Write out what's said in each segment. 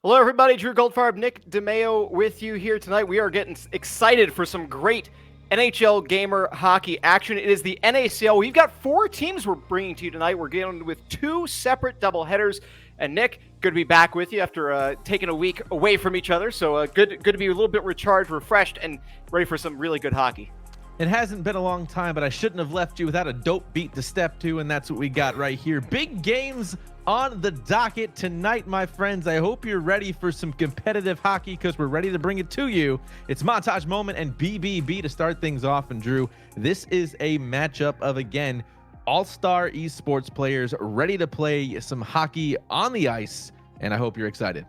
Hello, everybody. Drew Goldfarb, Nick DeMeo with you here tonight. We are getting excited for some great NHL gamer hockey action. It is the NACL. We've got 4 teams we're bringing to you tonight. We're dealing with 2 separate doubleheaders. And Nick, good to be back with you after taking a week away from each other. So good to be a little bit recharged, refreshed, and ready for some really good hockey. It hasn't been a long time, but I shouldn't have left you without a dope beat to step to, and that's what we got right here. Big games on the docket tonight, my friends. I hope you're ready for some competitive hockey because we're ready to bring it to you. It's Montage Moment and BBB to start things off. And Drew, this is a matchup of, again, all-star esports players ready to play some hockey on the ice, and I hope you're excited.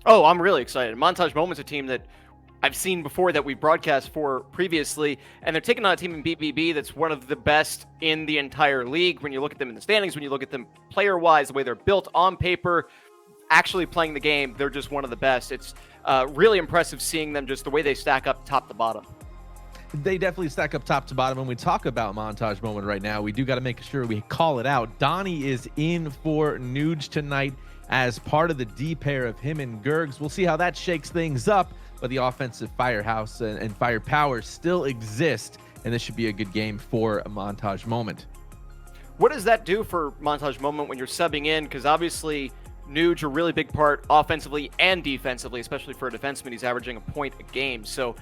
Oh, I'm really excited. Montage Moment's a team that I've seen before, that we broadcast for previously, and they're taking on a team in BBB that's one of the best in the entire league. When you look at them in the standings, when you look at them player-wise, the way they're built on paper, actually playing the game, they're just one of the best. It's really impressive seeing them, just the way they stack up top to bottom. They definitely stack up top to bottom. When we talk about Montage Moment right now, we do got to make sure we call it out. Donnie is in for Nuge tonight as part of the D pair of him and Gergs. We'll see how that shakes things up, but the offensive firehouse and firepower still exist, and this should be a good game for a Montage Moment. What does that do for Montage Moment when you're subbing in? Because obviously Nuge a really big part offensively and defensively, especially for a defenseman. He's averaging a point a game. So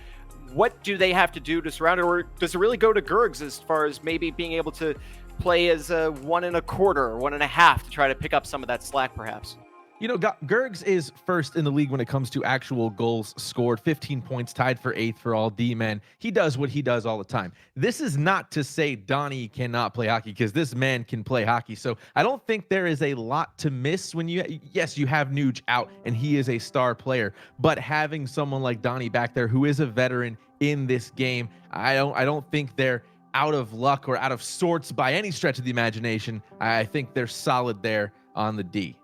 what do they have to do to surround it, or does it really go to Gergs as far as maybe being able to play as a 1 1/4 or 1 1/2 to try to pick up some of that slack, perhaps? You know, Gergs is first in the league when it comes to actual goals scored, 15 points, tied for 8th for all D-men. He does what he does all the time. This is not to say Donnie cannot play hockey, because this man can play hockey. So I don't think there is a lot to miss when yes, you have Nuge out and he is a star player, but having someone like Donnie back there who is a veteran in this game, I don't think they're out of luck or out of sorts by any stretch of the imagination. I think they're solid there on the D.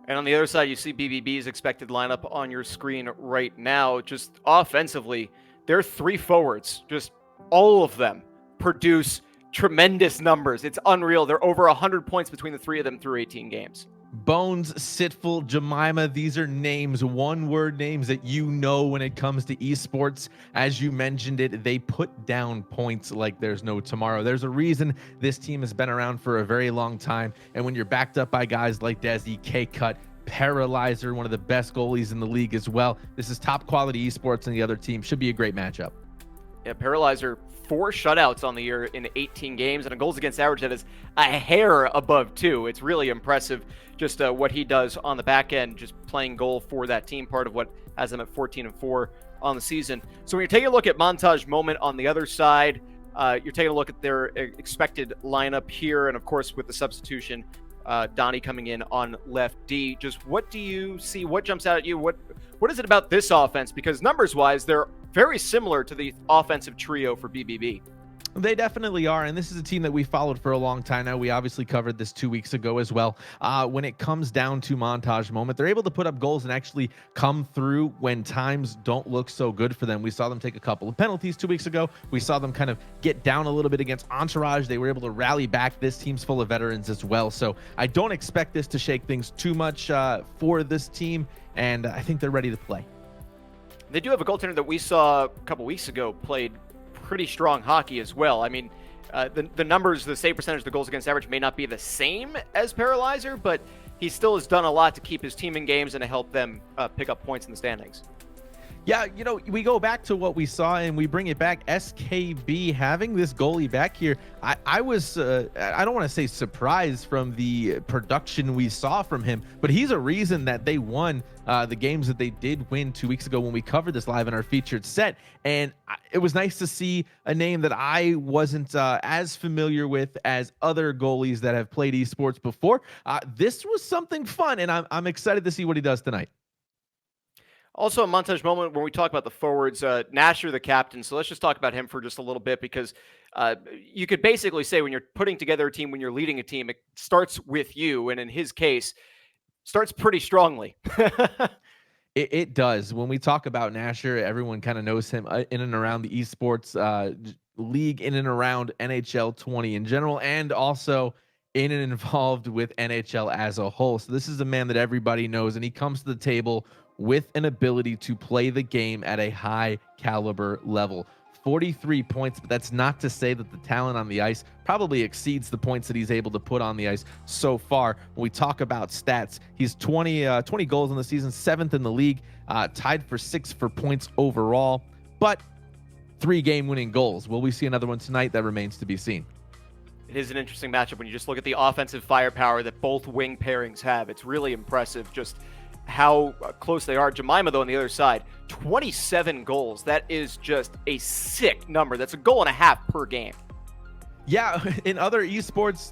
And on the other side, you see BBB's expected lineup on your screen right now. Just offensively, their 3 forwards, just all of them produce tremendous numbers. It's unreal. They're over 100 points between the 3 of them through 18 games. Bones, Sitful, Jemima, these are names, one-word names that you know when it comes to esports. As you mentioned it, they put down points like there's no tomorrow. There's a reason this team has been around for a very long time, and when you're backed up by guys like Desi, K-Cut, Paralyzer, one of the best goalies in the league as well, this is top-quality esports, and the other team should be a great matchup. Yeah, Paralyzer, 4 shutouts on the year in 18 games, and a goals against average that is a hair above 2. It's really impressive just what he does on the back end, just playing goal for that team, part of what has them at 14-4 on the season. So when you're taking a look at Montage Moment on the other side, you're taking a look at their expected lineup here, and of course with the substitution, Donnie coming in on left D. Just what do you see? What jumps out at you? What is it about this offense? Because numbers-wise, they're very similar to the offensive trio for BBB. They definitely are, and this is a team that we followed for a long time now. We obviously covered this 2 weeks ago as well. When it comes down to Montage Moment, they're able to put up goals and actually come through when times don't look so good for them. We saw them take a couple of penalties 2 weeks ago. We saw them kind of get down a little bit against Entourage. They were able to rally back. This team's full of veterans as well, so I don't expect this to shake things too much for this team, and I think they're ready to play. They do have a goaltender that we saw a couple weeks ago played pretty strong hockey as well. I mean, the numbers, the save percentage, the goals against average may not be the same as Paralyzer, but he still has done a lot to keep his team in games and to help them pick up points in the standings. Yeah, you know, we go back to what we saw and we bring it back. SKB having this goalie back here, I was, I don't want to say surprised from the production we saw from him, but he's a reason that they won the games that they did win 2 weeks ago when we covered this live in our featured set. And it was nice to see a name that I wasn't as familiar with as other goalies that have played esports before. This was something fun, and I'm excited to see what he does tonight. Also, a Montage Moment when we talk about the forwards, Nasher, the captain. So let's just talk about him for just a little bit, because you could basically say when you're putting together a team, when you're leading a team, it starts with you. And in his case, starts pretty strongly. It does. When we talk about Nasher, everyone kind of knows him in and around the esports league, in and around NHL 20 in general, and also in and involved with NHL as a whole. So this is a man that everybody knows, and he comes to the table with an ability to play the game at a high caliber level. 43 points, but that's not to say that the talent on the ice probably exceeds the points that he's able to put on the ice so far. When we talk about stats, he's 20 goals in the season, 7th in the league, tied for 6th for points overall, but 3 game-winning goals. Will we see another one tonight? That remains to be seen. It is an interesting matchup when you just look at the offensive firepower that both wing pairings have. It's really impressive just how close they are. Jemima, though, on the other side, 27 goals. That is just a sick number. That's a goal and a half per game. Yeah, in other esports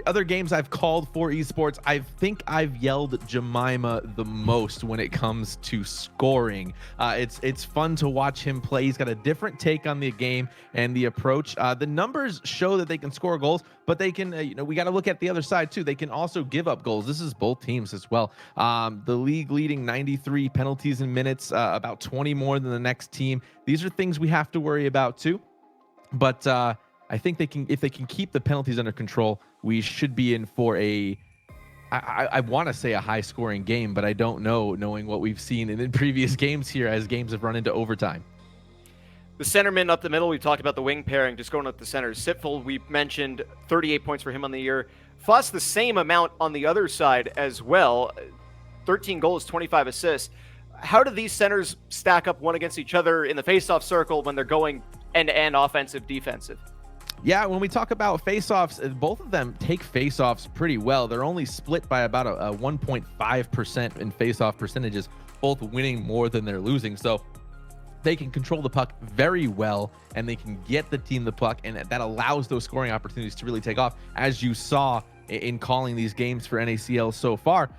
other games I've called for esports, I think I've yelled Jemima the most when it comes to scoring. It's fun to watch him play. He's got a different take on the game and the approach. The numbers show that they can score goals, but they can, we got to look at the other side too. They can also give up goals. This is both teams as well. The league leading 93 penalties in minutes, about 20 more than the next team. These are things we have to worry about too. But I think if they can keep the penalties under control, we should be in for I want to say a high scoring game, but I don't know, knowing what we've seen in previous games here as games have run into overtime. The centerman up the middle, we talked about the wing pairing, just going up the center. Sitful, we mentioned 38 points for him on the year. Fuss, the same amount on the other side as well. 13 goals, 25 assists. How do these centers stack up one against each other in the faceoff circle when they're going end-to-end offensive, defensive? Yeah, when we talk about faceoffs, both of them take faceoffs pretty well. They're only split by about a 1.5% in faceoff percentages, both winning more than they're losing. So they can control the puck very well, and they can get the team the puck, and that allows those scoring opportunities to really take off, as you saw in calling these games for NACL so far.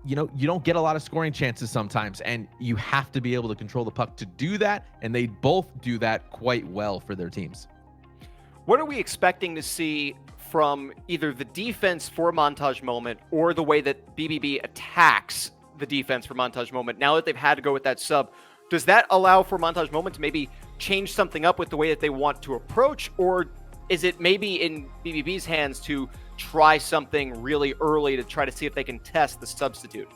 You don't get a lot of scoring chances sometimes, and you have to be able to control the puck to do that, and they both do that quite well for their teams. What are we expecting to see from either the defense for Montage Moment or the way that BBB attacks the defense for Montage Moment now that they've had to go with that sub? Does that allow for Montage Moment to maybe change something up with the way that they want to approach, or is it maybe in BBB's hands to try something really early to try to see if they can test the substitute?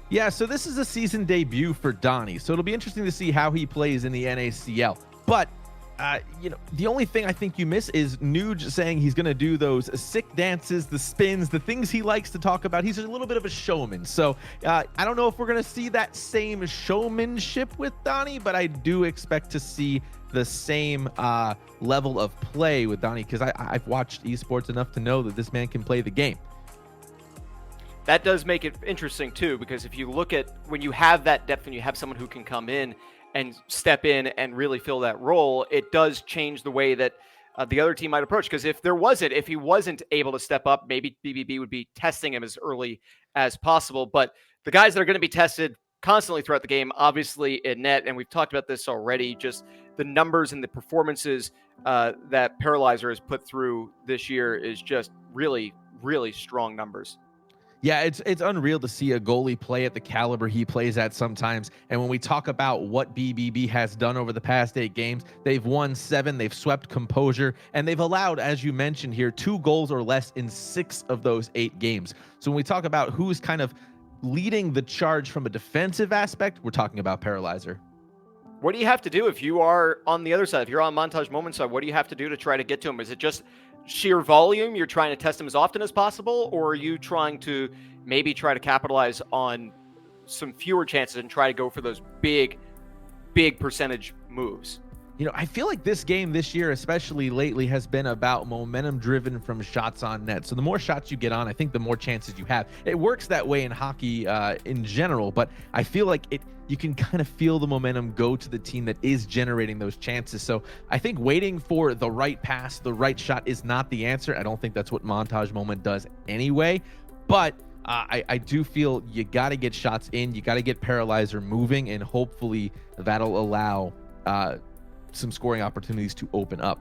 Yeah, so this is a season debut for Donnie, so it'll be interesting to see how he plays in the NACL. But the only thing I think you miss is Nuge saying he's going to do those sick dances, the spins, the things he likes to talk about. He's a little bit of a showman. So I don't know if we're going to see that same showmanship with Donnie, but I do expect to see the same level of play with Donnie, because I've watched esports enough to know that this man can play the game. That does make it interesting too, because if you look at when you have that depth and you have someone who can come in and step in and really fill that role, it does change the way that the other team might approach. Because if he wasn't able to step up, maybe BBB would be testing him as early as possible. But the guys that are going to be tested constantly throughout the game, obviously in net, and we've talked about this already, just the numbers and the performances that Paralyzer has put through this year is just really, really strong numbers. Yeah, it's unreal to see a goalie play at the caliber he plays at sometimes. And when we talk about what BBB has done over the past 8 games, they've won 7, they've swept Composure, and they've allowed, as you mentioned here, 2 goals or less in 6 of those 8 games. So when we talk about who's kind of leading the charge from a defensive aspect, we're talking about Paralyzer. What do you have to do if you are on the other side? If you're on Montage Moment side, what do you have to do to try to get to him? Is it just sheer volume? You're trying to test him as often as possible, or are you trying to maybe try to capitalize on some fewer chances and try to go for those big percentage moves? I feel like this game this year, especially lately, has been about momentum driven from shots on net. So the more shots you get on, I think the more chances you have. It works that way in hockey in general, but I feel like you can kind of feel the momentum go to the team that is generating those chances. So I think waiting for the right pass, the right shot is not the answer. I don't think that's what Montage Moment does anyway, but I do feel you got to get shots in, you got to get Paralyzer moving, and hopefully that'll allow some scoring opportunities to open up.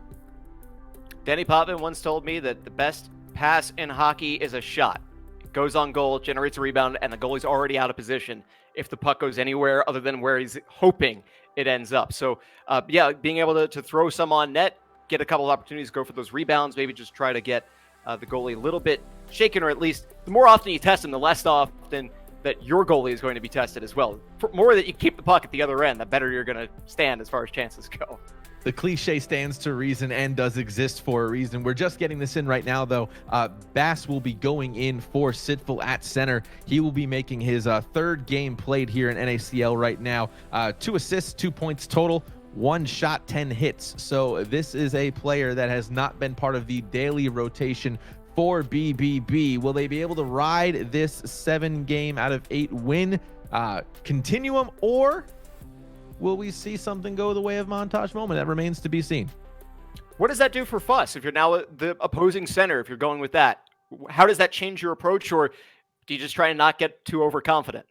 Danny Potvin once told me that the best pass in hockey is a shot. It goes on goal, generates a rebound, and the goalie's already out of position if the puck goes anywhere other than where he's hoping it ends up. So, being able to throw some on net, get a couple of opportunities, go for those rebounds, maybe just try to get the goalie a little bit shaken, or at least the more often you test him, the less often that your goalie is going to be tested as well. For more that you keep the puck at the other end, the better you're going to stand as far as chances go. The cliche stands to reason and does exist for a reason. We're just getting this in right now, though. Bass will be going in for Sitful at center. He will be making his third game played here in NACL right now. 2 assists, 2 points total, 1 shot, 10 hits. So this is a player that has not been part of the daily rotation for BBB. Will they be able to ride this 7 game out of 8 win continuum, or will we see something go the way of Montage Moment? That remains to be seen. What does that do for Fuss if you're now the opposing center, if you're going with that? How does that change your approach, or do you just try and not get too overconfident?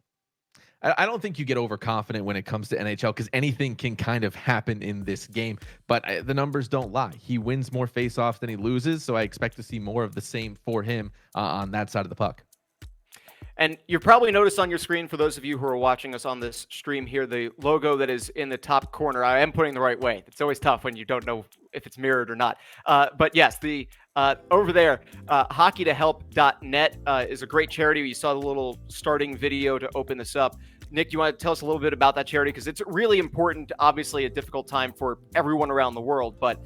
I don't think you get overconfident when it comes to NHL, because anything can kind of happen in this game, but the numbers don't lie. He wins more faceoffs than he loses, so I expect to see more of the same for him on that side of the puck. And you've probably noticed on your screen, for those of you who are watching us on this stream here, the logo that is in the top corner. I am putting the right way. It's always tough when you don't know if it's mirrored or not. But yes, the over there, hockeytohelp.net is a great charity. You saw the little starting video to open this up. Nick, you want to tell us a little bit about that charity? Because it's really important, obviously a difficult time for everyone around the world, but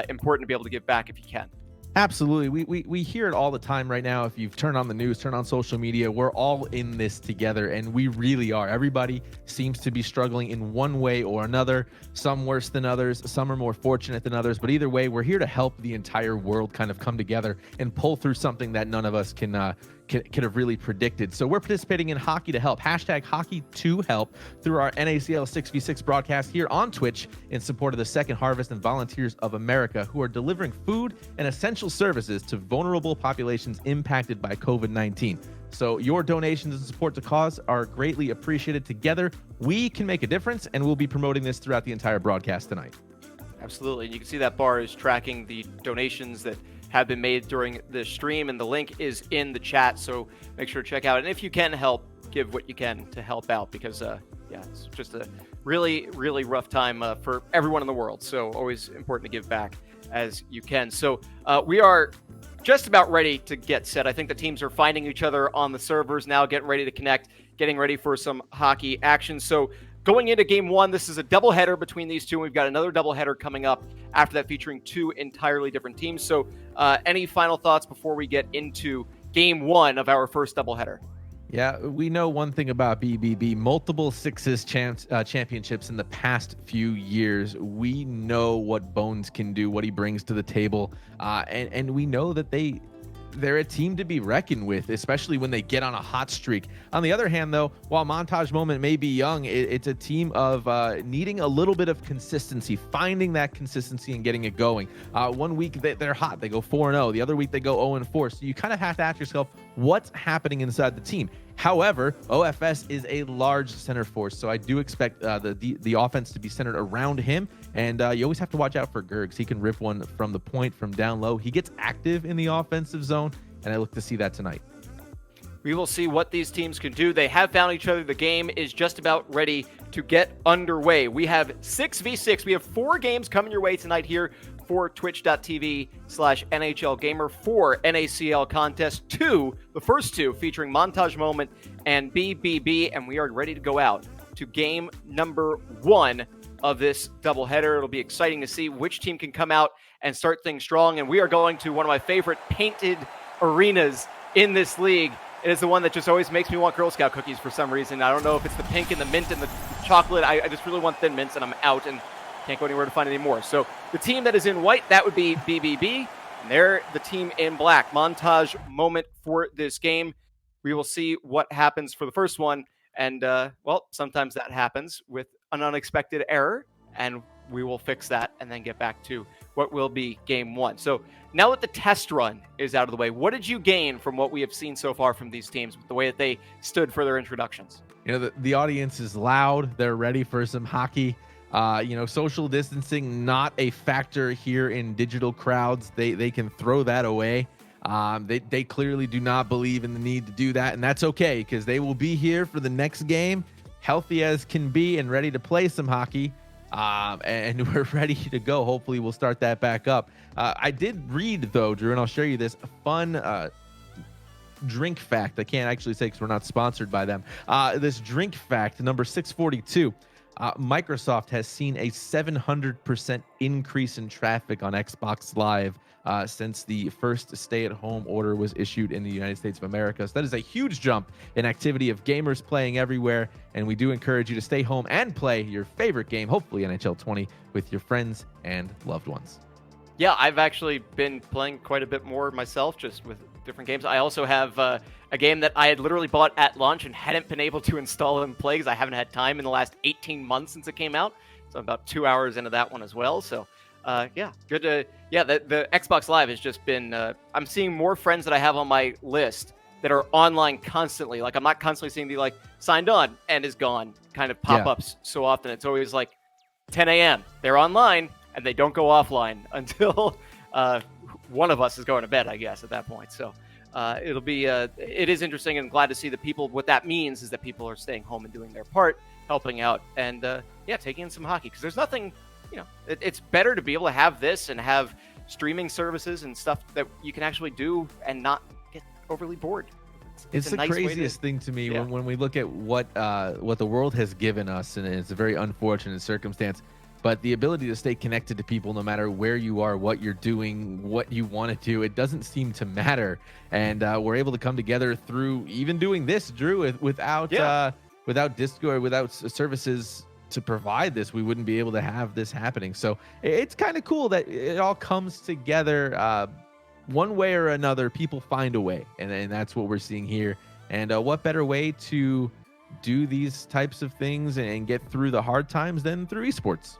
important to be able to give back if you can. Absolutely. We hear it all the time right now. If you've turned on the news, turn on social media, we're all in this together, and we really are. Everybody seems to be struggling in one way or another, some worse than others, some are more fortunate than others, but either way, we're here to help the entire world kind of come together and pull through something that none of us can have really predicted. So we're participating in Hockey to Help, hashtag Hockey to Help, through our NACL 6v6 broadcast here on Twitch in support of the Second Harvest and Volunteers of America, who are delivering food and essential services to vulnerable populations impacted by COVID-19. So your donations and support to cause are greatly appreciated. Together, we can make a difference, and we'll be promoting this throughout the entire broadcast tonight. Absolutely. And you can see that bar is tracking the donations that have been made during the stream, and the link is in the chat, so make sure to check out. And if you can help, give what you can to help out, because yeah, it's just a really, really rough time for everyone in the world. So always important to give back as you can. So we are just about ready to get set. I think the teams are finding each other on the servers now, getting ready to connect, getting ready for some hockey action. So going into game 1, this is a doubleheader between these two. We've got another doubleheader coming up after that, featuring 2 entirely different teams. So any final thoughts before we get into game 1 of our first doubleheader? Yeah, we know one thing about BBB, multiple sixes championships in the past few years. We know what Bones can do, what he brings to the table, and we know that they're a team to be reckoned with, especially when they get on a hot streak. On the other hand, though, while Montage Moment may be young, it's a team of needing a little bit of consistency, finding that consistency and getting it going. One week they're hot, they go 4-0. The other week they go 0-4. So you kind of have to ask yourself, what's happening inside the team? However, OFS is a large center force, so I do expect the offense to be centered around him, and you always have to watch out for Gergs. He can rip one from the point, from down low. He gets active in the offensive zone, and I look to see that tonight. We will see what these teams can do. They have found each other. The game is just about ready to get underway. We have 6v6. We have 4 games coming your way tonight here for twitch.tv/NHL Gamer, 4 NACL contests, 2, the first 2 featuring Montage Moment and BBB, and we are ready to go out to game number 1 of this doubleheader. It'll be exciting to see which team can come out and start things strong, and we are going to one of my favorite painted arenas in this league. It is the one that just always makes me want Girl Scout cookies for some reason. I don't know if it's the pink and the mint and the chocolate. I just really want Thin Mints, and I'm out and can't go anywhere to find any more. So the team that is in white, that would be BBB. And they're the team in black. Montage Moment for this game. We will see what happens for the first one. And, well, sometimes that happens with an unexpected error. And we will fix that and then get back to what will be game 1. So now that the test run is out of the way, what did you gain from what we have seen so far from these teams, with the way that they stood for their introductions? You know, the audience is loud. They're ready for some hockey. You know, social distancing, not a factor here in digital crowds. They can throw that away. They clearly do not believe in the need to do that, and that's okay, because they will be here for the next game, healthy as can be and ready to play some hockey. and we're ready to go. Hopefully we'll start that back up. I did read though, Drew, and I'll show you this fun drink fact. I can't actually say because we're not sponsored by them. This drink fact, number 642. Microsoft has seen a 700% increase in traffic on Xbox Live since the first stay-at-home order was issued in the United States of America. So that is a huge jump in activity of gamers playing everywhere, and we do encourage you to stay home and play your favorite game, hopefully NHL 20, with your friends and loved ones. Yeah, I've actually been playing quite a bit more myself, just with different games. I also have a game that I had literally bought at launch and hadn't been able to install and play because I haven't had time in the last 18 months since it came out. So I'm about 2 hours into that one as well. So yeah, good to, yeah, the Xbox Live has just been, I'm seeing more friends that I have on my list that are online constantly. Like I'm not constantly seeing the like signed on and is gone kind of pop-ups so often. It's always like 10 a.m. They're online and they don't go offline until one of us is going to bed, I guess, at that point. So it'll be, it is interesting, and glad to see that people, what that means is that people are staying home and doing their part, helping out, and yeah, taking in some hockey. Because there's nothing, you know, it's better to be able to have this and have streaming services and stuff that you can actually do and not get overly bored. It's the nice craziest thing to me when we look at what the world has given us, and it's a very unfortunate circumstance. But the ability to stay connected to people no matter where you are, what you're doing, what you want to do, it doesn't seem to matter. And we're able to come together through even doing this, Drew, without Discord, without services to provide this, we wouldn't be able to have this happening. So it's kind of cool that it all comes together one way or another. People find a way, and that's what we're seeing here. And what better way to do these types of things and get through the hard times than through esports?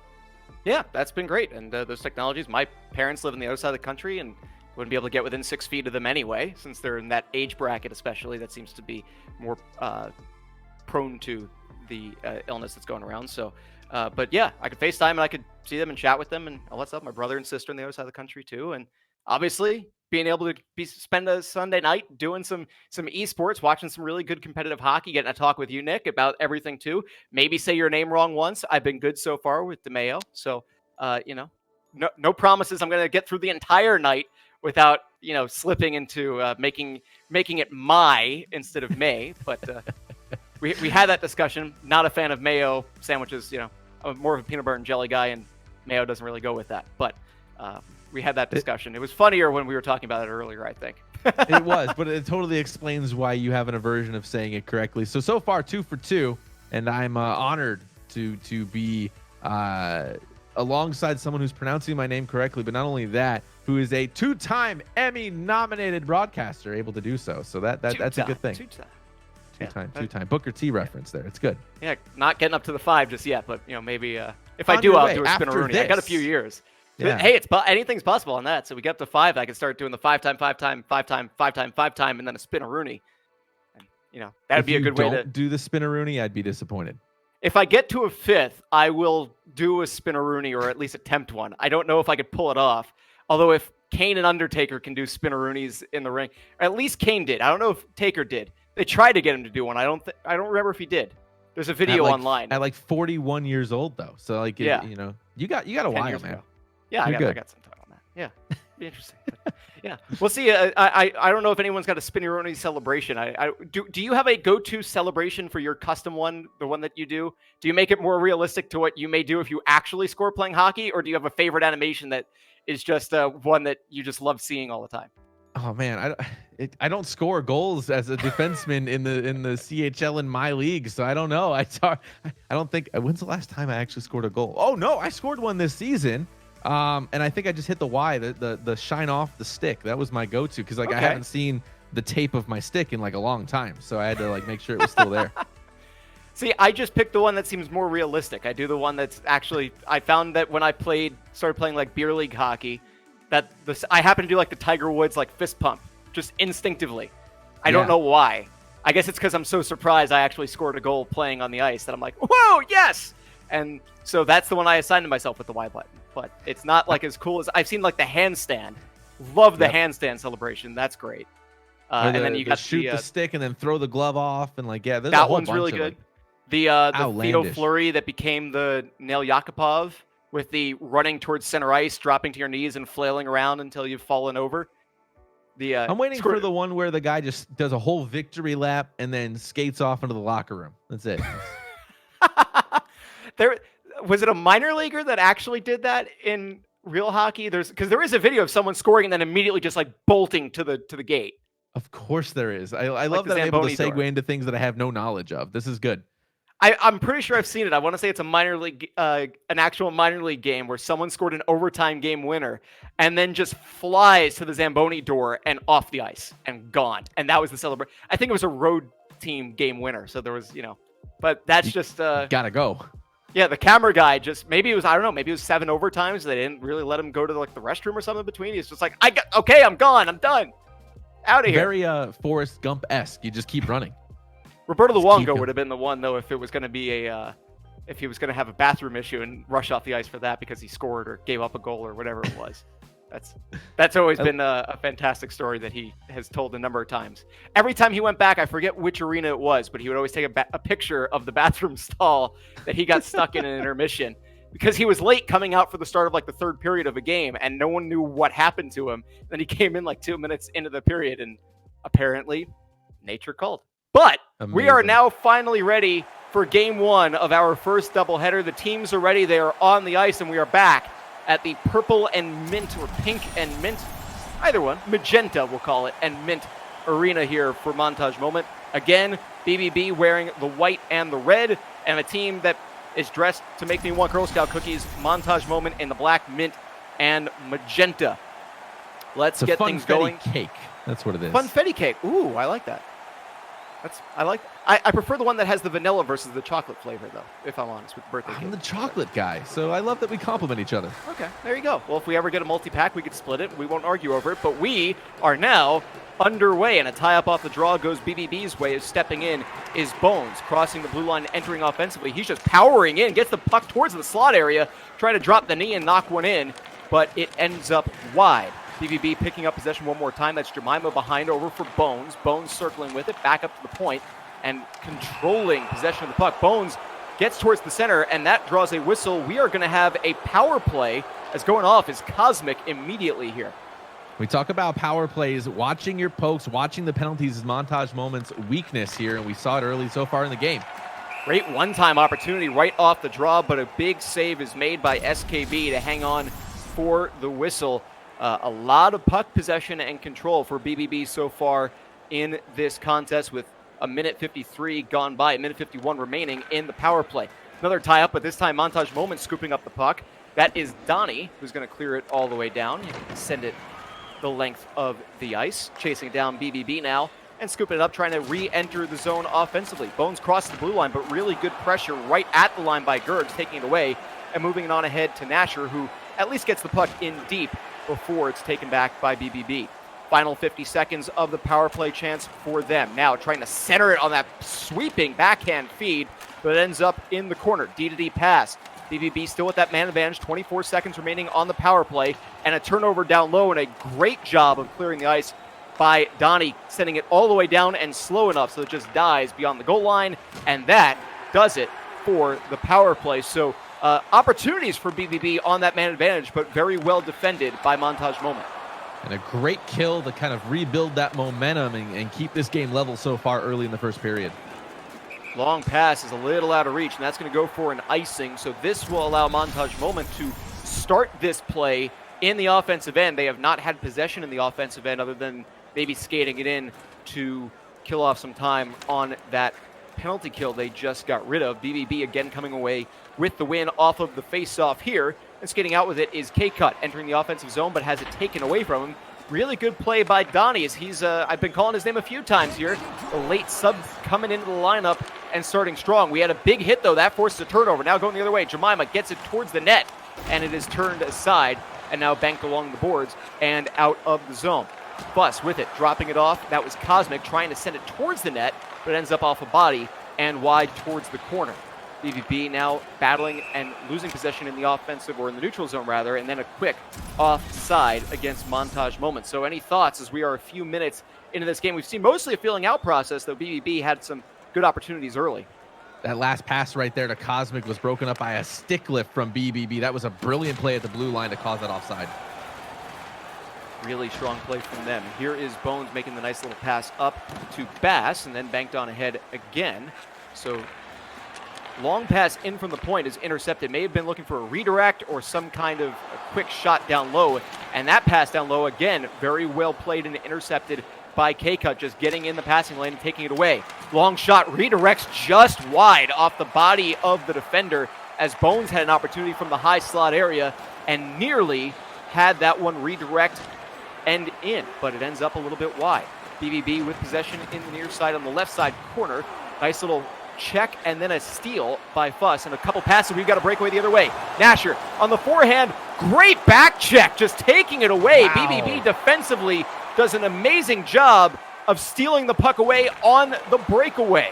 Yeah, that's been great. And those technologies, my parents live on the other side of the country and wouldn't be able to get within 6 feet of them anyway, since they're in that age bracket, especially, that seems to be more prone to the illness that's going around. So, but yeah, I could FaceTime and I could see them and chat with them and all that stuff. My brother and sister on the other side of the country too. And obviously being able to spend a Sunday night doing some esports, watching some really good competitive hockey, getting a talk with you, Nick, about everything too. Maybe say your name wrong once. I've been good so far with DeMayo. So, you know, no promises I'm going to get through the entire night without, you know, slipping into making it my instead of May. But we had that discussion. Not a fan of mayo sandwiches. You know, I'm more of a peanut butter and jelly guy, and mayo doesn't really go with that. But we had that discussion. It was funnier when we were talking about it earlier, I think. It was, but it totally explains why you have an aversion of saying it correctly. So far, 2 for 2, and I'm honored to be alongside someone who's pronouncing my name correctly, but not only that, who is a 2-time Emmy-nominated broadcaster, able to do so. So that's a good thing. Two-time Booker T reference there. It's good. Yeah, not getting up to the 5 just yet, but you know, maybe if I do, I'll do a spin-a-rooney. I got a few years. Yeah. Hey, anything's possible on that. So we get up to 5. I can start doing the 5-time, 5-time, 5-time, 5-time, 5-time, and then a spin-a-rooney. And you know, that'd be a good way to do the spin-a-rooney. I'd be disappointed. If I get to a 5th, I will do a spin-a-rooney or at least attempt one. I don't know if I could pull it off. Although if Kane and Undertaker can do spin-a-roonies in the ring, or at least Kane did. I don't know if Taker did. They tried to get him to do one. I don't remember if he did. There's a video online. At like 41 years old though. So like, you know, you got a while, man. Yeah, I got some time on that. Yeah, be interesting. But, yeah, we'll see. I don't know if anyone's got a spin-a-rooney celebration. Do you have a go-to celebration for your custom one, the one that you do? Do you make it more realistic to what you may do if you actually score playing hockey, or do you have a favorite animation that is just one that you just love seeing all the time? Oh man, I don't score goals as a defenseman in the CHL in my league, so I don't know. I don't think. When's the last time I actually scored a goal? Oh no, I scored one this season. And I think I just hit the Y, the shine off the stick. That was my go-to because I haven't seen the tape of my stick in like a long time, so I had to like make sure it was still there. See, I just picked the one that seems more realistic. I do the one that's actually, I found that when I started playing like beer league hockey, that I happen to do like the Tiger Woods like fist pump just instinctively. I don't know why. I guess it's because I'm so surprised I actually scored a goal playing on the ice that I'm like, whoa, yes! And so that's the one I assigned to myself with the Y button. But it's not like as cool as I've seen like the handstand. Love the handstand celebration. That's great. And then you got shoot the stick and then throw the glove off and like, yeah, that one's really good. The Theo Fleury that became the Nail Yakupov with the running towards center ice, dropping to your knees and flailing around until you've fallen over. I'm waiting for the one where the guy just does a whole victory lap and then skates off into the locker room. That's it. Was it a minor leaguer that actually did that in real hockey? Because there is a video of someone scoring and then immediately just like bolting to the gate. Of course there is. I love that I'm able to segue into things that I have no knowledge of. This is good. I'm pretty sure I've seen it. I want to say it's a an actual minor league game where someone scored an overtime game winner and then just flies to the Zamboni door and off the ice and gone. And that was the celebration. I think it was a road team game winner. So there was, but that's just gotta go. Yeah, the camera guy maybe it was 7 overtimes. They didn't really let him go to the restroom or something between. He's just like, I'm gone. I'm done. Out of here. Very Forrest Gump-esque. You just keep running. Roberto Luongo would have been the one, though, if it was going to be if he was going to have a bathroom issue and rush off the ice for that because he scored or gave up a goal or whatever it was. That's always been a fantastic story that he has told a number of times. Every time he went back, I forget which arena it was, but he would always take a picture of the bathroom stall that he got stuck in an intermission because he was late coming out for the start of the third period of a game, and no one knew what happened to him. Then he came in 2 minutes into the period, and apparently nature called. But we are now finally ready for game one of our first doubleheader. The teams are ready. They are on the ice, and we are back at the purple and mint, or pink and mint, either one, magenta we'll call it, and mint arena here for Montage Moment. Again, BBB wearing the white and the red, and a team that is dressed to make me want Girl Scout cookies, Montage Moment in the black, mint, and magenta. Let's get things going. Cake. That's what it is. Funfetti cake. Ooh, I like that. I prefer the one that has the vanilla versus the chocolate flavor, though, if I'm honest, with birthday cake. I'm the chocolate guy, so I love that we complement each other. Okay, there you go. Well, if we ever get a multi-pack, we could split it. We won't argue over it, but we are now underway, and a tie-up off the draw goes BBB's way. As stepping in is Bones, crossing the blue line, entering offensively. He's just powering in, gets the puck towards the slot area, trying to drop the knee and knock one in, but it ends up wide. BBB picking up possession one more time. That's Jemima behind over for Bones. Bones circling with it, back up to the point, and controlling possession of the puck. Bones gets towards the center, and that draws a whistle. We are going to have a power play, as going off is Cosmic immediately here. We talk about power plays. Watching your pokes, watching the penalties is Montage Moment's weakness here, and we saw it early so far in the game. Great one-time opportunity right off the draw, but a big save is made by SKB to hang on for the whistle. A lot of puck possession and control for BBB so far in this contest, with a minute 53 gone by, a minute 51 remaining in the power play. Another tie-up, but this time Montage Moment scooping up the puck. That is Donnie, who's going to clear it all the way down, send it the length of the ice, chasing down BBB now, and scooping it up, trying to re-enter the zone offensively. Bones crosses the blue line, but really good pressure right at the line by Gergs, taking it away and moving it on ahead to Nasher, who at least gets the puck in deep before it's taken back by BBB. Final 50 seconds of the power play chance for them. Now trying to center it on that sweeping backhand feed, but it ends up in the corner. D-to-D pass. BBB still with that man advantage, 24 seconds remaining on the power play, and a turnover down low, and a great job of clearing the ice by Donnie, sending it all the way down and slow enough so it just dies beyond the goal line, and that does it for the power play. So opportunities for BBB on that man advantage, but very well defended by Montage Moment. And a great kill to kind of rebuild that momentum and keep this game level so far early in the first period. Long pass is a little out of reach, and that's going to go for an icing. So this will allow Montage Moment to start this play in the offensive end. They have not had possession in the offensive end other than maybe skating it in to kill off some time on that penalty kill they just got rid of. BBB again coming away with the win off of the face-off here. And skating out with it is K-Cut, entering the offensive zone, but has it taken away from him. Really good play by Donnie, as he's, I've been calling his name a few times here. The late sub coming into the lineup and starting strong. We had a big hit, though. That forces a turnover. Now going the other way. Jemima gets it towards the net, and it is turned aside and now banked along the boards and out of the zone. Bus with it, dropping it off. That was Cosmic trying to send it towards the net, but it ends up off a body and wide towards the corner. BBB now battling and losing possession in the offensive, or in the neutral zone rather, and then a quick offside against Montage Moment. So any thoughts as we are a few minutes into this game? We've seen mostly a feeling out process, though BBB had some good opportunities early. That last pass right there to Cosmic was broken up by a stick lift from BBB. That was a brilliant play at the blue line to cause that offside. Really strong play from them. Here is Bones making the nice little pass up to Bass and then banked on ahead again. So long pass in from the point is intercepted. May have been looking for a redirect or some kind of a quick shot down low. And that pass down low, again, very well played and intercepted by K-Cut, just getting in the passing lane and taking it away. Long shot redirects just wide off the body of the defender as Bones had an opportunity from the high slot area and nearly had that one redirect end in, but it ends up a little bit wide. BBB with possession in the near side on the left side corner. Nice little check and then a steal by Fuss and a couple passes. We've got a breakaway the other way. Nasher on the forehand, great back check, just taking it away. Wow. BBB defensively does an amazing job of stealing the puck away on the breakaway.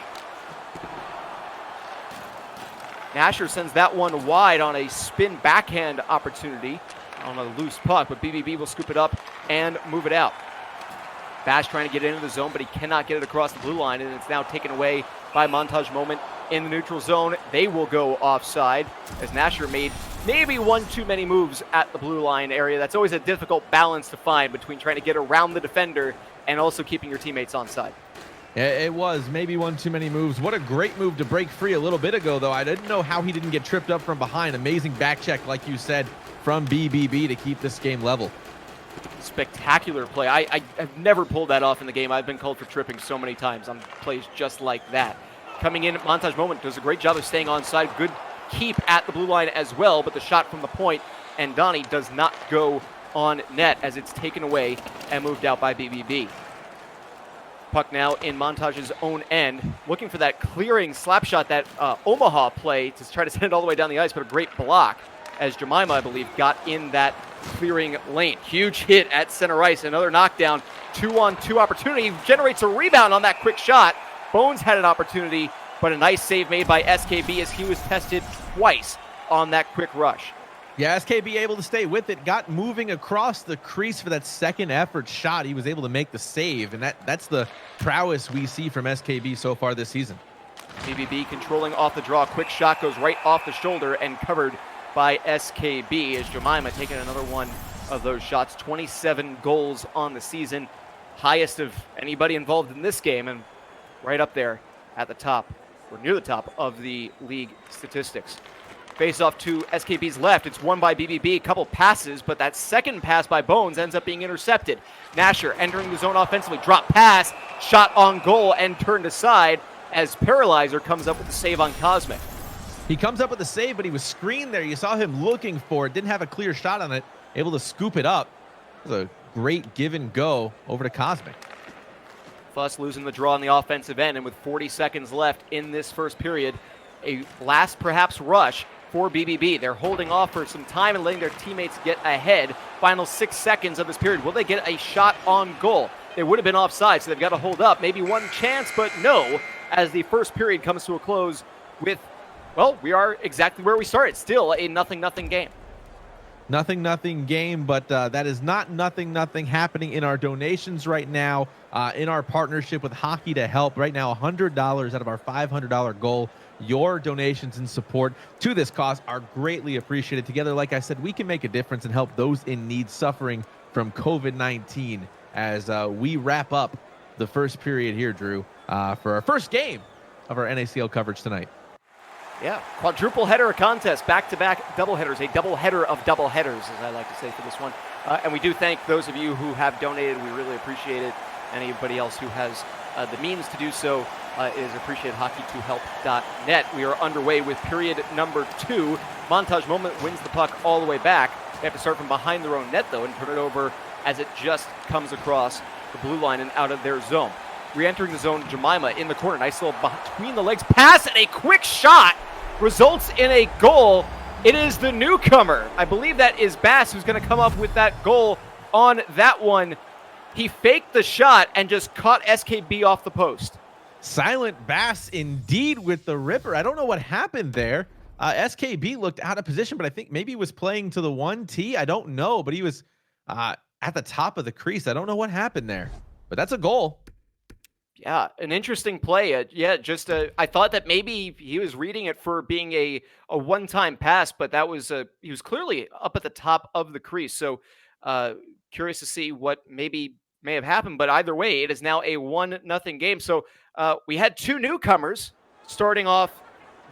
Nasher sends that one wide on a spin backhand opportunity on a loose puck, but BBB will scoop it up and move it out. Bash trying to get into the zone, but he cannot get it across the blue line, and it's now taken away by Montage Moment in the neutral zone. They will go offside as Nasher made maybe one too many moves at the blue line area. That's always a difficult balance to find between trying to get around the defender and also keeping your teammates onside. It was maybe one too many moves. What a great move to break free a little bit ago, though. I didn't know how he didn't get tripped up from behind. Amazing back check, like you said, from BBB to keep this game level. Spectacular play. I've never pulled that off in the game. I've been called for tripping so many times on plays just like that. Coming in, Montage Moment does a great job of staying onside. Good keep at the blue line as well, but the shot from the point and Donnie does not go on net as it's taken away and moved out by BBB. Puck now in Montage's own end, looking for that clearing slap shot, that Omaha play to try to send it all the way down the ice, but a great block as Jemima, I believe, got in that clearing lane. Huge hit at center ice, another knockdown, 2-on-2 opportunity, generates a rebound on that quick shot. Bones had an opportunity, but a nice save made by SKB as he was tested twice on that quick rush. Yeah, SKB able to stay with it, got moving across the crease for that second effort shot. He was able to make the save, and that's the prowess we see from SKB so far this season. BBB controlling off the draw. Quick shot goes right off the shoulder and covered by SKB as Jemima taking another one of those shots. 27 goals on the season, highest of anybody involved in this game, and right up there at the top, or near the top of the league statistics. Face off to SKB's left. It's won by BBB. A couple passes, but that second pass by Bones ends up being intercepted. Nasher entering the zone offensively. Drop pass, shot on goal, and turned aside as Paralyzer comes up with the save on Cosmic. He comes up with a save, but he was screened there. You saw him looking for it. Didn't have a clear shot on it. Able to scoop it up. It was a great give and go over to Cosmic. Fuss losing the draw on the offensive end, and with 40 seconds left in this first period, a last perhaps rush for BBB. They're holding off for some time and letting their teammates get ahead. Final 6 seconds of this period. Will they get a shot on goal? They would have been offside, so they've got to hold up. Maybe one chance, but no, as the first period comes to a close with, well, we are exactly where we started. Still a 0-0 game. 0-0 game, but that is not 0-0 happening in our donations right now. In our partnership with Hockey to Help, right now $100 out of our $500 goal. Your donations and support to this cause are greatly appreciated. Together, like I said, we can make a difference and help those in need suffering from COVID-19 as we wrap up the first period here, Drew, for our first game of our NACL coverage tonight. Yeah, quadruple header contest, back-to-back doubleheaders, a doubleheader of doubleheaders, as I like to say for this one. And we do thank those of you who have donated. We really appreciate it. Anybody else who has the means to do so is appreciated. Hockey2help.net. We are underway with period number 2. Montage Moment wins the puck all the way back. They have to start from behind their own net, though, and turn it over as it just comes across the blue line and out of their zone. Re-entering the zone, Jemima in the corner. Nice little between the legs pass and a quick shot results in a goal. It is the newcomer. I believe that is Bass who's going to come up with that goal on that one. He faked the shot and just caught SKB off the post. Silent Bass indeed with the ripper. I don't know what happened there. SKB looked out of position, but I think maybe he was playing to the 1T. I don't know, but he was at the top of the crease. I don't know what happened there, but that's a goal. Yeah, an interesting play. Yeah, just I thought that maybe he was reading it for being a one-time pass, but that was he was clearly up at the top of the crease. So curious to see what maybe may have happened. But either way, it is now a 1-0 game. So we had two newcomers starting off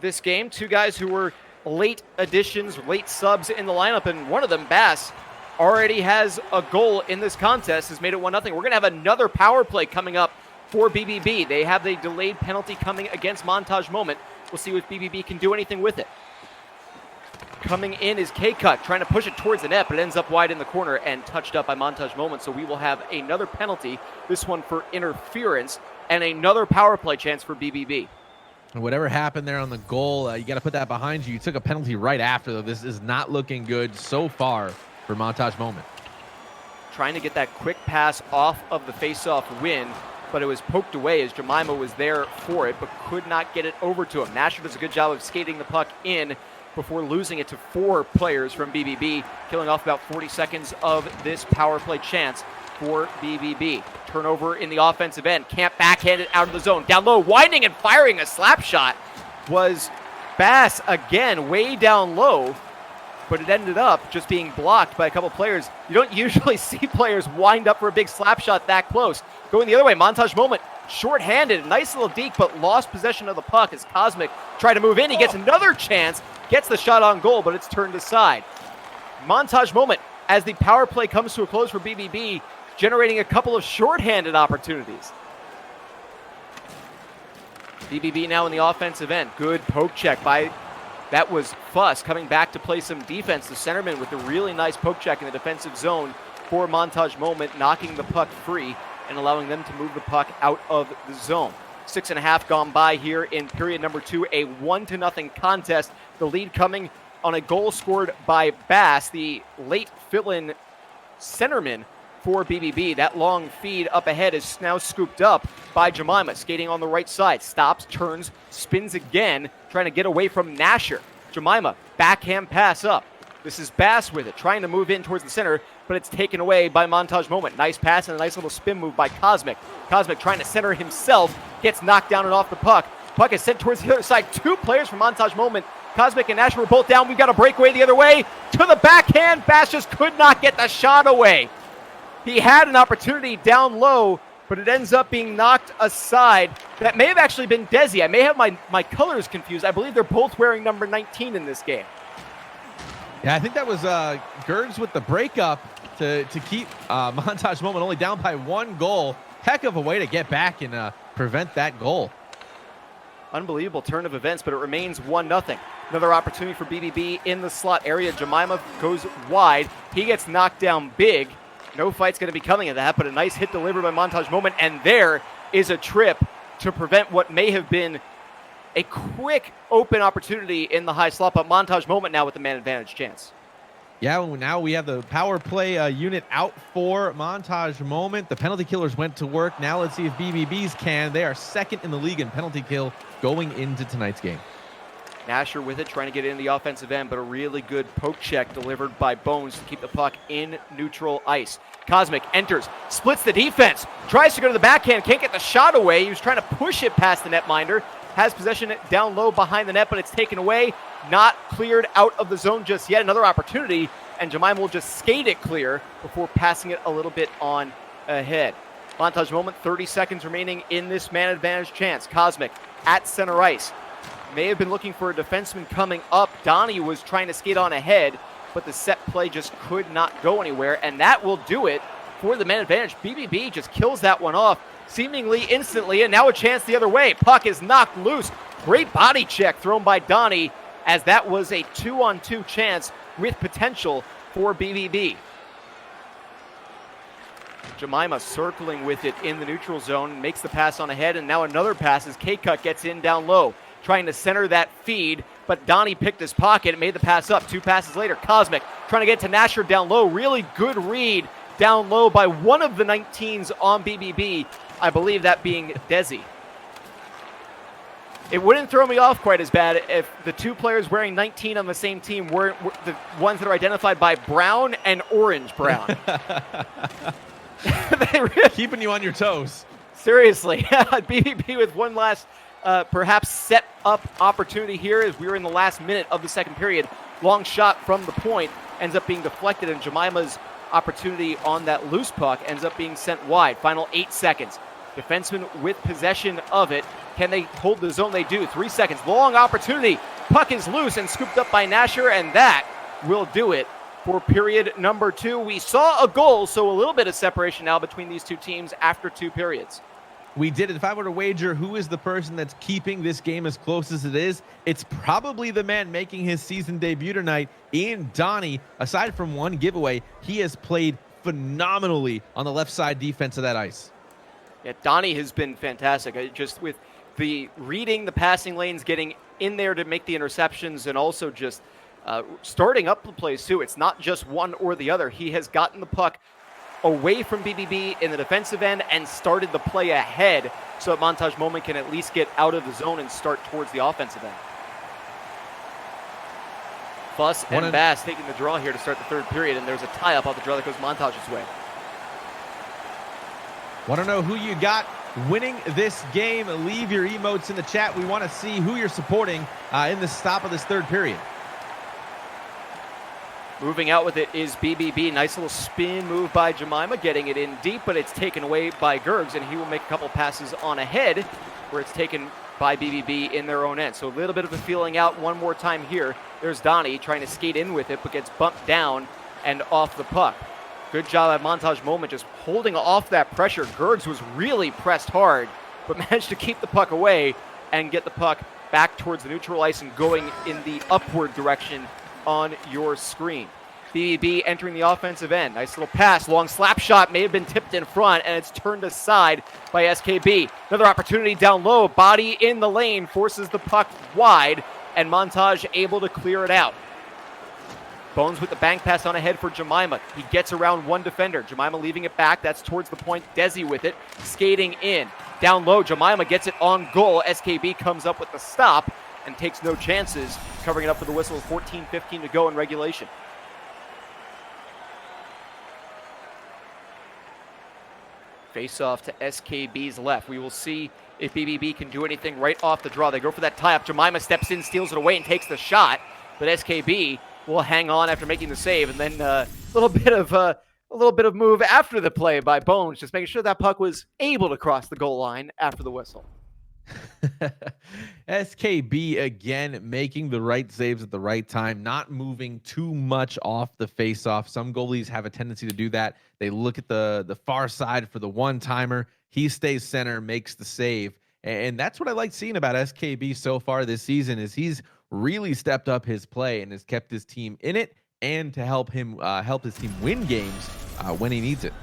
this game, two guys who were late additions, late subs in the lineup, and one of them, Bass, already has a goal in this contest, has made it 1-0. We're gonna have another power play coming up for BBB. They have the delayed penalty coming against Montage Moment. We'll see if BBB can do anything with it. Coming in is K-Cut, trying to push it towards the net, but it ends up wide in the corner and touched up by Montage Moment. So we will have another penalty, this one for interference, and another power play chance for BBB. Whatever happened there on the goal, you got to put that behind you. You took a penalty right after, though. This is not looking good so far for Montage Moment. Trying to get that quick pass off of the face-off win, but it was poked away as Jemima was there for it, but could not get it over to him. Nasher does a good job of skating the puck in before losing it to 4 players from BBB, killing off about 40 seconds of this power play chance for BBB. Turnover in the offensive end. Can't backhand it out of the zone. Down low, winding and firing a slap shot was Bass again, way down low, but it ended up just being blocked by a couple players. You don't usually see players wind up for a big slap shot that close. Going the other way, Montage Moment, short-handed, nice little deke, but lost possession of the puck as Cosmic tried to move in. He gets another chance, gets the shot on goal, but it's turned aside. Montage Moment, as the power play comes to a close for BBB, generating a couple of short-handed opportunities. BBB now in the offensive end. Good poke check by, that was Fuss coming back to play some defense. The centerman with a really nice poke check in the defensive zone for Montage Moment, knocking the puck free and allowing them to move the puck out of the zone. 6.5 gone by here in period number 2, a 1-0 contest. The lead coming on a goal scored by Bass, the late fill-in centerman for BBB. That long feed up ahead is now scooped up by Jemima, skating on the right side. Stops, turns, spins again, trying to get away from Nasher. Jemima, backhand pass up. This is Bass with it, trying to move in towards the center, but it's taken away by Montage Moment. Nice pass and a nice little spin move by Cosmic. Cosmic trying to center himself, gets knocked down and off the puck. Puck is sent towards the other side. 2 players from Montage Moment. Cosmic and Nasher were both down. We've got a breakaway the other way. To the backhand, Bass just could not get the shot away. He had an opportunity down low, but it ends up being knocked aside. That may have actually been Desi. I may have my colors confused. I believe they're both wearing number 19 in this game. Yeah, I think that was Gergs with the breakup to keep Montage Moment only down by 1 goal. Heck of a way to get back and prevent that goal. Unbelievable turn of events, but it remains 1-0. Another opportunity for BBB in the slot area. Jemima goes wide. He gets knocked down big. No fight's going to be coming of that, but a nice hit delivered by Montage Moment, and there is a trip to prevent what may have been a quick open opportunity in the high slot, but Montage Moment now with the man advantage chance. Yeah, now we have the power play unit out for Montage Moment. The penalty killers went to work. Now let's see if BBBs can. They are second in the league in penalty kill going into tonight's game. Nasher with it, trying to get in the offensive end, but a really good poke check delivered by Bones to keep the puck in neutral ice. Cosmic enters, splits the defense, tries to go to the backhand, can't get the shot away. He was trying to push it past the netminder, has possession down low behind the net, but it's taken away, not cleared out of the zone just yet. Another opportunity, and Jemima will just skate it clear before passing it a little bit on ahead. Montage Moment, 30 seconds remaining in this man advantage chance. Cosmic at center ice. May have been looking for a defenseman coming up. Donnie was trying to skate on ahead, but the set play just could not go anywhere, and that will do it for the man advantage. BBB just kills that one off seemingly instantly, and now a chance the other way. Puck is knocked loose. Great body check thrown by Donnie, as that was a 2-on-2 chance with potential for BBB. Jemima circling with it in the neutral zone, makes the pass on ahead, and now another pass as K-Cut gets in down low, trying to center that feed, but Donnie picked his pocket and made the pass up. 2 passes later, Cosmic trying to get to Nasher down low. Really good read down low by one of the 19s on BBB, I believe that being Desi. It wouldn't throw me off quite as bad if the 2 players wearing 19 on the same team were the ones that are identified by brown and orange brown. Keeping you on your toes. Seriously, BBB with one last perhaps set up opportunity here as we were in the last minute of the second period. Long shot from the point ends up being deflected, and Jemima's opportunity on that loose puck ends up being sent wide. Final 8 seconds. Defenseman with possession of it. Can they hold the zone? They do. 3 seconds. Long opportunity. Puck is loose and scooped up by Nasher, and that will do it for period number 2. We saw a goal, so a little bit of separation now between these two teams after 2 periods. We did it. If I were to wager who is the person that's keeping this game as close as it is, it's probably the man making his season debut tonight, Ian Donnie. Aside from one giveaway, he has played phenomenally on the left side defense of that ice. Yeah, Donnie has been fantastic. Just with the reading the passing lanes, getting in there to make the interceptions, and also just starting up the plays too. It's not just one or the other. He has gotten the puck away from BBB in the defensive end and started the play ahead so that Montage Moment can at least get out of the zone and start towards the offensive end. Fuss and Bass taking the draw here to start the third period, and there's a tie-up off the draw that goes Montage's way. Want to know who you got winning this game? Leave your emotes in the chat. We want to see who you're supporting in the stop of this third period. Moving out with it is BBB. Nice little spin move by Jemima, getting it in deep, but it's taken away by Gergs, and he will make a couple passes on ahead where it's taken by BBB in their own end. So a little bit of a feeling out one more time here. There's Donnie trying to skate in with it, but gets bumped down and off the puck. Good job at Montage Moment just holding off that pressure. Gergs was really pressed hard, but managed to keep the puck away and get the puck back towards the neutral ice and going in the upward direction on your screen. BBB entering the offensive end. Nice little pass. Long slap shot may have been tipped in front, and it's turned aside by SKB. Another opportunity down low. Body in the lane forces the puck wide, and Montage able to clear it out. Bones with the bank pass on ahead for Jemima. He gets around one defender. Jemima leaving it back. That's towards the point. Desi with it. Skating in. Down low. Jemima gets it on goal. SKB comes up with the stop and takes no chances, covering it up for the whistle. 14-15 to go in regulation. Face off to SKB's left. We will see if BBB can do anything right off the draw. They go for that tie-up. Jemima steps in, steals it away, and takes the shot. But SKB will hang on after making the save, and then a little bit of move after the play by Bones, just making sure that puck was able to cross the goal line after the whistle. SKB again making the right saves at the right time, not moving too much off the face-off. Some goalies have a tendency to do that. They look at the far side for the one-timer. He stays center, makes the save. And that's what I like seeing about SKB so far this season, is he's really stepped up his play and has kept his team in it, and to help his team win games when he needs it.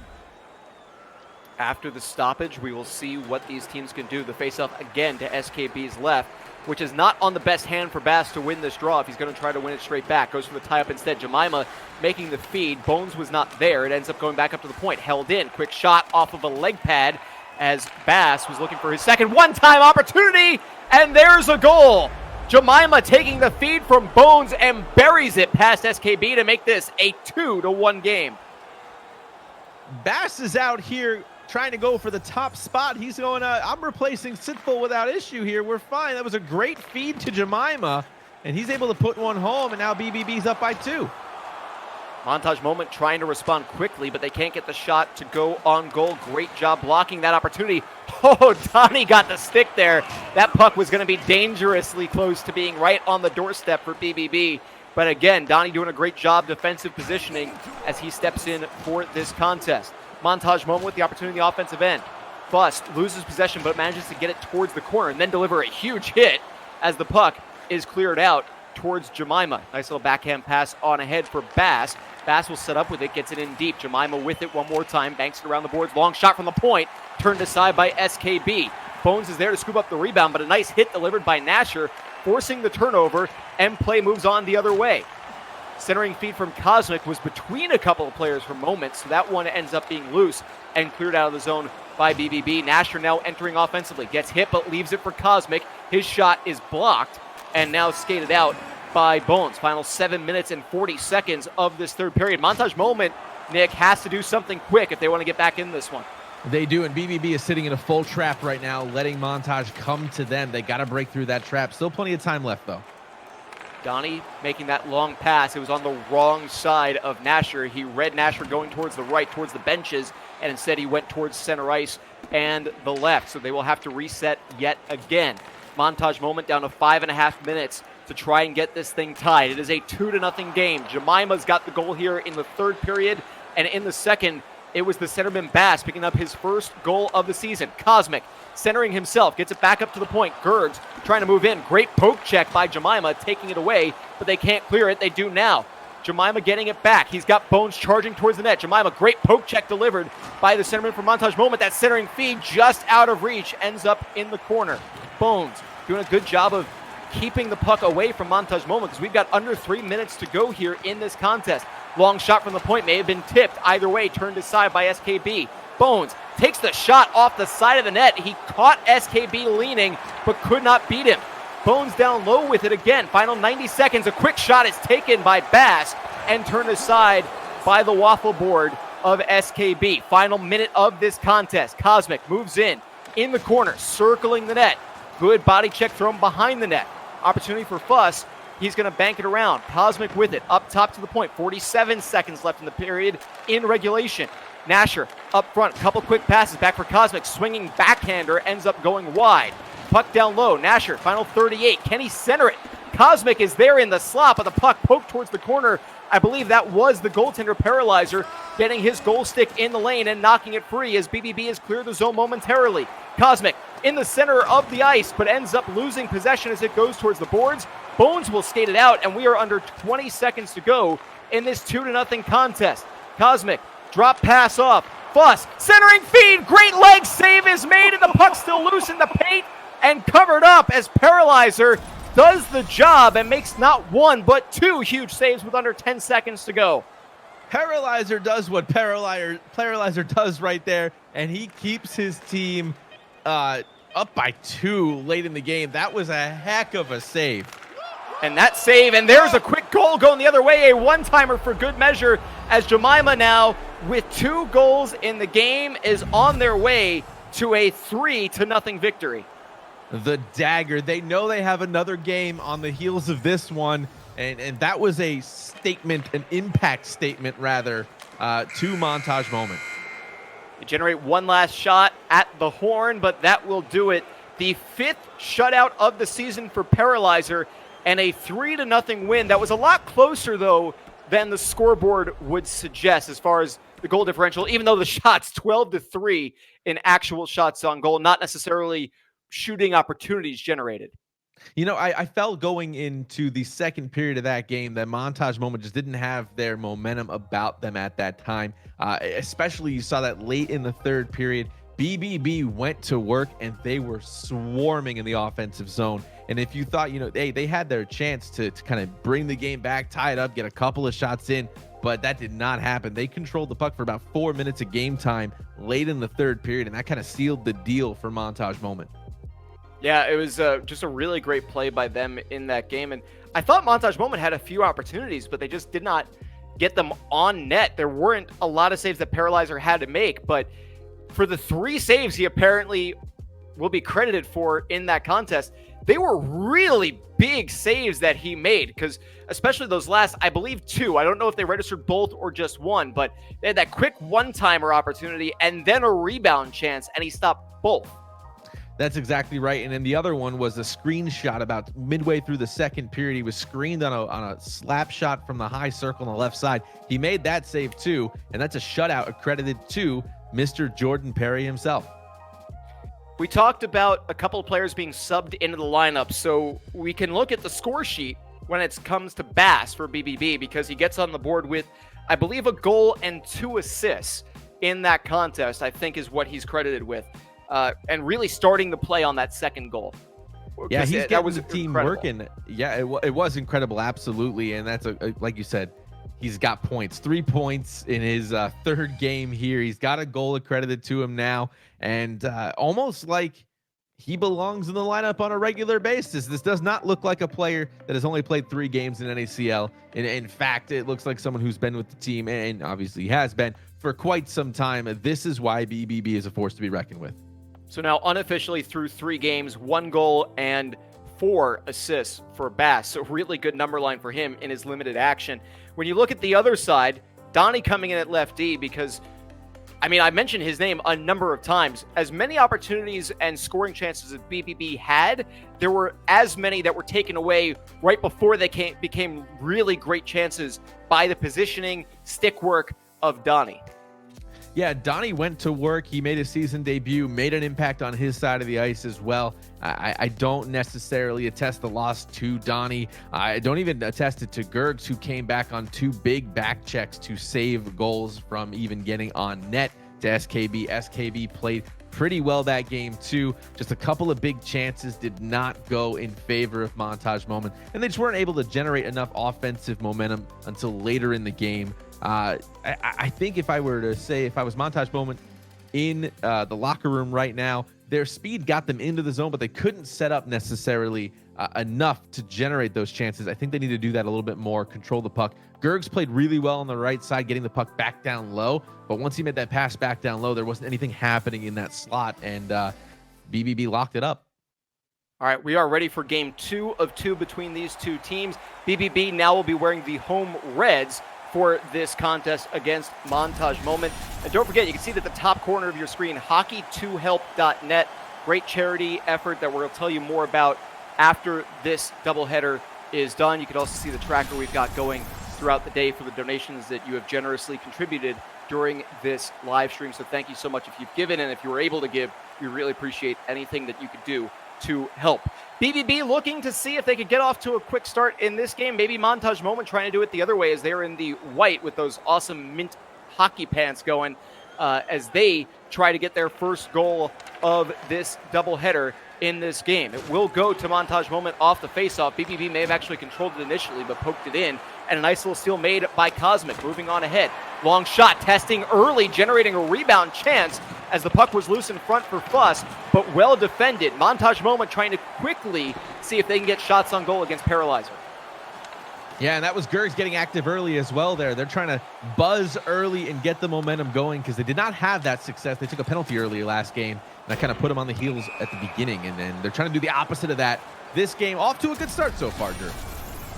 After the stoppage, we will see what these teams can do. The face-off again to SKB's left, which is not on the best hand for Bass to win this draw if he's going to try to win it straight back. Goes for the tie-up instead. Jemima making the feed. Bones was not there. It ends up going back up to the point. Held in. Quick shot off of a leg pad as Bass was looking for his second one-time opportunity, and there's a goal. Jemima taking the feed from Bones and buries it past SKB to make this a 2-1 game. Bass is out here trying to go for the top spot. He's going, I'm replacing Sitful without issue here. We're fine. That was a great feed to Jemima, and he's able to put one home, and now BBB's up by 2. Montage Moment trying to respond quickly, but they can't get the shot to go on goal. Great job blocking that opportunity. Oh, Donnie got the stick there. That puck was going to be dangerously close to being right on the doorstep for BBB. But again, Donnie doing a great job defensive positioning as he steps in for this contest. Montage Moment with the opportunity in the offensive end. Bust loses possession, but manages to get it towards the corner and then deliver a huge hit as the puck is cleared out towards Jemima. Nice little backhand pass on ahead for Bass. Bass will set up with it, gets it in deep. Jemima with it one more time, banks it around the boards. Long shot from the point, turned aside by SKB. Bones is there to scoop up the rebound, but a nice hit delivered by Nasher, forcing the turnover, and play moves on the other way. Centering feed from Cosmic was between a couple of players for moments, so that one ends up being loose and cleared out of the zone by BBB. Nasher now entering offensively, gets hit but leaves it for Cosmic. His shot is blocked and now skated out by Bones. Final 7 minutes and 40 seconds of this third period. Montage Moment, Nick, has to do something quick if they want to get back in this one. They do, and BBB is sitting in a full trap right now, letting Montage come to them. They got to break through that trap. Still plenty of time left, though. Donnie making that long pass. It was on the wrong side of Nasher. He read Nasher going towards the right, towards the benches, and instead he went towards center ice and the left. So they will have to reset yet again. Montage Moment down to 5.5 minutes to try and get this thing tied. It is a 2-0 game. Jemima's got the goal here in the third period, and in the second, it was the centerman Bass picking up his first goal of the season. Cosmic centering himself, gets it back up to the point. Gergs trying to move in. Great poke check by Jemima, taking it away, but they can't clear it. They do now. Jemima getting it back. He's got Bones charging towards the net. Jemima, great poke check delivered by the centerman from Montage Moment. That centering feed just out of reach, ends up in the corner. Bones doing a good job of keeping the puck away from Montage Moment because we've got under 3 minutes to go here in this contest. Long shot from the point may have been tipped. Either way, turned aside by SKB. Bones takes the shot off the side of the net. He caught SKB leaning, but could not beat him. Bones down low with it again. Final 90 seconds. A quick shot is taken by Bass and turned aside by the waffle board of SKB. Final minute of this contest. Cosmic moves in the corner, circling the net. Good body check thrown behind the net. Opportunity for Fuss. He's going to bank it around. Cosmic with it, up top to the point. 47 seconds left in the period in regulation. Nasher up front, couple quick passes back for Cosmic. Swinging backhander ends up going wide. Puck down low. Nasher, final 38. Can he center it? Cosmic is there in the slot, but the puck poked towards the corner. I believe that was the goaltender Paralyzer getting his goal stick in the lane and knocking it free as BBB has cleared the zone momentarily. Cosmic in the center of the ice, but ends up losing possession as it goes towards the boards. Bones will skate it out, and we are under 20 seconds to go in this 2-0 contest. Cosmic, drop pass off. Fuss, centering feed, great leg save is made, and the puck still loose in the paint and covered up as Paralyzer does the job and makes not one, but two huge saves with under 10 seconds to go. Paralyzer does what Paralyzer does right there, and he keeps his team up by 2 late in the game. That was a heck of a save. And that save, and there's a quick goal going the other way, a one-timer for good measure, as Jemima now, with 2 goals in the game, is on their way to a 3-0 victory. The dagger. They know they have another game on the heels of this one, and that was a statement, an impact statement, rather, to Montage Moment. They generate one last shot at the horn, but that will do it. The 5th shutout of the season for Paralyzer, and a 3-0 win. That was a lot closer, though, than the scoreboard would suggest as far as the goal differential, even though the shots 12-3 in actual shots on goal, not necessarily shooting opportunities generated. You know, I felt going into the second period of that game that Montage Moment just didn't have their momentum about them at that time. Especially you saw that late in the third period, BBB went to work and they were swarming in the offensive zone. And if you thought, you know, they had their chance to kind of bring the game back, tie it up, get a couple of shots in, but that did not happen. They controlled the puck for about 4 minutes of game time late in the third period, and that kind of sealed the deal for Montage Moment. Yeah, it was just a really great play by them in that game. And I thought Montage Moment had a few opportunities, but they just did not get them on net. There weren't a lot of saves that Paralyzer had to make, but for the 3 saves he apparently will be credited for in that contest, they were really big saves that he made, because especially those last, I believe 2, I don't know if they registered both or just 1, but they had that quick one-timer opportunity and then a rebound chance, and he stopped both. That's exactly right. And then the other one was a screenshot about midway through the second period. He was screened on a slap shot from the high circle on the left side. He made that save too, and that's a shutout accredited to Mr. Jordan Perry himself. We talked about a couple of players being subbed into the lineup, so we can look at the score sheet when it comes to Bass for BBB, because he gets on the board with, I believe, a goal and 2 assists in that contest, I think is what he's credited with. And really starting the play on that second goal. Yeah, he's getting the team incredible. working. Yeah, it was incredible, absolutely. And that's, like you said, he's got points. 3 points in his third game here. He's got a goal accredited to him now. And almost like he belongs in the lineup on a regular basis. This does not look like a player that has only played 3 games in NACL. In fact, it looks like someone who's been with the team, and obviously has been, for quite some time. This is why BBB is a force to be reckoned with. So now unofficially through 3 games, 1 goal and 4 assists for Bass. So really good number line for him in his limited action. When you look at the other side, Donnie coming in at left D because, I mean, I mentioned his name a number of times. As many opportunities and scoring chances as BBB had, there were as many that were taken away right before they became really great chances by the positioning, stick work of Donnie. Yeah, Donnie went to work. He made his season debut, made an impact on his side of the ice as well. I don't necessarily attest the loss to Donnie. I don't even attest it to Gergs, who came back on 2 big back checks to save goals from even getting on net to SKB. SKB played pretty well that game too. Just a couple of big chances did not go in favor of Montage Moment, and they just weren't able to generate enough offensive momentum until later in the game. I think if I were to say, if I was Montage Moment in the locker room right now, their speed got them into the zone, but they couldn't set up necessarily enough to generate those chances. I think they need to do that a little bit more, control the puck. Gergs played really well on the right side, getting the puck back down low, but once he made that pass back down low, there wasn't anything happening in that slot, and BBB locked it up. All right, we are ready for game 2 of 2 between these 2 teams. BBB now will be wearing the home reds for this contest against Montage Moment. And don't forget, you can see that the top corner of your screen, hockey2help.net, great charity effort that we'll tell you more about after this doubleheader is done. You can also see the tracker we've got going throughout the day for the donations that you have generously contributed during this live stream. So thank you so much if you've given, and if you were able to give, we really appreciate anything that you could do to help. BBB looking to see if they could get off to a quick start in this game. Maybe Montage Moment trying to do it the other way as they're in the white with those awesome mint hockey pants going as they try to get their first goal of this doubleheader in this game. It will go to Montage Moment off the faceoff. BBB may have actually controlled it initially, but poked it in. And a nice little steal made by Cosmic, moving on ahead. Long shot, testing early, generating a rebound chance as the puck was loose in front for Fuss, but well defended. Montage Moment trying to quickly see if they can get shots on goal against Paralyzer. Yeah, and that was Gergs getting active early as well there. They're trying to buzz early and get the momentum going because they did not have that success. They took a penalty early last game, and that kind of put them on the heels at the beginning, and then they're trying to do the opposite of that. This game off to a good start so far, Drew.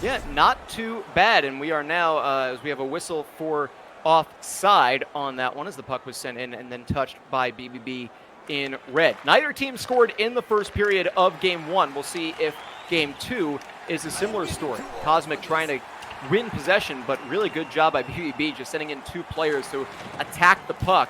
Yeah, not too bad, and we are now, as we have a whistle for offside on that one as the puck was sent in and then touched by BBB in red. Neither team scored in the first period of game 1. We'll see if game 2 is a similar story. Cosmic trying to win possession, but really good job by BBB just sending in 2 players to attack the puck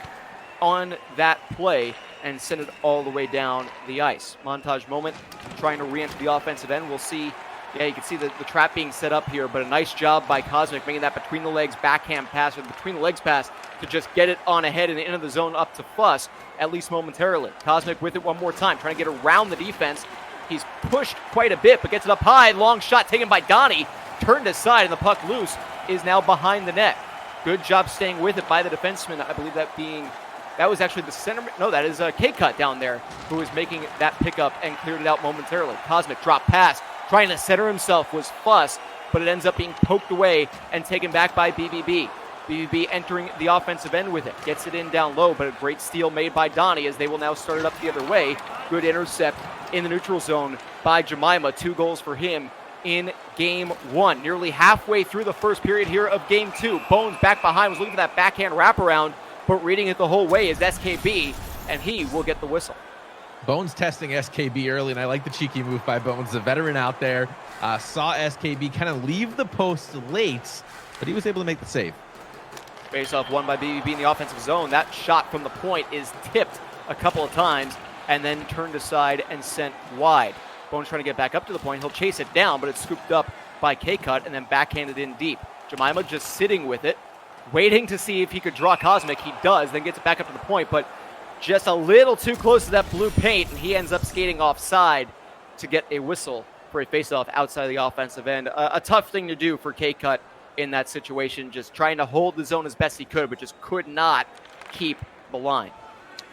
on that play and send it all the way down the ice. Montage Moment trying to re-enter the offensive end. We'll see. Yeah, you can see the trap being set up here, but a nice job by Cosmic making that between the legs backhand pass or between the legs pass to just get it on ahead and into the zone up to Fuss, at least momentarily. Cosmic with it one more time, trying to get around the defense. He's pushed quite a bit, but gets it up high. Long shot taken by Donnie, turned aside, and the puck loose is now behind the net. Good job staying with it by the defenseman. I believe that was actually the center. No, that is K-Cut down there who was making that pickup and cleared it out momentarily. Cosmic drop pass. Trying to center himself was Fuss, but it ends up being poked away and taken back by BBB. BBB entering the offensive end with it. Gets it in down low, but a great steal made by Donnie as they will now start it up the other way. Good intercept in the neutral zone by Jemima. 2 goals for him in game 1. Nearly halfway through the first period here of game 2. Bones back behind, was looking for that backhand wraparound, but reading it the whole way is SKB, and he will get the whistle. Bones testing SKB early, and I like the cheeky move by Bones. The veteran out there saw SKB kind of leave the post late, but he was able to make the save. Face-off won by BBB in the offensive zone. That shot from the point is tipped a couple of times and then turned aside and sent wide. Bones trying to get back up to the point. He'll chase it down, but it's scooped up by K-Cut and then backhanded in deep. Jemima just sitting with it, waiting to see if he could draw Cosmic. He does, then gets it back up to the point, but just a little too close to that blue paint, and he ends up skating offside to get a whistle for a face-off outside of the offensive end. A tough thing to do for K-Cut in that situation, just trying to hold the zone as best he could, but just could not keep the line.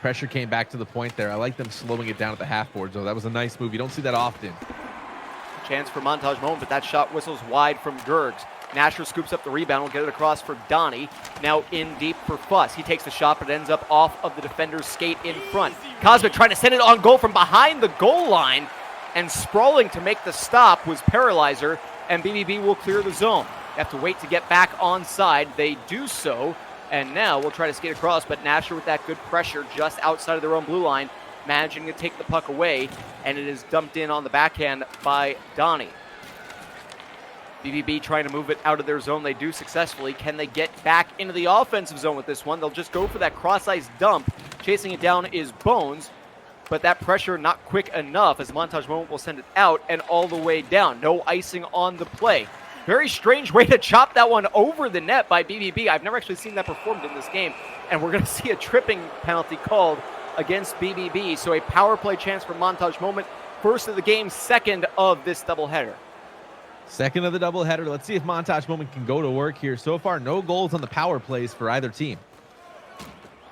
Pressure came back to the point there. I like them slowing it down at the half board, though. That was a nice move. You don't see that often. Chance for Montage Moment, but that shot whistles wide from Gergs. Nasher scoops up the rebound, will get it across for Donnie. Now in deep for Fuss. He takes the shot, but ends up off of the defender's skate in front. Cosmic trying to send it on goal from behind the goal line, and sprawling to make the stop was Paralyzer, and BBB will clear the zone. They have to wait to get back onside. They do so, and now we'll try to skate across, but Nasher with that good pressure just outside of their own blue line, managing to take the puck away, and it is dumped in on the backhand by Donnie. BBB trying to move it out of their zone. They do successfully. Can they get back into the offensive zone with this one? They'll just go for that cross-ice dump. Chasing it down is Bones, but that pressure not quick enough as Montage Moment will send it out and all the way down. No icing on the play. Very strange way to chop that one over the net by BBB. I've never actually seen that performed in this game, and we're going to see a tripping penalty called against BBB. So a power play chance for Montage Moment. First of the game, second of this doubleheader. Second of the doubleheader. Let's see if Montage Moment can go to work here. So far, no goals on the power plays for either team.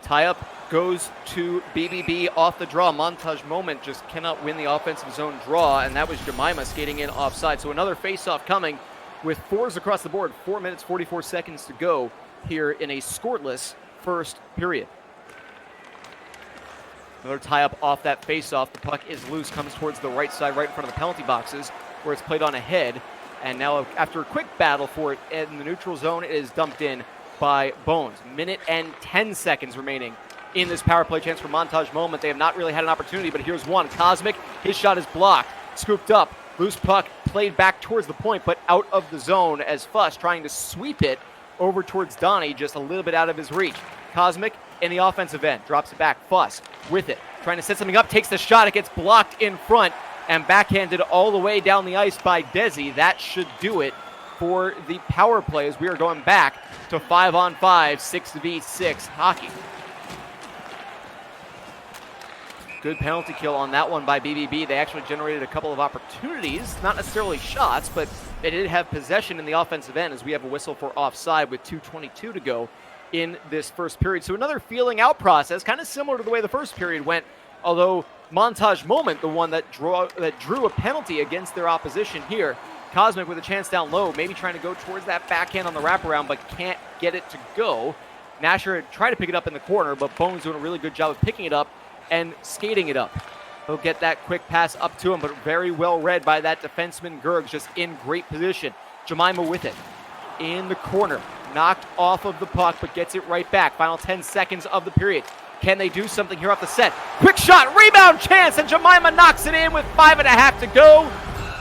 Tie-up goes to BBB off the draw. Montage Moment just cannot win the offensive zone draw, and that was Jemima skating in offside. So another face-off coming with fours across the board. 4 minutes, 44 seconds to go here in a scoreless first period. Another tie-up off that face-off. The puck is loose, comes towards the right side, right in front of the penalty boxes, where it's played on ahead. And now, after a quick battle for it in the neutral zone, it is dumped in by Bones. Minute and 10 seconds remaining in this power play chance for Montage Moment. They have not really had an opportunity, but here's one. Cosmic, his shot is blocked, scooped up, loose puck played back towards the point, but out of the zone as Fuss trying to sweep it over towards Donnie, just a little bit out of his reach. Cosmic in the offensive end, drops it back. Fuss with it, trying to set something up, takes the shot. It gets blocked in front and backhanded all the way down the ice by Desi. That should do it for the power play as we are going back to 5-on-5, 6v6 hockey. Good penalty kill on that one by BBB. They actually generated a couple of opportunities, not necessarily shots, but they did have possession in the offensive end as we have a whistle for offside with 2:22 to go in this first period. So another feeling out process, kind of similar to the way the first period went, although Montage Moment, the one that drew a penalty against their opposition here. Cosmic with a chance down low, maybe trying to go towards that backhand on the wraparound, but can't get it to go. Nasher tried to pick it up in the corner, but Bones doing a really good job of picking it up and skating it up. He'll get that quick pass up to him, but very well read by that defenseman Gergs, just in great position. Jemima with it in the corner, knocked off of the puck, but gets it right back. Final 10 seconds of the period. Can they do something here off the set? Quick shot, rebound chance, and Jemima knocks it in with 5.5 to go.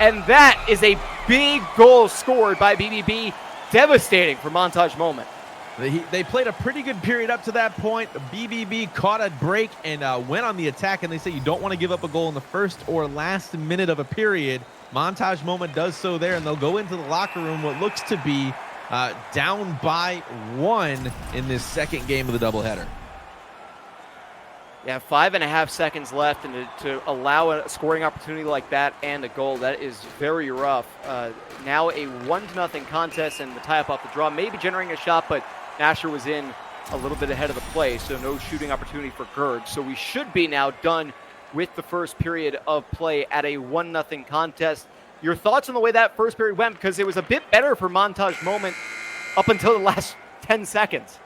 And that is a big goal scored by BBB. Devastating for Montage Moment. They played a pretty good period up to that point. BBB caught a break and went on the attack, and they say you don't want to give up a goal in the first or last minute of a period. Montage Moment does so there, and they'll go into the locker room what looks to be down by 1 in this second game of the doubleheader. Yeah, 5.5 seconds left, and to allow a scoring opportunity like that and a goal, that is very rough. Now a 1-0 contest, and the tie-up off the draw, maybe generating a shot, but Nasher was in a little bit ahead of the play, so no shooting opportunity for Gerg. So we should be now done with the first period of play at a 1-0 contest. Your thoughts on the way that first period went, because it was a bit better for Montage Moment up until the last 10 seconds.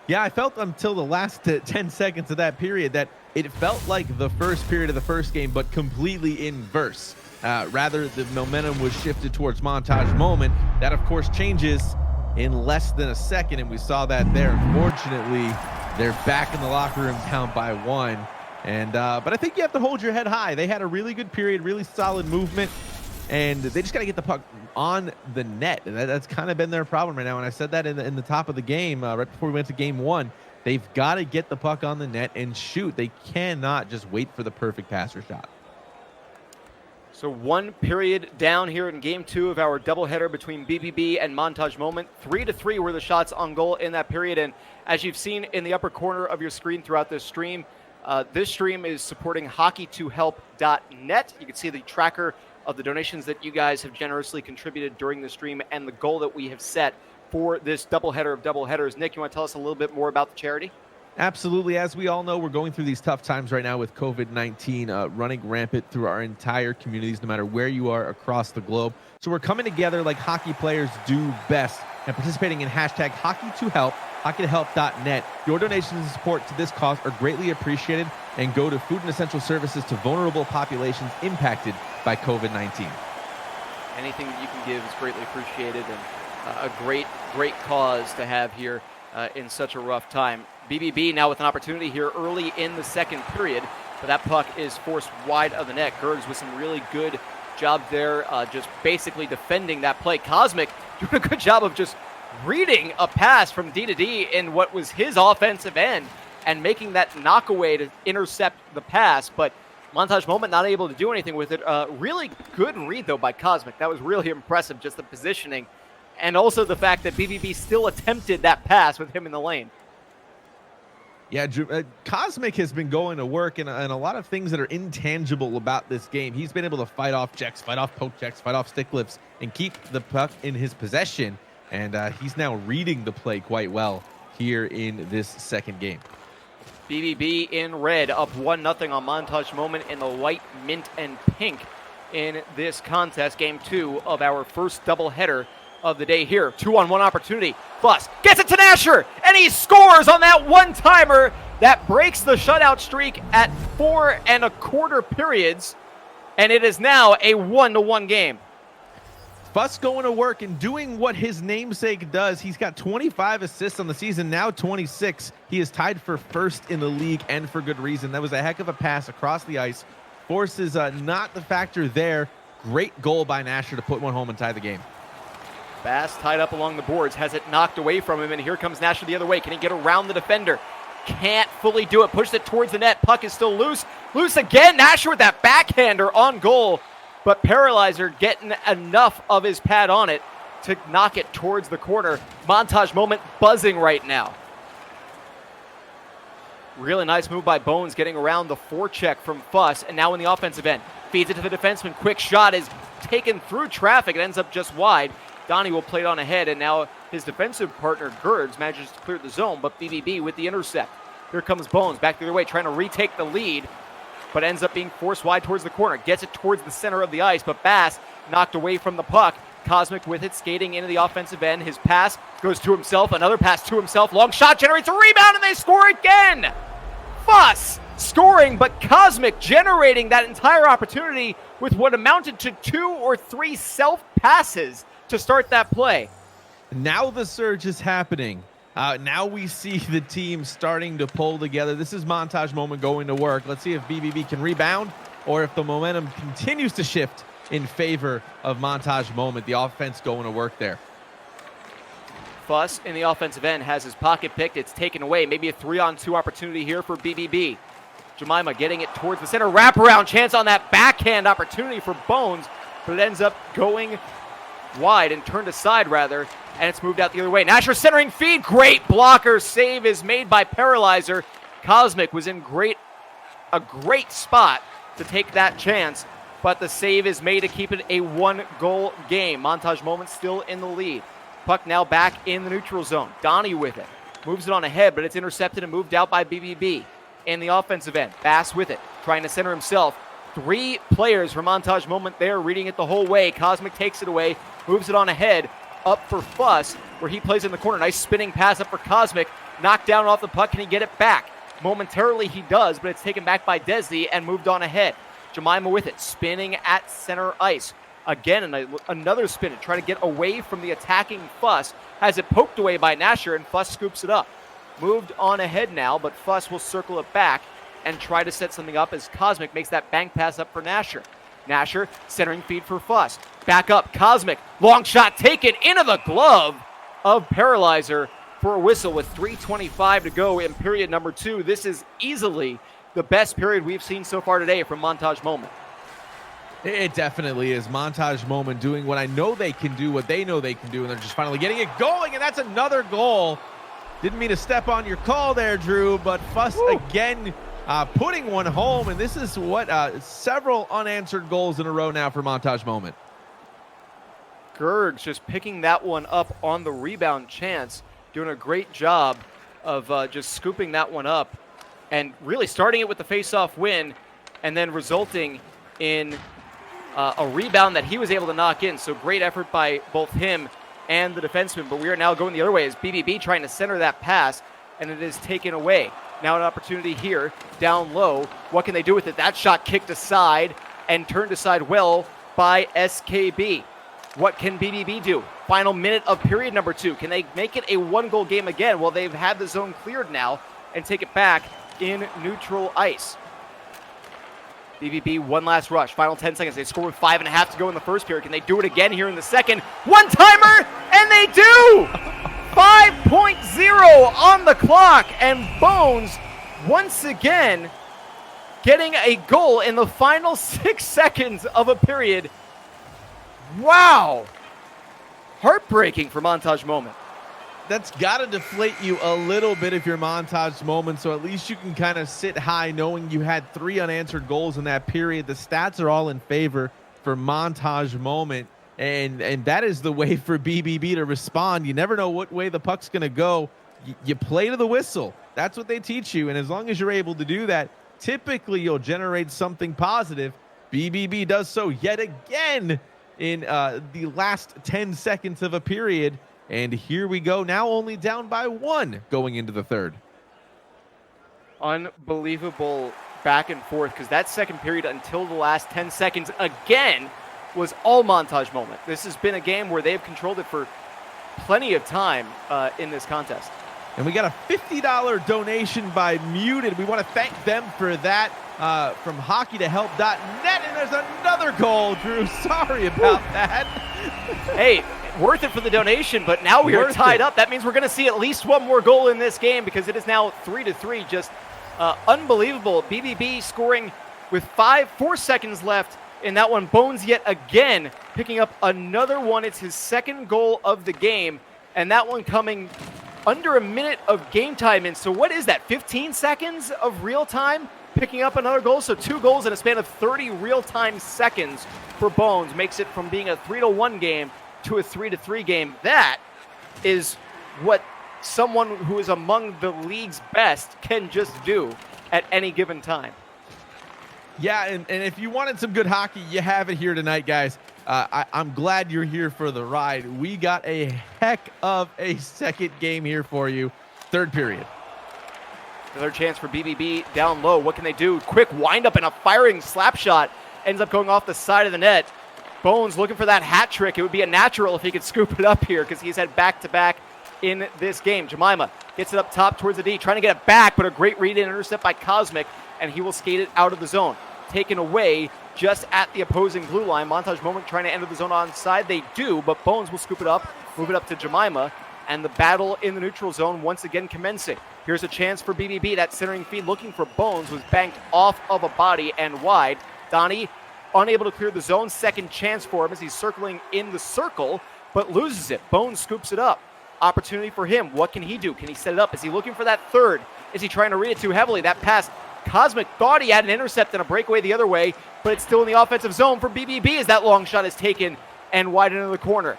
Yeah, I felt until the last 10 seconds of that period that it felt like the first period of the first game, but completely inverse. Rather, the momentum was shifted towards Montage Moment. That, of course, changes in less than a second, and we saw that there. Unfortunately, they're back in the locker room down by 1. But I think you have to hold your head high. They had a really good period, really solid movement, and they just got to get the puck on the net. And that's kind of been their problem right now. And I said that in the top of the game, right before we went to game 1. They've got to get the puck on the net and shoot. They cannot just wait for the perfect pass or shot. So 1 period down here in game 2 of our doubleheader between BBB and Montage Moment. 3-3 were the shots on goal in that period. And as you've seen in the upper corner of your screen throughout this stream is supporting hockey2help.net. You can see the tracker of the donations that you guys have generously contributed during the stream and the goal that we have set for this doubleheader of doubleheaders. Nick, you want to tell us a little bit more about the charity? Absolutely. As we all know, we're going through these tough times right now with COVID-19 running rampant through our entire communities, no matter where you are across the globe. So we're coming together like hockey players do best and participating in hashtag Hockey2Help, hockeytohelp.net. Your donations and support to this cause are greatly appreciated and go to food and essential services to vulnerable populations impacted by COVID-19. Anything that you can give is greatly appreciated, and a great cause to have here in such a rough time. BBB now with an opportunity here early in the second period, but that puck is forced wide of the net. Gergs with some really good job there, just basically defending that play. Cosmic doing a good job of just reading a pass from D to D in what was his offensive end and making that knockaway to intercept the pass, but Montage Moment not able to do anything with it. Really good read, though, by Cosmic. That was really impressive, just the positioning, and also the fact that BBB still attempted that pass with him in the lane. Yeah, Cosmic has been going to work and a lot of things that are intangible about this game. He's been able to fight off checks, fight off poke checks, fight off stick lifts, and keep the puck in his possession. And he's now reading the play quite well here in this second game. BBB in red, up 1-0 on Montage Moment in the white, mint, and pink in this contest. Game 2 of our first doubleheader of the day here. 2-on-1 opportunity. Plus gets it to Nasher, and he scores on that one-timer that breaks the shutout streak at 4 1/4 periods, and it is now a 1-1 game. Fuss going to work and doing what his namesake does. He's got 25 assists on the season, now 26. He is tied for first in the league, and for good reason. That was a heck of a pass across the ice. Force is not the factor there. Great goal by Nasher to put one home and tie the game. Bass tied up along the boards, has it knocked away from him, and here comes Nasher the other way. Can he get around the defender? Can't fully do it. Pushes it towards the net. Puck is still loose. Loose again. Nasher with that backhander on goal, but Paralyzer getting enough of his pad on it to knock it towards the corner. Montage Moment buzzing right now. Really nice move by Bones, getting around the forecheck from Fuss, and now in the offensive end. Feeds it to the defenseman. Quick shot is taken through traffic. It ends up just wide. Donnie will play it on ahead, and now his defensive partner, Gerds, manages to clear the zone, but BBB with the intercept. Here comes Bones, back the other way, trying to retake the lead, but ends up being forced wide towards the corner. Gets it towards the center of the ice, but Bass knocked away from the puck. Cosmic with it, skating into the offensive end. His pass goes to himself, another pass to himself. Long shot generates a rebound, and they score again! Fuss scoring, but Cosmic generating that entire opportunity with what amounted to 2 or 3 self-passes to start that play. Now the surge is happening. Now we see the team starting to pull together. This is Montage Moment going to work. Let's see if BBB can rebound or if the momentum continues to shift in favor of Montage Moment. The offense going to work there. Fuss in the offensive end has his pocket picked. It's taken away. Maybe a 3-on-2 opportunity here for BBB. Jemima getting it towards the center. Wraparound chance on that backhand opportunity for Bones, but it ends up going wide and turned aside rather, and it's moved out the other way. Nasher centering feed. Great blocker. Save is made by Paralyzer. Cosmic was in a great spot to take that chance, but the save is made to keep it a 1-goal game. Montage Moment still in the lead. Puck now back in the neutral zone. Donnie with it. Moves it on ahead, but it's intercepted and moved out by BBB. In the offensive end, Bass with it, trying to center himself. 3 players for Montage Moment there, reading it the whole way. Cosmic takes it away, moves it on ahead, up for Fuss, where he plays in the corner. Nice spinning pass up for Cosmic. Knocked down off the puck. Can he get it back? Momentarily he does, but it's taken back by Desi and moved on ahead. Jemima with it, spinning at center ice. Again, another spin to try to get away from the attacking Fuss. Has it poked away by Nasher, and Fuss scoops it up. Moved on ahead now, but Fuss will circle it back and try to set something up as Cosmic makes that bank pass up for Nasher. Nasher centering feed for Fuss. Back up, Cosmic. Long shot taken into the glove of Paralyzer for a whistle with 3:25 to go in period number 2. This is easily the best period we've seen so far today from Montage Moment. It definitely is. Montage Moment doing what I know they can do, what they know they can do, and they're just finally getting it going, and that's another goal. Didn't mean to step on your call there, Drew, but Fuss again putting one home, and this is what several unanswered goals in a row now for Montage Moment. Gergs just picking that one up on the rebound chance, doing a great job of just scooping that one up and really starting it with the face-off win and then resulting in a rebound that he was able to knock in. So great effort by both him and the defenseman, but we are now going the other way as BBB trying to center that pass, and it is taken away. Now an opportunity here, down low. What can they do with it? That shot kicked aside and turned aside well by SKB. What can BBB do? Final minute of period number 2. Can they make it a 1-goal game again? Well, they've had the zone cleared now and take it back in neutral ice. BBB, one last rush. Final 10 seconds. They score with 5.5 to go in the first period. Can they do it again here in the second? One-timer, and they do! 5.0 on the clock, and Bones once again getting a goal in the final 6 seconds of a period. Wow! Heartbreaking for Montage Moment. That's got to deflate you a little bit if you're Montage Moment, so at least you can kind of sit high knowing you had 3 unanswered goals in that period. The stats are all in favor for Montage Moment, and that is the way for BBB to respond. You never know what way the puck's going to go. You play to the whistle. That's what they teach you, and as long as you're able to do that, typically you'll generate something positive. BBB does so yet again in the last 10 seconds of a period. And here we go, now only down by 1 going into the third. Unbelievable back and forth, because that second period until the last 10 seconds again was all Montage Moment. This has been a game where they've controlled it for plenty of time in this contest. And we got a $50 donation by Muted. We want to thank them for that from hockeytohelp.net. And there's another goal, Drew. Sorry about that. Hey, worth it for the donation, but now we are tied up. That means we're going to see at least one more goal in this game because it is now 3-3. Just unbelievable. BBB scoring with 4 seconds left in that one. Bones yet again picking up another one. It's his second goal of the game, and that one coming under a minute of game time in. So what is that, 15 seconds of real time picking up another goal? So 2 goals in a span of 30 real-time seconds for Bones makes it from being a 3-1 game to a 3-3 game. That is what someone who is among the league's best can just do at any given time. Yeah, and if you wanted some good hockey, you have it here tonight, guys. I'm glad you're here for the ride. We got a heck of a second game here for you. Third period. Another chance for BBB down low. What can they do? Quick wind-up and a firing slap shot. Ends up going off the side of the net. Bones looking for that hat trick. It would be a natural if he could scoop it up here because he's had back-to-back in this game. Jemima gets it up top towards the D, trying to get it back, but a great read and intercept by Cosmic, and he will skate it out of the zone. Taken away just at the opposing blue line. Montage Moment trying to enter the zone onside. They do, but Bones will scoop it up, move it up to Jemima, and the battle in the neutral zone once again commencing. Here's a chance for BBB. That centering feed looking for Bones was banked off of a body and wide. Donnie unable to clear the zone. Second chance for him as he's circling in the circle, but loses it. Bones scoops it up. Opportunity for him. What can he do? Can he set it up? Is he looking for that third? Is he trying to read it too heavily? That pass, Cosmic thought he had an intercept and a breakaway the other way, but it's still in the offensive zone for BBB as that long shot is taken and wide into the corner.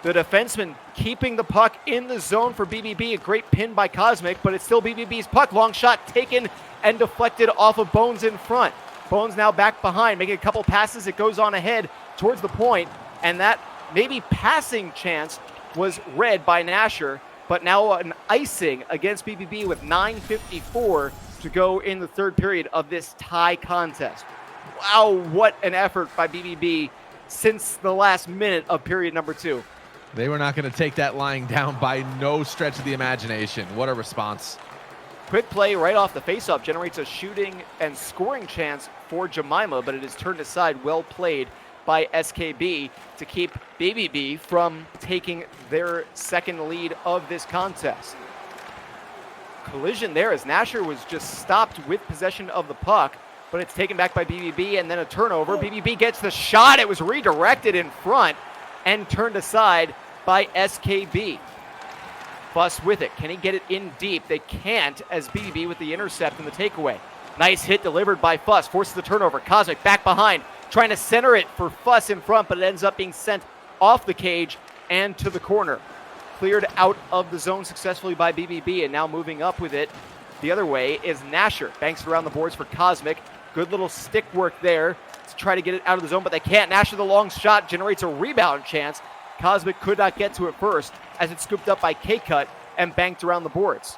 The defenseman keeping the puck in the zone for BBB. A great pin by Cosmic, but it's still BBB's puck. Long shot taken and deflected off of Bones in front. Bones now back behind, making a couple passes. It goes on ahead towards the point, and that maybe passing chance was read by Nasher, but now an icing against BBB with 9:54 to go in the third period of this tie contest. Wow, what an effort by BBB since the last minute of period number 2. They were not going to take that lying down by no stretch of the imagination. What a response. Quick play right off the faceoff generates a shooting and scoring chance for Jemima, but it is turned aside. Well played by SKB to keep BBB from taking their second lead of this contest. Collision there as Nasher was just stopped with possession of the puck, but it's taken back by BBB and then a turnover. BBB gets the shot. It was redirected in front and turned aside by SKB. Fuss with it. Can he get it in deep? They can't as BBB with the intercept and the takeaway. Nice hit delivered by Fuss. Forces the turnover. Cosmic back behind, trying to center it for Fuss in front, but it ends up being sent off the cage and to the corner. cleared out of the zone successfully by BBB, and now moving up with it the other way is Nasher. Banks it around the boards for Cosmic. Good little stick work there to try to get it out of the zone, but they can't. Nasher, the long shot, generates a rebound chance. Cosmic could not get to it first as it's scooped up by K-Cut and banked around the boards.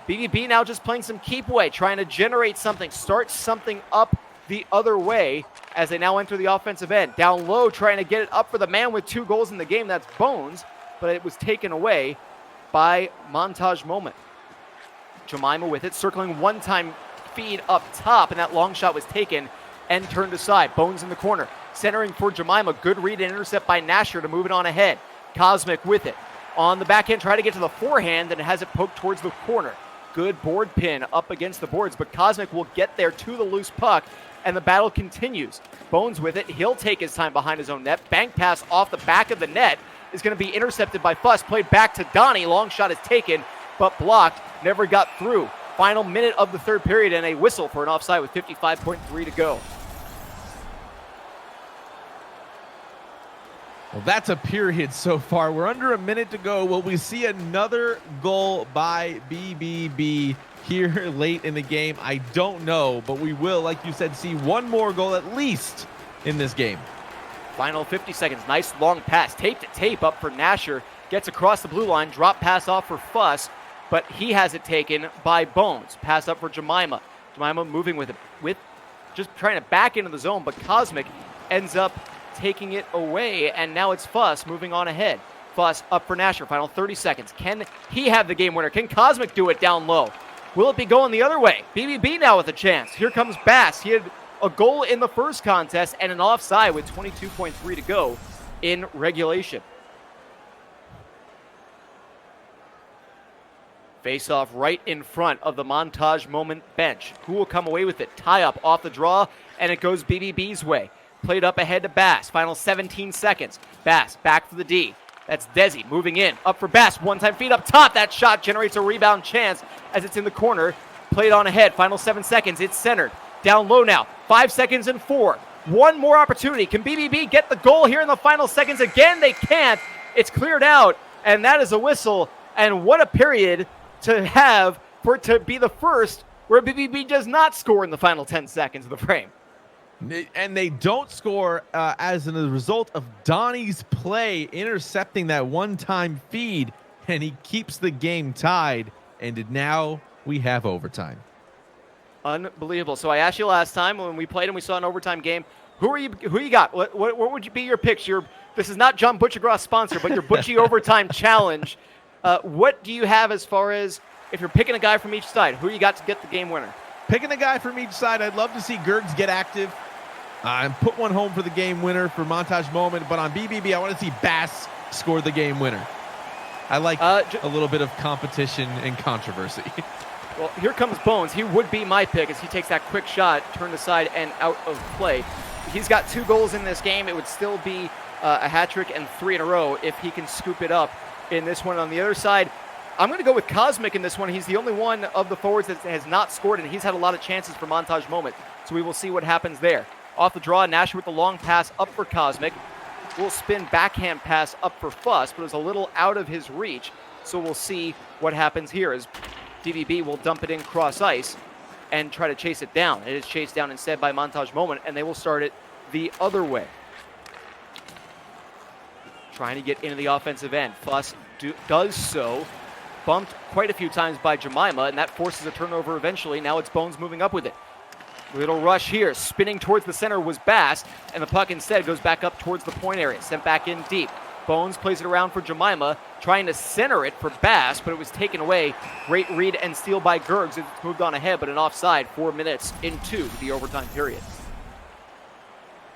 BBB now just playing some keep away, trying to generate something, start something up the other way as they now enter the offensive end. Down low, trying to get it up for the man with 2 goals in the game. That's Bones, but it was taken away by Montage Moment. Jemima with it, circling one-time feed up top, and that long shot was taken and turned aside. Bones in the corner, centering for Jemima. Good read and intercept by Nasher to move it on ahead. Cosmic with it. On the backhand, try to get to the forehand, and it has it poked towards the corner. Good board pin up against the boards, but Cosmic will get there to the loose puck, and the battle continues. Bones with it. He'll take his time behind his own net. Bank pass off the back of the net is going to be intercepted by Fuss. Played back to Donnie. Long shot is taken, but blocked. Never got through. Final minute of the third period, and a whistle for an offside with 55.3 to go. Well, that's a period so far. We're under a minute to go. Will we see another goal by BBB here late in the game? I don't know, but we will, like you said, see one more goal at least in this game. Final 50 seconds. Nice long pass. Tape to tape up for Nasher. Gets across the blue line. Drop pass off for Fuss, but he has it taken by Bones. Pass up for Jemima. Jemima moving with it, with just trying to back into the zone, but Cosmic ends up taking it away, and now it's Fuss moving on ahead. Fuss up for Nasher. Final 30 seconds. Can he have the game winner? Can Cosmic do it down low? Will it be going the other way? BBB now with a chance. Here comes Bass. He had a goal in the first contest and an offside with 22.3 to go in regulation. Face off right in front of the Montage Moment bench. Who will come away with it? Tie up off the draw, and it goes BBB's way. Played up ahead to Bass. Final 17 seconds. Bass back for the D. That's Desi moving in. Up for Bass. One-time feed up top. That shot generates a rebound chance as it's in the corner. Played on ahead. Final 7 seconds. It's centered. Down low now. 5 seconds and 4. One more opportunity. Can BBB get the goal here in the final seconds? Again, they can't. It's cleared out, and that is a whistle. And what a period to have for it to be the first where BBB does not score in the final 10 seconds of the frame. And they don't score as a result of Donnie's play intercepting that one-time feed, and he keeps the game tied, and now we have overtime. Unbelievable. So I asked you last time when we played and we saw an overtime game, who you got? What would be your picks? This is not John Butchergrass sponsor, but your Butchie Overtime Challenge. What do you have as far as if you're picking a guy from each side? Who you got to get the game winner? Picking a guy from each side, I'd love to see Gergs get active and put one home for the game winner for Montage Moment. But on BBB, I want to see Bass score the game winner. I like a little bit of competition and controversy. Well, here comes Bones. He would be my pick as he takes that quick shot, turned aside and out of play. He's got 2 goals in this game. It would still be a hat trick and 3 in a row if he can scoop it up in this one. On the other side, I'm going to go with Cosmic in this one. He's the only one of the forwards that has not scored, and he's had a lot of chances for Montage Moment. So we will see what happens there. Off the draw, Nasher with the long pass up for Cosmic. Will spin backhand pass up for Fuss, but it was a little out of his reach. So we'll see what happens here as DVB will dump it in cross ice and try to chase it down. It is chased down instead by Montage Moment, and they will start it the other way. Trying to get into the offensive end. Fuss does so. Bumped quite a few times by Jemima, and that forces a turnover eventually. Now it's Bones moving up with it. Little rush here. Spinning towards the center was Bass, and the puck instead goes back up towards the point area. Sent back in deep. Bones plays it around for Jemima, trying to center it for Bass, but it was taken away. Great read and steal by Gergs. It's moved on ahead, but an offside 4 minutes into the overtime period.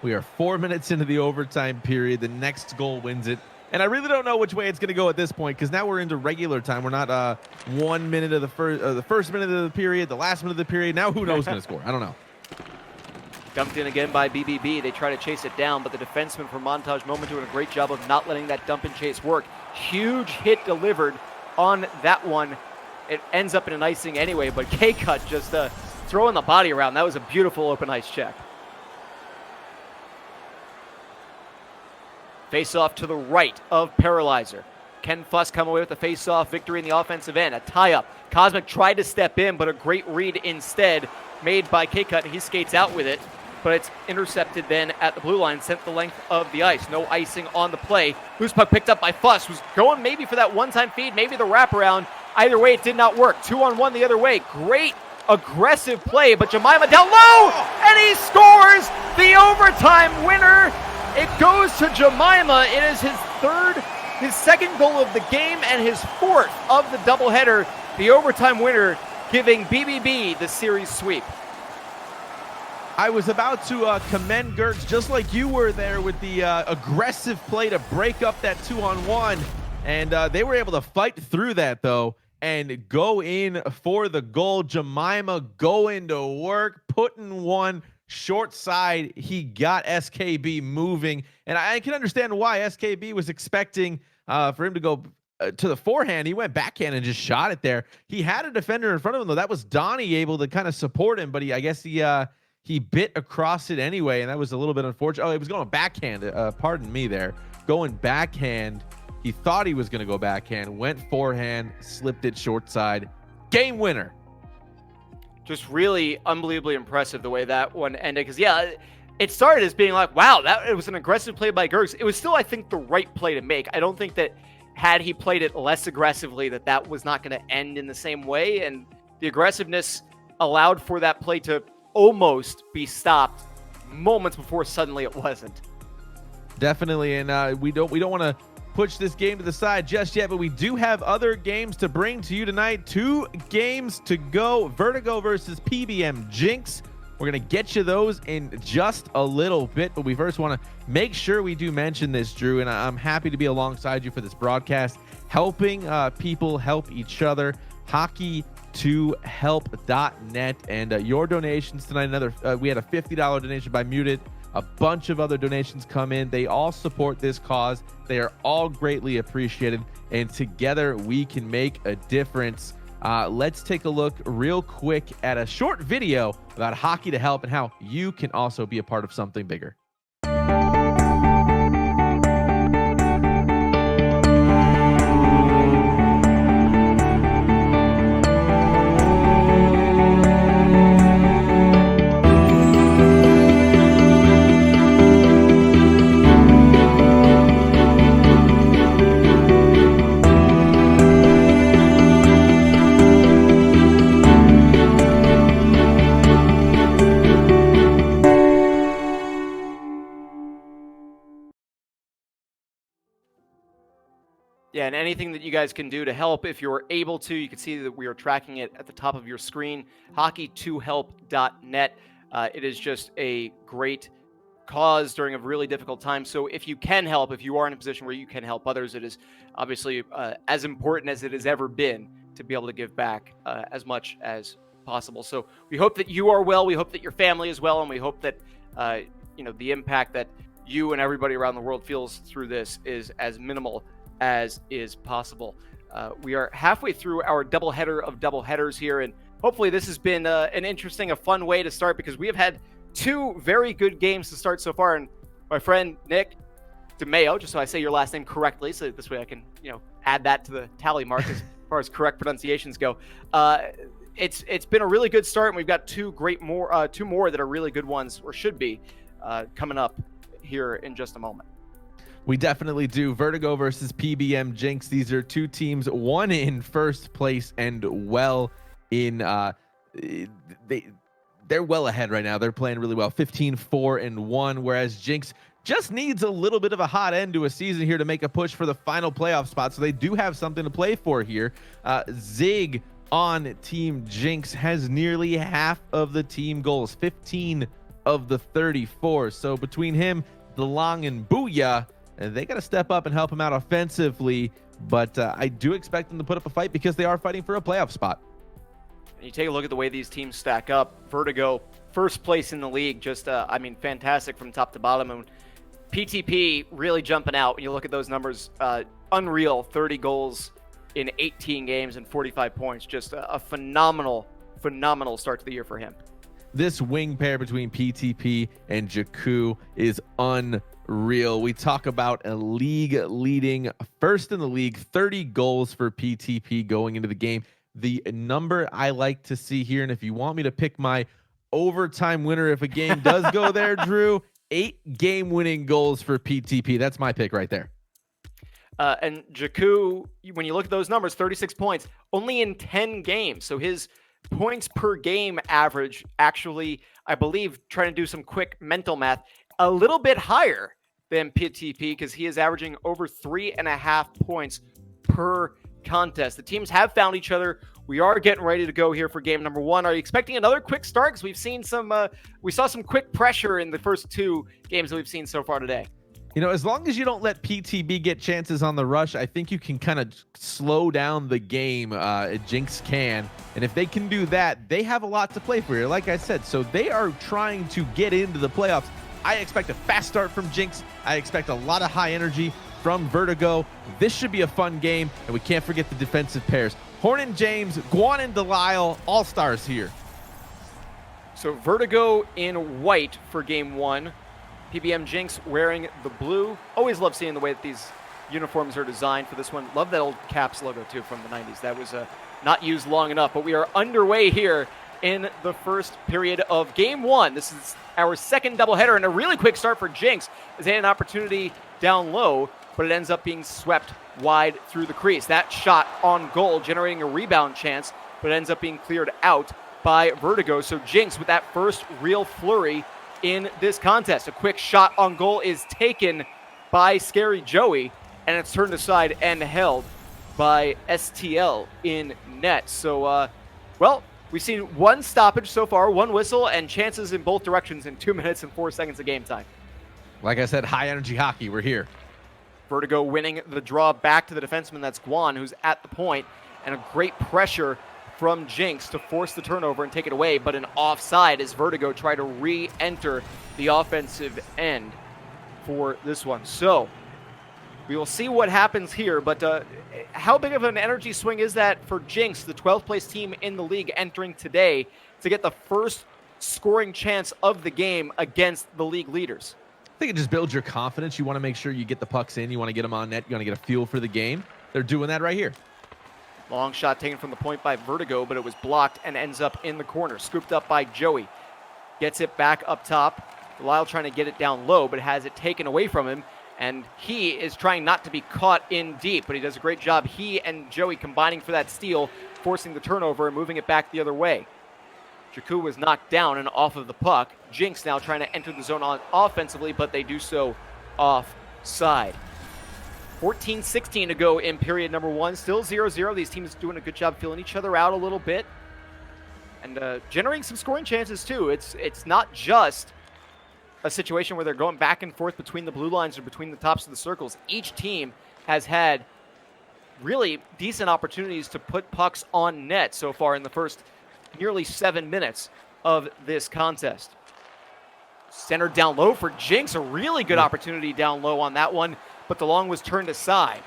We are 4 minutes into the overtime period. The next goal wins it. And I really don't know which way it's going to go at this point, because now we're into regular time. We're not 1 minute of the first minute of the period, the last minute of the period. Now who knows who's going to score? I don't know. Dumped in again by BBB. They try to chase it down, but the defenseman from Montage Moment doing a great job of not letting that dump and chase work. Huge hit delivered on that one. It ends up in an icing anyway, but K-Cut just throwing the body around. That was a beautiful open ice check. Face off to the right of Paralyzer. Can Fuss come away with a face-off victory in the offensive end? A tie-up. Cosmic tried to step in, but a great read instead made by K-Cut. He skates out with it, but it's intercepted then at the blue line, sent the length of the ice. No icing on the play. Loose puck picked up by Fuss, who's going maybe for that one-time feed, maybe the wraparound. Either way, it did not work. 2-on-1 the other way. Great aggressive play, but Jemima down low, and he scores the overtime winner. It goes to Jemima. It is his second goal of the game and his fourth of the doubleheader. The overtime winner, giving BBB the series sweep. I was about to commend Gertz, just like you were there, with the aggressive play to break up that 2-on-1, and they were able to fight through that, though, and go in for the goal. Jemima going to work, putting one short side. He got SKB moving, and I can understand why SKB was expecting for him to go to the forehand. He went backhand and just shot it there. He had a defender in front of him, though. That was Donnie able to kind of support him, but I guess he bit across it anyway, and that was a little bit unfortunate. Oh, he was going backhand. Pardon me there. Going backhand. He thought he was going to go backhand, went forehand, slipped it short side. Game winner. Just really unbelievably impressive the way that one ended. Because, yeah, it started as being like, wow, it was an aggressive play by Gertz. It was still, I think, the right play to make. I don't think that had he played it less aggressively, that was not going to end in the same way. And the aggressiveness allowed for that play to almost be stopped moments before suddenly it wasn't. Definitely, and we don't want to push this game to the side just yet, but we do have other games to bring to you tonight. 2 games to go. Vertigo versus PBM Jinx. We're going to get you those in just a little bit, but we first want to make sure we do mention this, Drew, and I'm happy to be alongside you for this broadcast, helping people help each other. Hockey2help.net, and your donations tonight. We had a $50 donation by Muted. A bunch of other donations come in. They all support this cause. They are all greatly appreciated, and together we can make a difference. Let's take a look real quick at a short video about Hockey to Help and how you can also be a part of something bigger. Yeah, and anything that you guys can do to help, if you're able to, you can see that we are tracking it at the top of your screen, hockey2help.net. It is just a great cause during a really difficult time. So if you can help, if you are in a position where you can help others, it is obviously as important as it has ever been to be able to give back as much as possible. So we hope that you are well. We hope that your family is well, and we hope that the impact that you and everybody around the world feels through this is as minimal as is possible. We are halfway through our doubleheader of doubleheaders here, and hopefully this has been an interesting, a fun way to start, because we have had 2 very good games to start so far. And my friend Nick DeMeo, just so I say your last name correctly, so this way I can add that to the tally mark as far as correct pronunciations go. It's been a really good start, and we've got 2 more that are really good ones, or should be, coming up here in just a moment. We definitely do. Vertigo versus PBM Jinx. These are 2 teams, one in first place and well in they're well ahead right now. They're playing really well, 15-4-1, whereas Jinx just needs a little bit of a hot end to a season here to make a push for the final playoff spot. So they do have something to play for here. Zig on Team Jinx has nearly half of the team goals, 15 of the 34. So between him, DeLong, and Booyah, they got to step up and help him out offensively, but I do expect them to put up a fight because they are fighting for a playoff spot. And you take a look at the way these teams stack up. Vertigo, first place in the league, just, fantastic from top to bottom. And PTP really jumping out when you look at those numbers. Unreal, 30 goals in 18 games and 45 points. Just a phenomenal start to the year for him. This wing pair between PTP and Jakku is unreal. real. We talk about a league leading first in the league, 30 goals for PTP going into the game. The number I like to see here, and if you want me to pick my overtime winner if a game does go there, Drew, 8 game-winning goals for PTP. That's my pick right there. And Jakku, when you look at those numbers, 36 points, only in 10 games. So his points per game average actually, I believe, trying to do some quick mental math, a little bit higher than PTP because he is averaging over 3.5 points per contest. The teams have found each other. We are getting ready to go here for game number 1. Are you expecting another quick start? Because we've seen we saw some quick pressure in the first 2 games that we've seen so far today. You know, as long as you don't let PTB get chances on the rush, I think you can kind of slow down the game. Jinx can. And if they can do that, they have a lot to play for here, like I said. So they are trying to get into the playoffs. I expect a fast start from Jinx. I expect a lot of high energy from Vertigo. This should be a fun game, and we can't forget the defensive pairs. Horn and James, Guan and Delisle, all-stars here. So Vertigo in white for game 1. PBM Jinx wearing the blue. Always love seeing the way that these uniforms are designed for this one. Love that old Caps logo, too, from the 90s. That was not used long enough, but we are underway here in the first period of game 1. This is our second doubleheader, and a really quick start for Jinx as they had an opportunity down low, but it ends up being swept wide through the crease. That shot on goal, generating a rebound chance, but it ends up being cleared out by Vertigo. So Jinx with that first real flurry in this contest. A quick shot on goal is taken by Scary Joey, and it's turned aside and held by STL in net. So, well, we've seen 1 stoppage so far, 1 whistle, and chances in both directions in 2 minutes and 4 seconds of game time. Like I said, high-energy hockey. We're here. Vertigo winning the draw back to the defenseman. That's Guan, who's at the point, and a great pressure from Jinx to force the turnover and take it away, but an offside as Vertigo try to re-enter the offensive end for this one. So we will see what happens here, but how big of an energy swing is that for Jinx, the 12th place team in the league entering today, to get the first scoring chance of the game against the league leaders? I think it just builds your confidence. You want to make sure you get the pucks in. You want to get them on net. You want to get a feel for the game. They're doing that right here. Long shot taken from the point by Vertigo, but it was blocked and ends up in the corner. Scooped up by Joey. Gets it back up top. Delisle trying to get it down low, but has it taken away from him. And he is trying not to be caught in deep, but he does a great job. He and Joey combining for that steal, forcing the turnover and moving it back the other way. Jakku was knocked down and off of the puck. Jinx now trying to enter the zone on offensively, but they do so offside. 14-16 to go in period number 1. Still 0-0. These teams doing a good job filling each other out a little bit and generating some scoring chances too. It's not just a situation where they're going back and forth between the blue lines or between the tops of the circles. Each team has had really decent opportunities to put pucks on net so far in the first nearly 7 minutes of this contest. Centered down low for Jinx. A really good opportunity down low on that one, but the long was turned aside.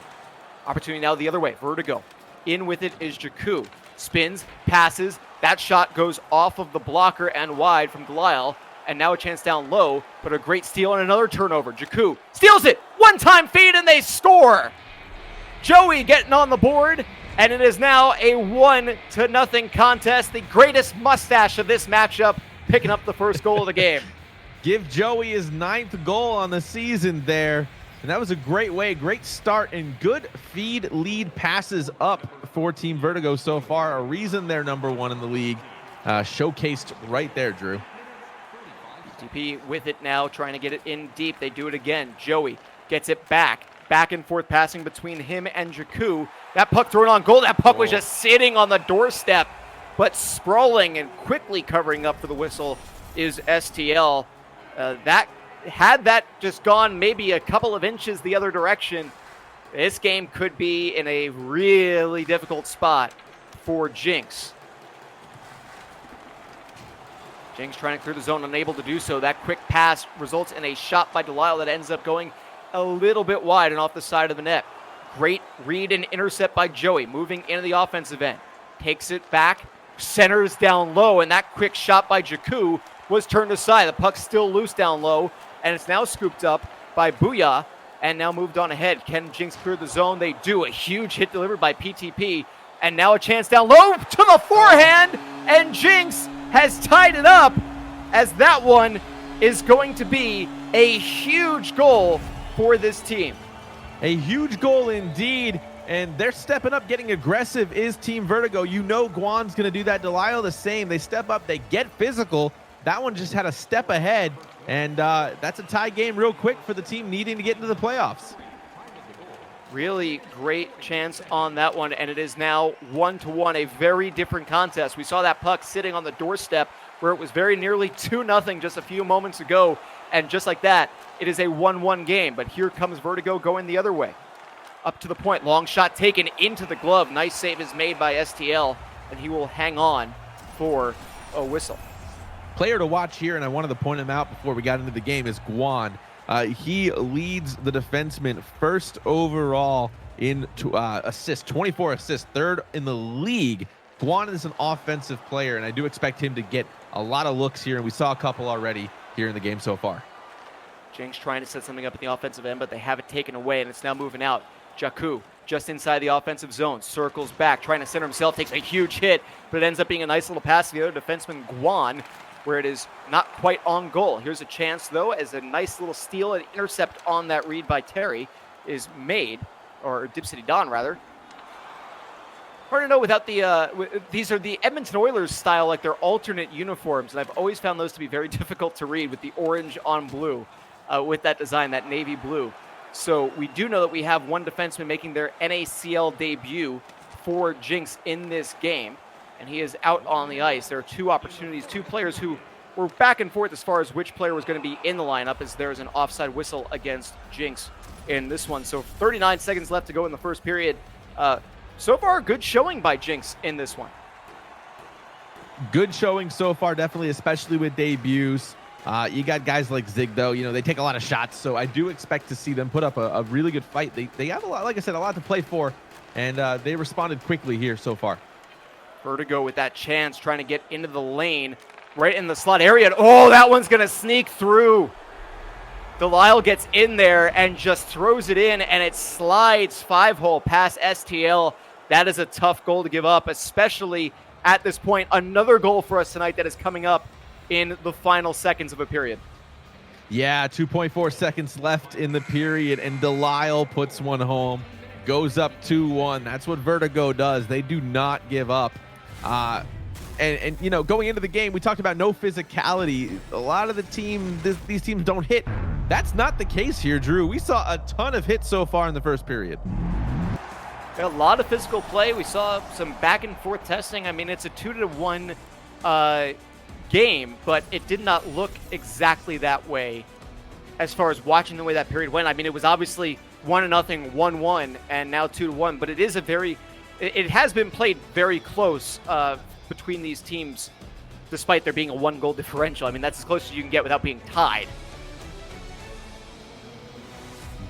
Opportunity now the other way. Vertigo. In with it is Jakku. Spins, passes. That shot goes off of the blocker and wide from Delisle. And now a chance down low, but a great steal and another turnover. Jakku steals it. One-time feed and they score. Joey getting on the board, and it is now a 1-0 contest. The greatest mustache of this matchup picking up the first goal of the game. Give Joey his 9th goal on the season there. And that was a great way, great start, and good feed lead passes up for Team Vertigo so far. A reason they're number 1 in the league. Showcased right there, Drew. DP with it now, trying to get it in deep. They do it again. Joey gets it back. Back and forth passing between him and Jakku. That puck thrown on goal. That puck was just sitting on the doorstep, but sprawling and quickly covering up for the whistle is STL. Had that just gone maybe a couple of inches the other direction, this game could be in a really difficult spot for Jinx. Jinx trying to clear the zone, unable to do so. That quick pass results in a shot by Delisle that ends up going a little bit wide and off the side of the net. Great read and intercept by Joey, moving into the offensive end. Takes it back, centers down low, and that quick shot by Jakku was turned aside. The puck's still loose down low, and it's now scooped up by Booyah, and now moved on ahead. Can Jinx clear the zone? They do. A huge hit delivered by PTP, and now a chance down low to the forehand, and Jinx has tied it up, as that one is going to be a huge goal for this team. A huge goal indeed, and they're stepping up, getting aggressive is Team Vertigo. You know Guan's going to do that. Delisle the same. They step up, they get physical. That one just had a step ahead, and that's a tie game real quick for the team needing to get into the playoffs. Really great chance on that one, and it is now 1-1, a very different contest. We saw that puck sitting on the doorstep where it was very nearly 2-0 just a few moments ago, and just like that, it is a 1-1 game. But here comes Vertigo going the other way. Up to the point, long shot taken into the glove. Nice save is made by STL, and he will hang on for a whistle. Player to watch here, and I wanted to point him out before we got into the game, is Guan. He leads the defenseman first overall in assists, 24 assists, third in the league. Guan is an offensive player, and I do expect him to get a lot of looks here, and we saw a couple already here in the game so far. Jinx trying to set something up at the offensive end, but they have it taken away, and it's now moving out. Jakku just inside the offensive zone, circles back, trying to center himself, takes a huge hit, but it ends up being a nice little pass to the other defenseman, Guan, where it is not quite on goal. Here's a chance, though, as a nice little steal and intercept on that read by Terry is made, or Dip City Don, rather. Hard to know without the, these are the Edmonton Oilers style, like their alternate uniforms, and I've always found those to be very difficult to read with the orange on blue, with that design, that navy blue. So we do know that we have one defenseman making their NACL debut for Jinx in this game, and he is out on the ice. There are two opportunities, two players who were back and forth as far as which player was going to be in the lineup, as there is an offside whistle against Jinx in this one. So 39 seconds left to go in the first period. So far, good showing by Jinx in this one. Good showing so far, definitely, especially with debuts. You got guys like Zig, though. You know, they take a lot of shots, so I do expect to see them put up a really good fight. They have a lot, like I said, a lot to play for, and they responded quickly here so far. Vertigo with that chance, trying to get into the lane, right in the slot area. Oh, that one's going to sneak through. Delisle gets in there and just throws it in, and it slides 5-hole past STL. That is a tough goal to give up, especially at this point. Another goal for us tonight that is coming up in the final seconds of a period. Yeah, 2.4 seconds left in the period, and Delisle puts one home. Goes up 2-1. That's what Vertigo does. They do not give up. And you know, going into the game, we talked about no physicality. A lot of the these teams don't hit. That's not the case here, Drew. We saw a ton of hits so far in the first period. A lot of physical play. We saw some back and forth testing. I mean, it's a 2-1 game, but it did not look exactly that way as far as watching the way that period went. I mean, it was obviously 1-0, 1-1, and now 2-1, but it is it has been played very close between these teams, despite there being a 1-goal differential. I mean, that's as close as you can get without being tied.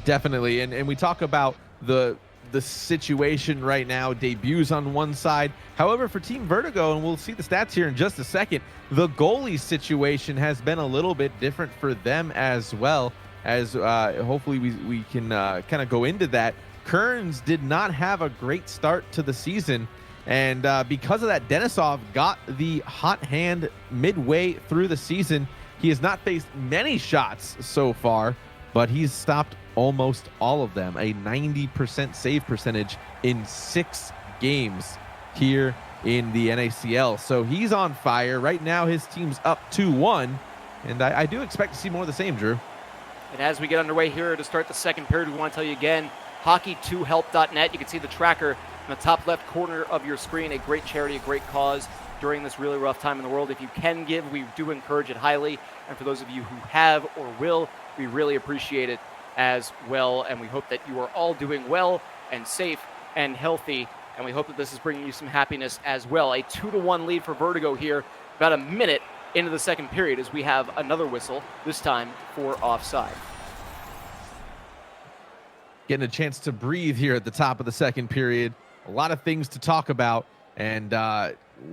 Definitely, and we talk about the situation right now, debuts on one side. However, for Team Vertigo, and we'll see the stats here in just a second, the goalie situation has been a little bit different for them as well, as hopefully we can kind of go into that. Kearns did not have a great start to the season, and because of that, Denisov got the hot hand midway through the season. He has not faced many shots so far, but he's stopped almost all of them, a 90% save percentage in 6 games here in the NACL. So he's on fire. Right now, his team's up 2-1, and I do expect to see more of the same, Drew. And as we get underway here to start the second period, we want to tell you again, hockey2help.net. You can see the tracker in the top left corner of your screen, a great charity, a great cause during this really rough time in the world. If you can give, we do encourage it highly. And for those of you who have or will, we really appreciate it as well, and we hope that you are all doing well and safe and healthy, and we hope that this is bringing you some happiness as well. A 2-1 lead for Vertigo here, about a minute into the second period, as we have another whistle, this time for offside. Getting a chance to breathe here at the top of the second period. A lot of things to talk about, and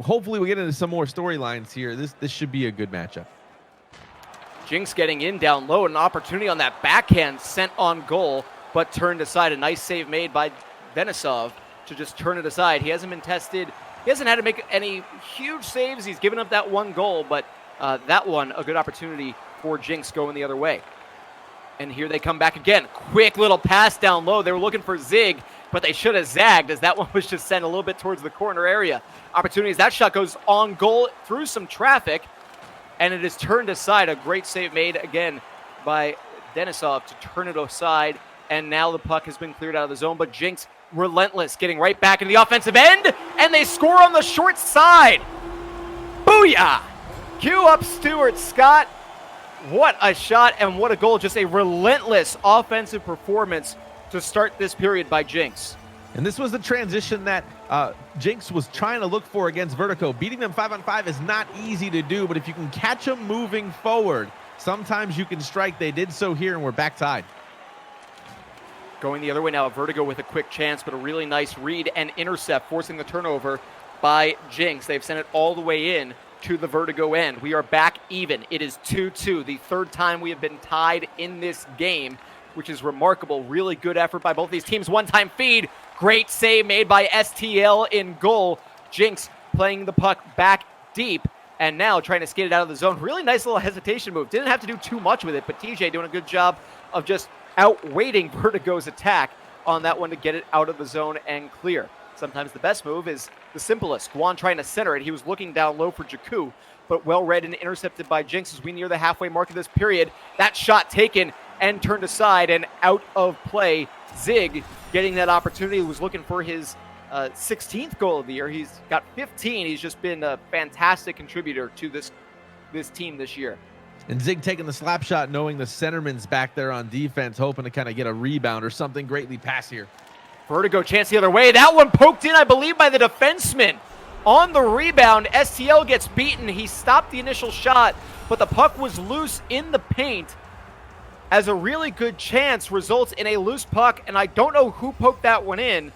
hopefully we get into some more storylines here. This should be a good matchup. Jinx getting in down low, an opportunity on that backhand sent on goal, but turned aside. A nice save made by Denisov to just turn it aside. He hasn't been tested. He hasn't had to make any huge saves. He's given up that one goal, but that one, a good opportunity for Jinx going the other way. And here they come back again. Quick little pass down low. They were looking for Zig, but they should have zagged, as that one was just sent a little bit towards the corner area. Opportunities. That shot goes on goal through some traffic, and it is turned aside. A great save made again by Denisov to turn it aside, and now the puck has been cleared out of the zone, but Jinx relentless, getting right back into the offensive end, and they score on the short side. Booyah! Cue up Stuart Scott. What a shot and what a goal. Just a relentless offensive performance to start this period by Jinx. And this was the transition that Jinx was trying to look for against Vertigo. Beating them 5-on-5 is not easy to do, but if you can catch them moving forward, sometimes you can strike. They did so here, and we're back tied. Going the other way now, Vertigo with a quick chance, but a really nice read and intercept, forcing the turnover by Jinx. They've sent it all the way in to the Vertigo end. We are back even. It is 2-2, the third time we have been tied in this game, which is remarkable. Really good effort by both these teams. One-time feed. Great save made by STL in goal. Jinx playing the puck back deep and now trying to skate it out of the zone. Really nice little hesitation move. Didn't have to do too much with it, but TJ doing a good job of just outweighting Vertigo's attack on that one to get it out of the zone and clear. Sometimes the best move is the simplest. Guan trying to center it. He was looking down low for Jakku, but well read and intercepted by Jinx as we near the halfway mark of this period. That shot taken and turned aside and out of play. Zig getting that opportunity. He was looking for his 16th goal of the year. He's got 15. He's just been a fantastic contributor to this team this year. And Zig taking the slap shot, knowing the centerman's back there on defense, hoping to kind of get a rebound or something. Great lead pass here. Vertigo chance the other way. That one poked in, I believe, by the defenseman. On the rebound, STL gets beaten. He stopped the initial shot, but the puck was loose in the paint, as a really good chance results in a loose puck, and I don't know who poked that one in,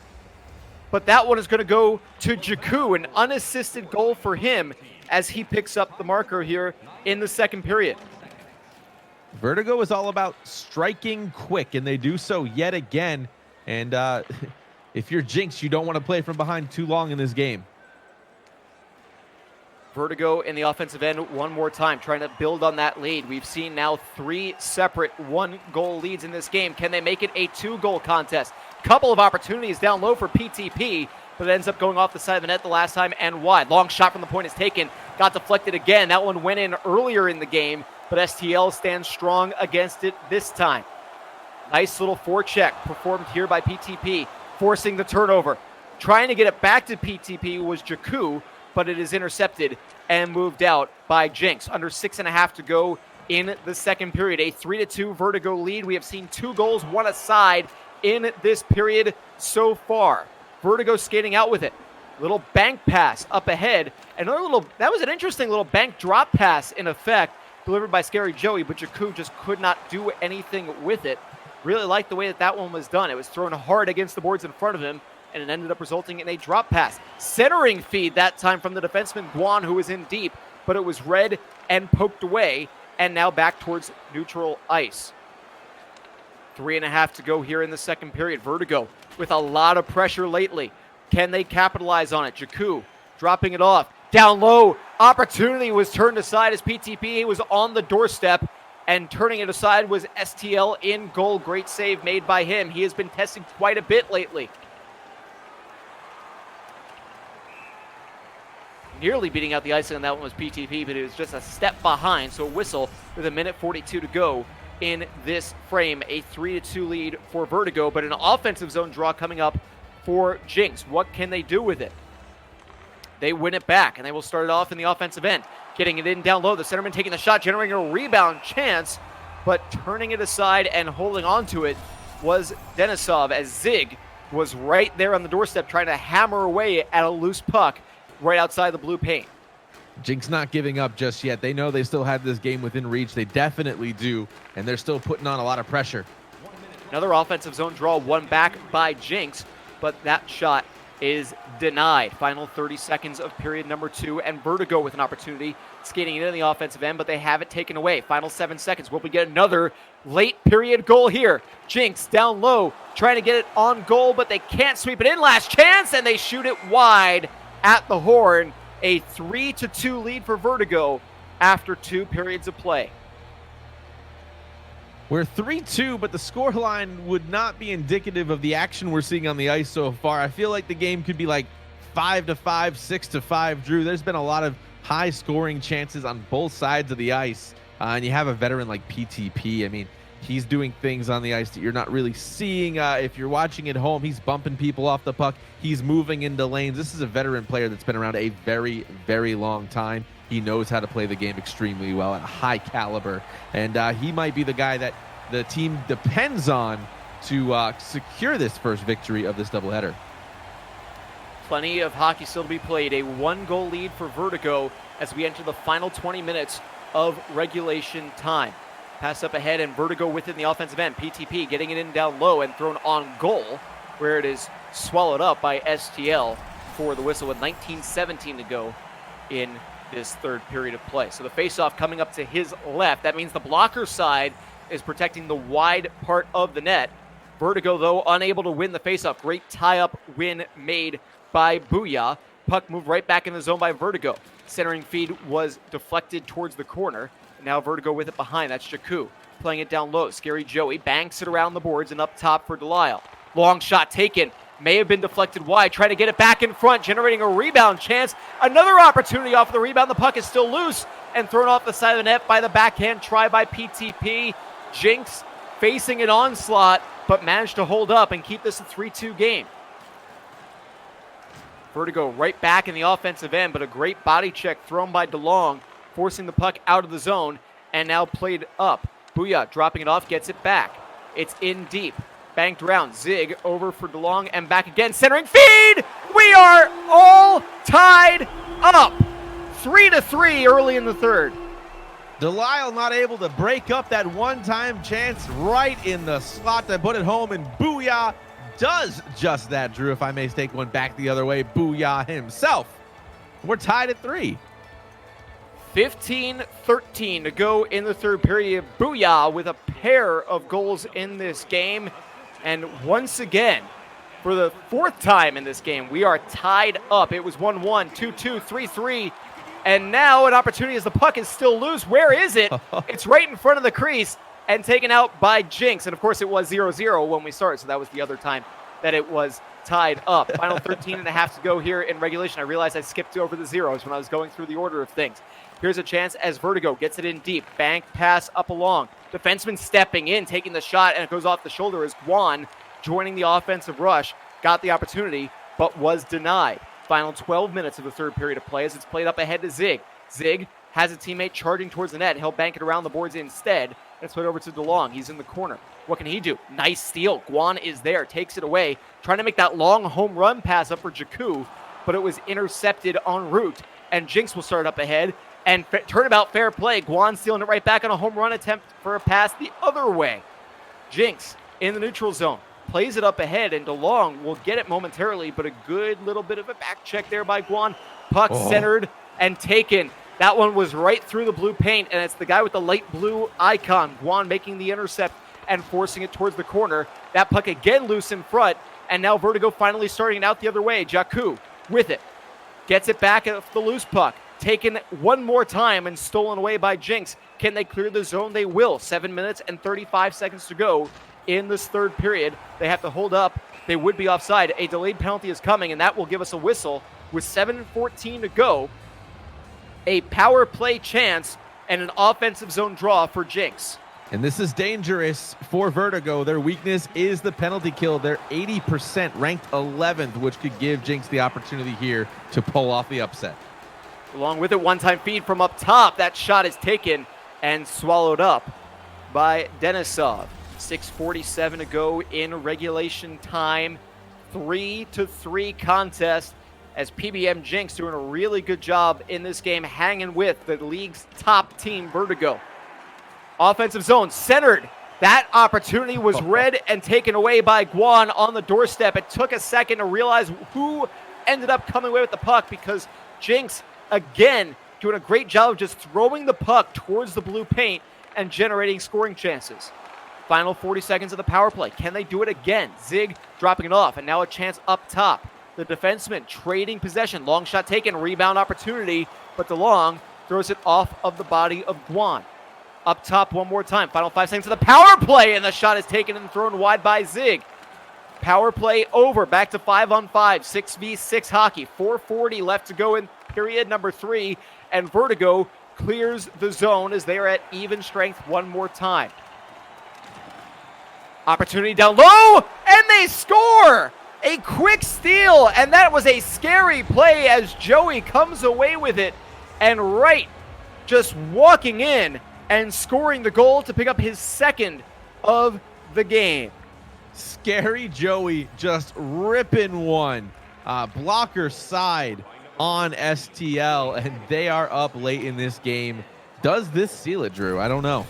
but that one is going to go to Jakku, an unassisted goal for him as he picks up the marker here in the second period. Vertigo is all about striking quick, and they do so yet again. And if you're Jinx, you don't want to play from behind too long in this game. Vertigo in the offensive end one more time, trying to build on that lead. We've seen now 3 separate 1-goal leads in this game. Can they make it a 2-goal contest? Couple of opportunities down low for PTP, but it ends up going off the side of the net the last time and wide. Long shot from the point is taken. Got deflected again. That one went in earlier in the game, but STL stands strong against it this time. Nice little forecheck performed here by PTP, forcing the turnover. Trying to get it back to PTP was Jakku, but it is intercepted and moved out by Jinx. Under 6.5 to go in the second period. A 3-2 Vertigo lead. We have seen 2 goals, 1 aside in this period so far. Vertigo skating out with it. Little bank pass up ahead. Another little, that was an interesting little bank drop pass in effect, delivered by Scary Joey, but Jakku just could not do anything with it. Really liked the way that one was done. It was thrown hard against the boards in front of him, and it ended up resulting in a drop pass. Centering feed that time from the defenseman Guan, who was in deep, but it was read and poked away, and now back towards neutral ice. 3.5 to go here in the second period. Vertigo with a lot of pressure lately. Can they capitalize on it? Jakku dropping it off. Down low. Opportunity was turned aside as PTP was on the doorstep, and turning it aside was STL in goal. Great save made by him. He has been testing quite a bit lately. Nearly beating out the icing on that one was PTP, but it was just a step behind. So a whistle with 1:42 to go in this frame. A 3-2 lead for Vertigo, but an offensive zone draw coming up for Jinx. What can they do with it? They win it back, and they will start it off in the offensive end. Getting it in down low. The centerman taking the shot, generating a rebound chance, but turning it aside and holding on to it was Denisov, as Zig was right there on the doorstep trying to hammer away at a loose puck right outside the blue paint. Jinx not giving up just yet. They know they still have this game within reach. They definitely do, and they're still putting on a lot of pressure. Another offensive zone draw, won back by Jinx, but that shot is denied. Final 30 seconds of period number 2, and Vertigo with an opportunity skating into the offensive end, but they have it taken away. Final 7 seconds. Will we get another late period goal here? Jinx down low, trying to get it on goal, but they can't sweep it in. Last chance, and they shoot it wide at the horn. A 3-2 lead for Vertigo after 2 periods of play. We're 3-2, but the scoreline would not be indicative of the action we're seeing on the ice so far. I feel like the game could be like 5-5, 6-5, Drew. There's been a lot of high scoring chances on both sides of the ice. And you have a veteran like PTP. I mean, he's doing things on the ice that you're not really seeing. If you're watching at home, he's bumping people off the puck. He's moving into lanes. This is a veteran player that's been around a very, very long time. He knows how to play the game extremely well at a high caliber. And he might be the guy that the team depends on to secure this first victory of this doubleheader. Plenty of hockey still to be played. A 1-goal lead for Vertigo as we enter the final 20 minutes of regulation time. Pass up ahead, and Vertigo within the offensive end. PTP getting it in down low and thrown on goal, where it is swallowed up by STL for the whistle with 19:17 to go in this third period of play. So the faceoff coming up to his left. That means the blocker side is protecting the wide part of the net. Vertigo, though, unable to win the faceoff. Great tie-up win made by Booyah. Puck moved right back in the zone by Vertigo. Centering feed was deflected towards the corner. Now Vertigo with it behind. That's Jakku playing it down low. Scary Joey banks it around the boards and up top for Delisle. Long shot taken. May have been deflected wide. Trying to get it back in front, generating a rebound chance. Another opportunity off the rebound. The puck is still loose and thrown off the side of the net by the backhand try by PTP. Jinx facing an onslaught, but managed to hold up and keep this a 3-2 game. Vertigo right back in the offensive end, but a great body check thrown by DeLong, forcing the puck out of the zone, and now played up. Booyah dropping it off, gets it back. It's in deep. Banked around. Zig over for DeLong and back again. Centering feed! We are all tied up. 3-3 early in the third. Delisle not able to break up that one-time chance right in the slot to put it home, and Booyah does just that, Drew. If I may take one back the other way, Booyah himself. We're tied at 3. 15-13 to go in the third period. Booyah with a pair of goals in this game. And once again, for the 4th time in this game, we are tied up. It was 1-1, 2-2, 3-3. And now an opportunity as the puck is still loose. Where is it? It's right in front of the crease and taken out by Jinx. And, of course, it was 0-0 when we started, so that was the other time that it was tied up. Final 13 and a half to go here in regulation. I realized I skipped over the zeros when I was going through the order of things. Here's a chance as Vertigo gets it in deep. Bank pass up along. Defenseman stepping in, taking the shot, and it goes off the shoulder as Guan, joining the offensive rush, got the opportunity, but was denied. Final 12 minutes of the third period of play as it's played up ahead to Zig. Zig has a teammate charging towards the net. He'll bank it around the boards instead. And it's put over to DeLong. He's in the corner. What can he do? Nice steal. Guan is there, takes it away, trying to make that long home run pass up for Jakku, but it was intercepted en route. And Jinx will start up ahead. And turnabout fair play. Guan stealing it right back on a home run attempt for a pass the other way. Jinx in the neutral zone. Plays it up ahead, and DeLong will get it momentarily, but a good little bit of a back check there by Guan. Puck centered and taken. That one was right through the blue paint, and it's the guy with the light blue icon. Guan making the intercept and forcing it towards the corner. That puck again loose in front, and now Vertigo finally starting it out the other way. Jakku with it. Gets it back at the loose puck. Taken one more time and stolen away by Jinx. Can they clear the zone? They will. 7 minutes and 35 seconds to go in this third period. They have to hold up. They would be offside. A delayed penalty is coming, and that will give us a whistle with 7:14 to go. A power play chance and an offensive zone draw for Jinx. And this is dangerous for Vertigo. Their weakness is the penalty kill. They're 80%, ranked 11th, which could give Jinx the opportunity here to pull off the upset. Along with it, one-time feed from up top. That shot is taken and swallowed up by Denisov. 6:47 to go in regulation time. 3-3 contest as PBM Jinx doing a really good job in this game, hanging with the league's top team, Vertigo. Offensive zone centered. That opportunity was read and taken away by Guan on the doorstep. It took a second to realize who ended up coming away with the puck, because Jinx, again, doing a great job of just throwing the puck towards the blue paint and generating scoring chances. Final 40 seconds of the power play. Can they do it again? Zig dropping it off, and now a chance up top. The defenseman trading possession. Long shot taken, rebound opportunity, but DeLong throws it off of the body of Guan. Up top one more time. Final 5 seconds of the power play, and the shot is taken and thrown wide by Zig. Power play over. Back to 5-on-5. 6v6 hockey. 4:40 left to go in period number 3, and Vertigo clears the zone as they are at even strength one more time. Opportunity down low, and they score! A quick steal, and that was a scary play as Joey comes away with it, and Wright just walking in and scoring the goal to pick up his second of the game. Scary Joey just ripping one. Blocker side on STL, and they are up late in this game. Does this seal it, Drew? I don't know.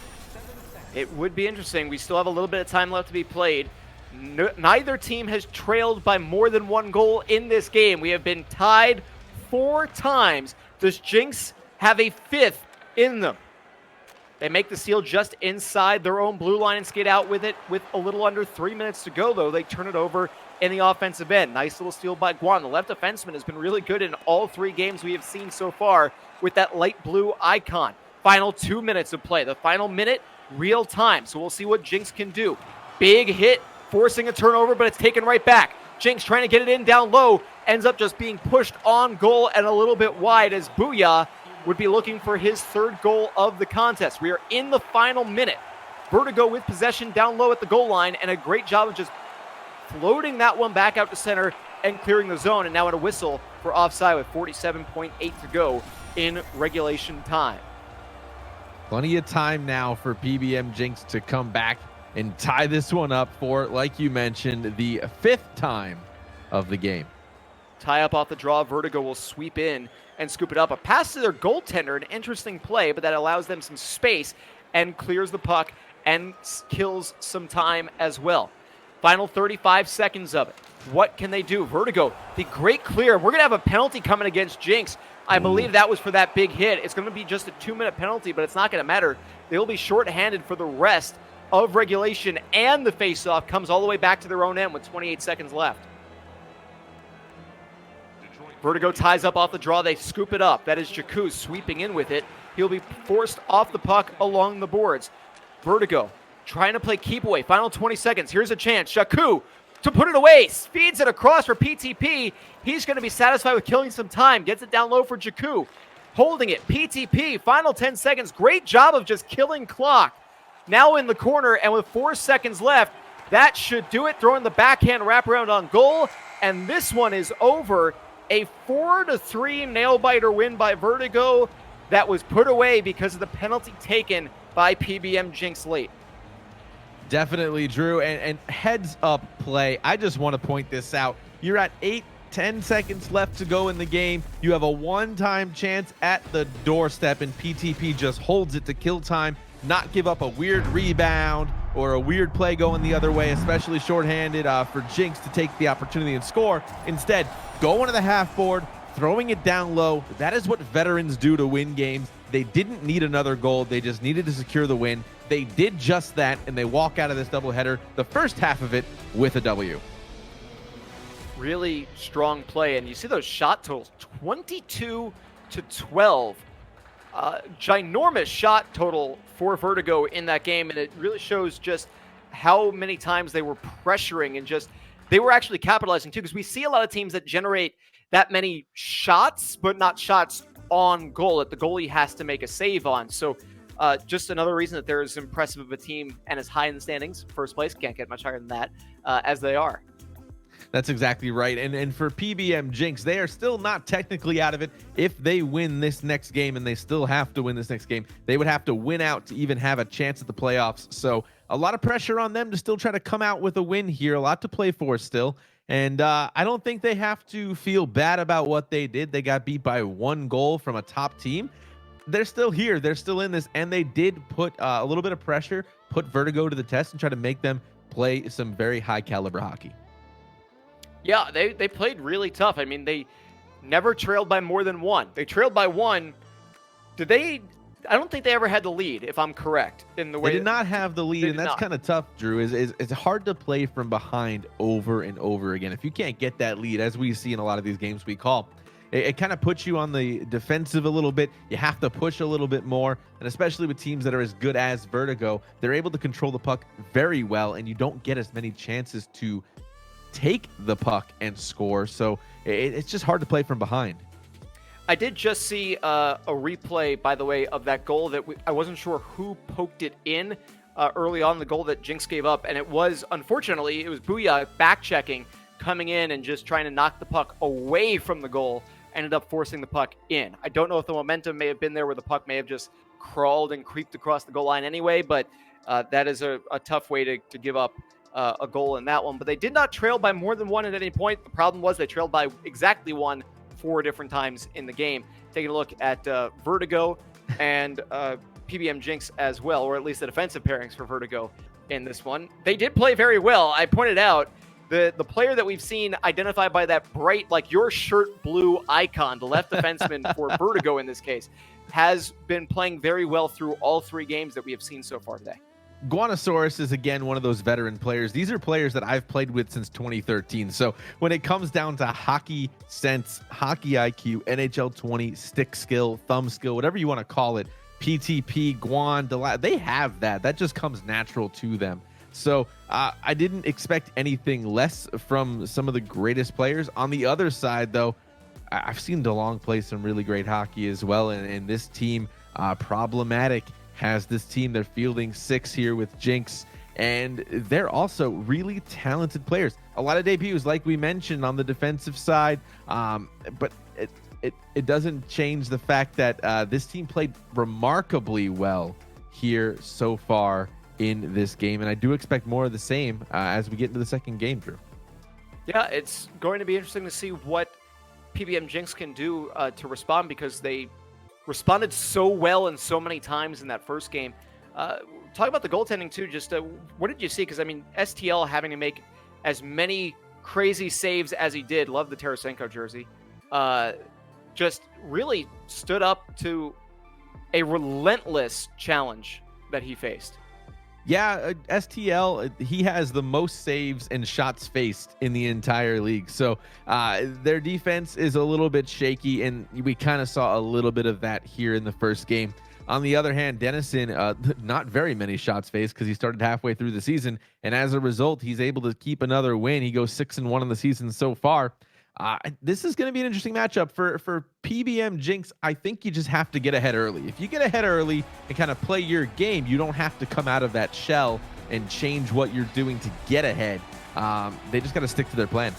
It would be interesting. We still have a little bit of time left to be played. Neither team has trailed by more than 1 goal in this game. We have been tied 4 times. Does Jinx have a 5th in them? They make the steal just inside their own blue line and skate out with it with a little under 3 minutes to go, though. They turn it over in the offensive end. Nice little steal by Guan. The left defenseman has been really good in all 3 games we have seen so far with that light blue icon. Final 2 minutes of play. The final minute, real time. So we'll see what Jinx can do. Big hit, forcing a turnover, but it's taken right back. Jinx trying to get it in down low, ends up just being pushed on goal and a little bit wide as Booyah would be looking for his 3rd goal of the contest. We are in the final minute. Vertigo with possession down low at the goal line, and a great job of just floating that one back out to center and clearing the zone, and now at a whistle for offside with 47.8 to go in regulation time. Plenty of time now for PBM Jinx to come back and tie this one up for, like you mentioned, the 5th time of the game. Tie up off the draw. Vertigo will sweep in and scoop it up. A pass to their goaltender, an interesting play, but that allows them some space and clears the puck and kills some time as well. Final 35 seconds of it. What can they do? Vertigo, the great clear. We're going to have a penalty coming against Jinx. I believe that was for that big hit. It's going to be just a 2-minute penalty, but it's not going to matter. They will be shorthanded for the rest of regulation, and the faceoff comes all the way back to their own end with 28 seconds left. Vertigo ties up off the draw. They scoop it up. That is Jakku sweeping in with it. He'll be forced off the puck along the boards. Vertigo trying to play keep away. Final 20 seconds. Here's a chance. Jakku to put it away. Speeds it across for PTP. He's going to be satisfied with killing some time. Gets it down low for Jakku. Holding it. PTP. Final 10 seconds. Great job of just killing clock. Now in the corner, and with 4 seconds left, that should do it. Throwing the backhand wraparound on goal. And this one is over. A 4-3 nail-biter win by Vertigo that was put away because of the penalty taken by PBM Jinx late. Definitely, Drew. And heads up play. I just want to point this out. You're at 8-10 seconds left to go in the game. You have a one-time chance at the doorstep, and PTP just holds it to kill time, not give up a weird rebound or a weird play going the other way, especially shorthanded for Jinx to take the opportunity and score. Instead, going to the half board, throwing it down low. That is what veterans do to win games. They didn't need another goal. They just needed to secure the win. They did just that, and they walk out of this doubleheader, the first half of it, with a W. Really strong play, and you see those shot totals, 22-12. Ginormous shot total for Vertigo in that game, and it really shows just how many times they were pressuring and just they were actually capitalizing too, because we see a lot of teams that generate that many shots, but not shots on goal that the goalie has to make a save on. So just another reason that they're as impressive of a team and as high in the standings, first place, can't get much higher than that, as they are. That's exactly right. And for PBM Jinx, they are still not technically out of it. If they win this next game, and they still have to win this next game, they would have to win out to even have a chance at the playoffs. So a lot of pressure on them to still try to come out with a win here. A lot to play for still. And I don't think they have to feel bad about what they did. They got beat by 1 goal from a top team. They're still here. They're still in this. And they did put a little bit of pressure, put Vertigo to the test and try to make them play some very high caliber hockey. Yeah, they played really tough. I mean, they never trailed by more than one. They trailed by one. Did they? I don't think they ever had the lead, if I'm correct, in the way. They did not have the lead, and that's kind of tough, Drew. It's hard to play from behind over and over again. If you can't get that lead, as we see in a lot of these games we call, it kind of puts you on the defensive a little bit. You have to push a little bit more, and especially with teams that are as good as Vertigo, they're able to control the puck very well, and you don't get as many chances to take the puck and score. So it's just hard to play from behind. I did just see a replay, by the way, of that goal that I wasn't sure who poked it in early on, the goal that Jinx gave up. And it was, unfortunately, it was Booyah back-checking, coming in and just trying to knock the puck away from the goal, ended up forcing the puck in. I don't know if the momentum may have been there where the puck may have just crawled and creeped across the goal line anyway, but that is a tough way to give up a goal in that one. But they did not trail by more than one at any point. The problem was they trailed by exactly one 4 different times in the game. Taking a look at Vertigo and PBM Jinx as well, or at least the defensive pairings for Vertigo in this one. They did play very well. I pointed out the player that we've seen identified by that bright, like your shirt blue icon, the left defenseman for Vertigo in this case, has been playing very well through all 3 games that we have seen so far today. Guanosaurus is, again, one of those veteran players. These are players that I've played with since 2013. So when it comes down to hockey sense, hockey IQ, NHL 20, stick skill, thumb skill, whatever you want to call it, PTP, Guan, they have that. That just comes natural to them. So I didn't expect anything less from some of the greatest players. On the other side, though, I've seen DeLong play some really great hockey as well. And this team, problematic, has this team. They're fielding 6 here with Jinx, and they're also really talented players. A lot of debuts, like we mentioned, on the defensive side, but it doesn't change the fact that this team played remarkably well here so far in this game, and I do expect more of the same as we get into the second game, Drew. Yeah, it's going to be interesting to see what PBM Jinx can do to respond, because they responded so well and so many times in that first game. Talk about the goaltending too. Just what did you see? Because I mean, STL having to make as many crazy saves as he did. Love the Tarasenko jersey. Just really stood up to a relentless challenge that he faced. Yeah, STL, he has the most saves and shots faced in the entire league. So their defense is a little bit shaky, and we kind of saw a little bit of that here in the first game. On the other hand, Dennison, not very many shots faced because he started halfway through the season, and as a result, he's able to keep another win. He goes 6-1 in the season so far. This is going to be an interesting matchup for PBM Jinx. I think you just have to get ahead early. If you get ahead early and kind of play your game, you don't have to come out of that shell and change what you're doing to get ahead. They just got to stick to their plan.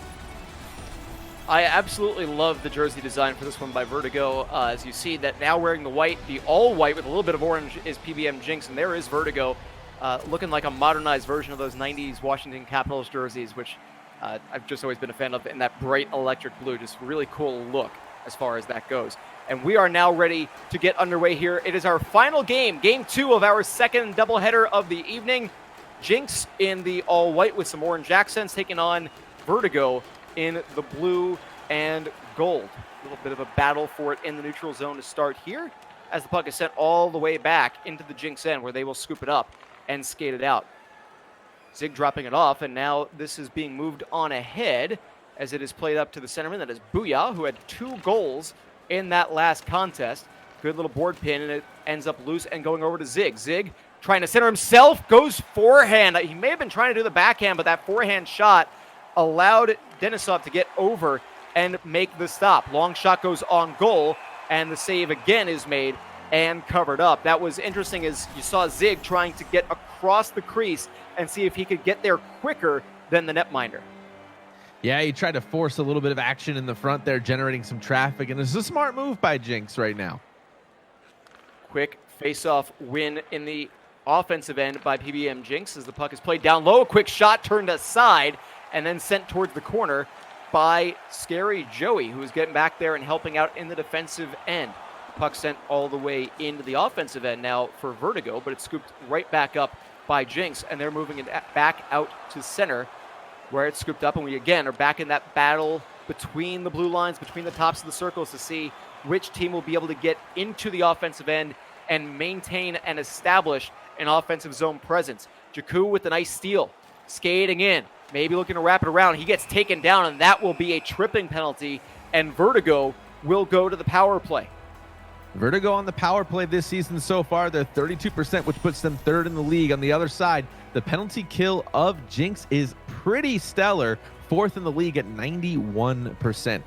I absolutely love the jersey design for this one by Vertigo. As you see that now wearing the white, the all white with a little bit of orange is PBM Jinx, and there is Vertigo looking like a modernized version of those 90s Washington Capitals jerseys, which I've just always been a fan of, in that bright electric blue. Just really cool look as far as that goes. And we are now ready to get underway here. It is our final game, game 2 of our second doubleheader of the evening. Jinx in the all-white with some orange accents, taking on Vertigo in the blue and gold. A little bit of a battle for it in the neutral zone to start here, as the puck is sent all the way back into the Jinx end, where they will scoop it up and skate it out. Zig dropping it off, and now this is being moved on ahead as it is played up to the centerman. That is Booyah, who had 2 goals in that last contest. Good little board pin, and it ends up loose and going over to Zig. Zig trying to center himself, goes forehand. He may have been trying to do the backhand, but that forehand shot allowed Denisov to get over and make the stop. Long shot goes on goal, and the save again is made and covered up. That was interesting, as you saw Zig trying to get across the crease and see if he could get there quicker than the netminder. Yeah, he tried to force a little bit of action in the front there, generating some traffic, and it's a smart move by Jinx right now. Quick face-off win in the offensive end by PBM Jinx as the puck is played down low. Quick shot turned aside and then sent towards the corner by Scary Joey, who is getting back there and helping out in the defensive end. Puck sent all the way into the offensive end now for Vertigo, but it's scooped right back up by Jinx, and they're moving it back out to center where it's scooped up, and we again are back in that battle between the blue lines, between the tops of the circles to see which team will be able to get into the offensive end and maintain and establish an offensive zone presence. Jakku with a nice steal, skating in, maybe looking to wrap it around. He gets taken down, and that will be a tripping penalty, and Vertigo will go to the power play. Vertigo on the power play this season so far, they're 32%, which puts them third in the league. On the other side, the penalty kill of Jinx is pretty stellar, fourth in the league at 91%.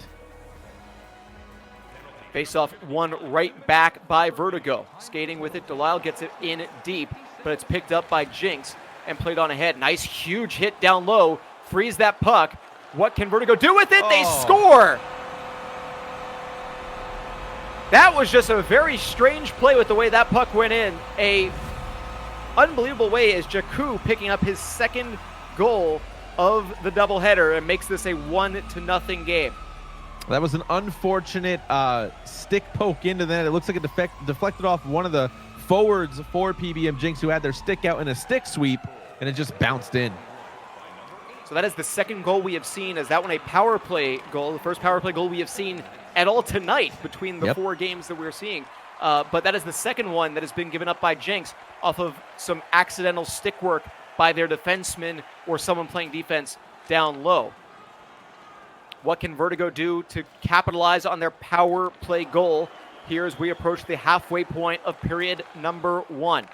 Face-off won right back by Vertigo. Skating with it, Delisle gets it in deep, but it's picked up by Jinx and played on ahead. Nice, huge hit down low, frees that puck. What can Vertigo do with it? They score! That was just a very strange play with the way that puck went in. A unbelievable way is Jakku picking up his second goal of the doubleheader and makes this a 1-0 game. That was an unfortunate stick poke into that. It looks like it deflected off one of the forwards for PBM Jinx, who had their stick out in a stick sweep, and it just bounced in. So that is the second goal we have seen. Is that one a power play goal? The first power play goal we have seen at all tonight between the four games that we're seeing. But that is the second one that has been given up by Jinx off of some accidental stick work by their defenseman or someone playing defense down low. What can Vertigo do to capitalize on their power play goal here as we approach the halfway point of period number 1?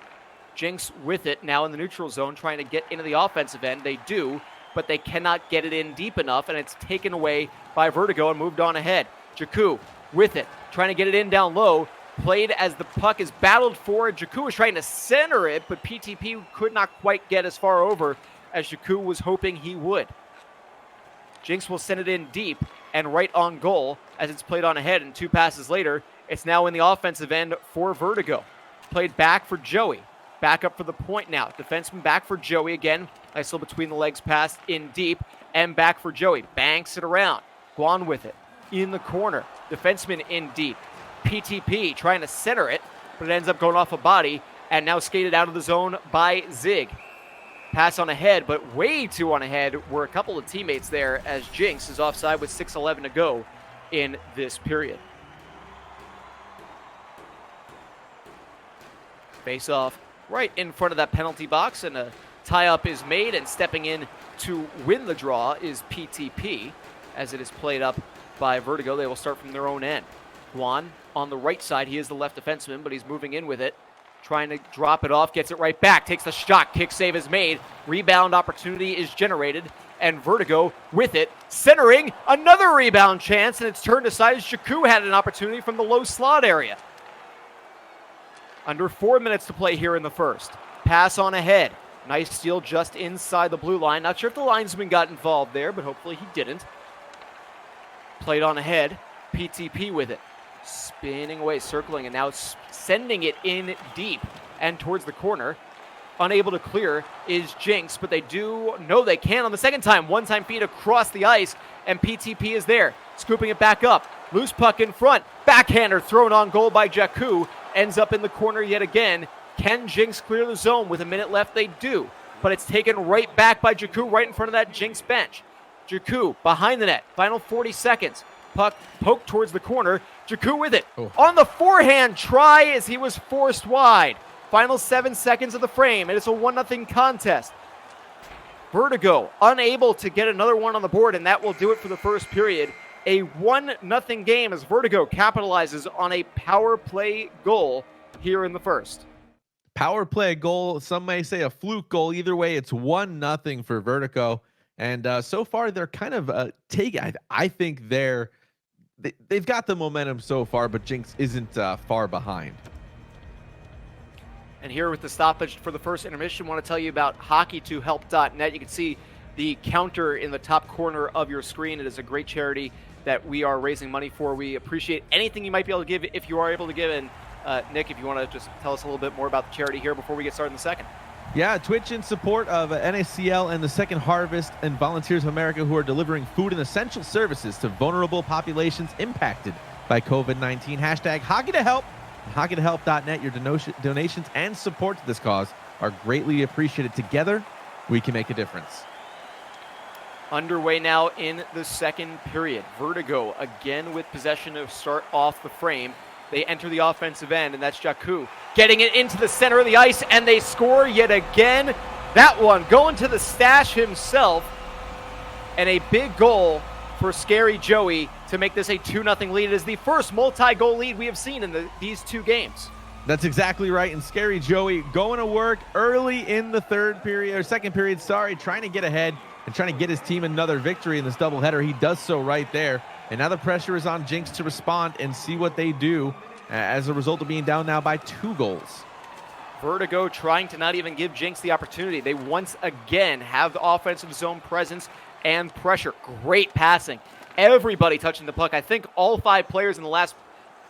Jinx with it now in the neutral zone, trying to get into the offensive end. They do, but they cannot get it in deep enough, and it's taken away by Vertigo and moved on ahead. Jakku with it, trying to get it in down low. Played as the puck is battled for. Jakku was trying to center it, but PTP could not quite get as far over as Jakku was hoping he would. Jinx will send it in deep and right on goal as it's played on ahead, and 2 passes later, it's now in the offensive end for Vertigo. Played back for Joey. Back up for the point now. Defenseman back for Joey again. Nice little between the legs pass in deep, and back for Joey. Banks it around. Guan with it. In the corner. Defenseman in deep. PTP trying to center it, but it ends up going off a body, and now skated out of the zone by Zig. Pass on ahead, but way too on ahead were a couple of teammates there as Jinx is offside with 6:11 to go in this period. Face off right in front of that penalty box, and a tie-up is made, and stepping in to win the draw is PTP as it is played up by Vertigo. They will start from their own end. Guan on the right side. He is the left defenseman, but he's moving in with it. Trying to drop it off, gets it right back, takes the shot, kick save is made, rebound opportunity is generated, and Vertigo with it, centering, another rebound chance, and it's turned aside as Jakku had an opportunity from the low slot area. Under 4 minutes to play here in the first. Pass on ahead. Nice steal just inside the blue line. Not sure if the linesman got involved there, but hopefully he didn't. Played on ahead. PTP with it. Spinning away, circling, and now sending it in deep and towards the corner. Unable to clear is Jinx, but they do know they can on the second time. One-time feed across the ice, and PTP is there. Scooping it back up. Loose puck in front. Backhander thrown on goal by Jakku. Ends up in the corner yet again. Can Jinx clear the zone with a minute left? They do, but it's taken right back by Jakku right in front of that Jinx bench. Jakku behind the net. Final 40 seconds. Puck poked towards the corner. Jakku with it. On the forehand try as he was forced wide. Final 7 seconds of the frame, and it's a 1-0 contest. Vertigo unable to get another one on the board, and that will do it for the first period. A 1-0 game as Vertigo capitalizes on a power play goal here in the first. Power play goal, some may say a fluke goal. Either way, it's 1-0 for Vertigo. And so far, they're kind of I think they've got the momentum so far, but Jinx isn't far behind. And here with the stoppage for the first intermission, I want to tell you about hockey2help.net. You can see the counter in the top corner of your screen. It is a great charity that we are raising money for. We appreciate anything you might be able to give if you are able to give. And Nick, if you want to just tell us a little bit more about the charity here before we get started in the second. Yeah, Twitch in support of NACL and the Second Harvest and Volunteers of America, who are delivering food and essential services to vulnerable populations impacted by COVID-19. Hashtag Hockey to Help. Hockey2help.net. Your donations and support to this cause are greatly appreciated. Together, we can make a difference. Underway now in the second period. Vertigo again with possession to start off the frame. They enter the offensive end, and that's Jakku getting it into the center of the ice, and they score yet again. That one going to the stash himself, and a big goal for Scary Joey to make this a 2-0 lead. It is the first multi-goal lead we have seen in these two games. That's exactly right, and Scary Joey going to work early in the second period, trying to get ahead and trying to get his team another victory in this doubleheader. He does so right there. And now the pressure is on Jinx to respond and see what they do as a result of being down now by 2 goals. Vertigo trying to not even give Jinx the opportunity. They once again have the offensive zone presence and pressure. Great passing. Everybody touching the puck. I think all 5 players in the last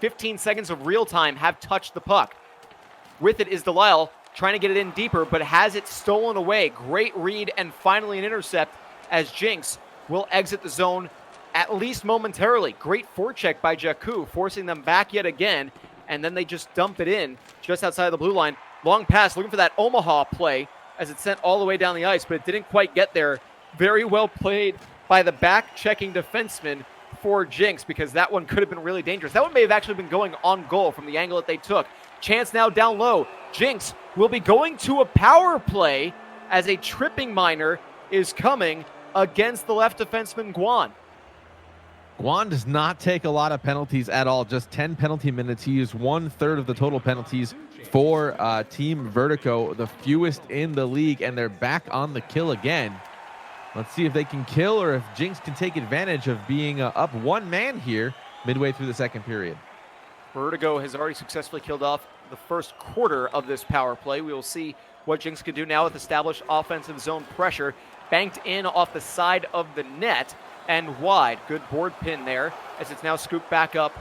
15 seconds of real time have touched the puck. With it is Delisle trying to get it in deeper, but has it stolen away. Great read and finally an intercept as Jinx will exit the zone at least momentarily. Great forecheck by Jakku, forcing them back yet again, and then they just dump it in just outside of the blue line. Long pass, looking for that Omaha play as it's sent all the way down the ice, but it didn't quite get there. Very well played by the back-checking defenseman for Jinx, because that one could have been really dangerous. That one may have actually been going on goal from the angle that they took. Chance now down low. Jinx will be going to a power play as a tripping minor is coming against the left defenseman, Guan. Guan does not take a lot of penalties at all, just 10 penalty minutes. He used 1/3 of the total penalties for Team Vertigo, the fewest in the league, and they're back on the kill again. Let's see if they can kill or if Jinx can take advantage of being up 1 man here midway through the second period. Vertigo has already successfully killed off the first quarter of this power play. We will see what Jinx can do now with established offensive zone pressure. Banked in off the side of the net and wide. Good board pin there as it's now scooped back up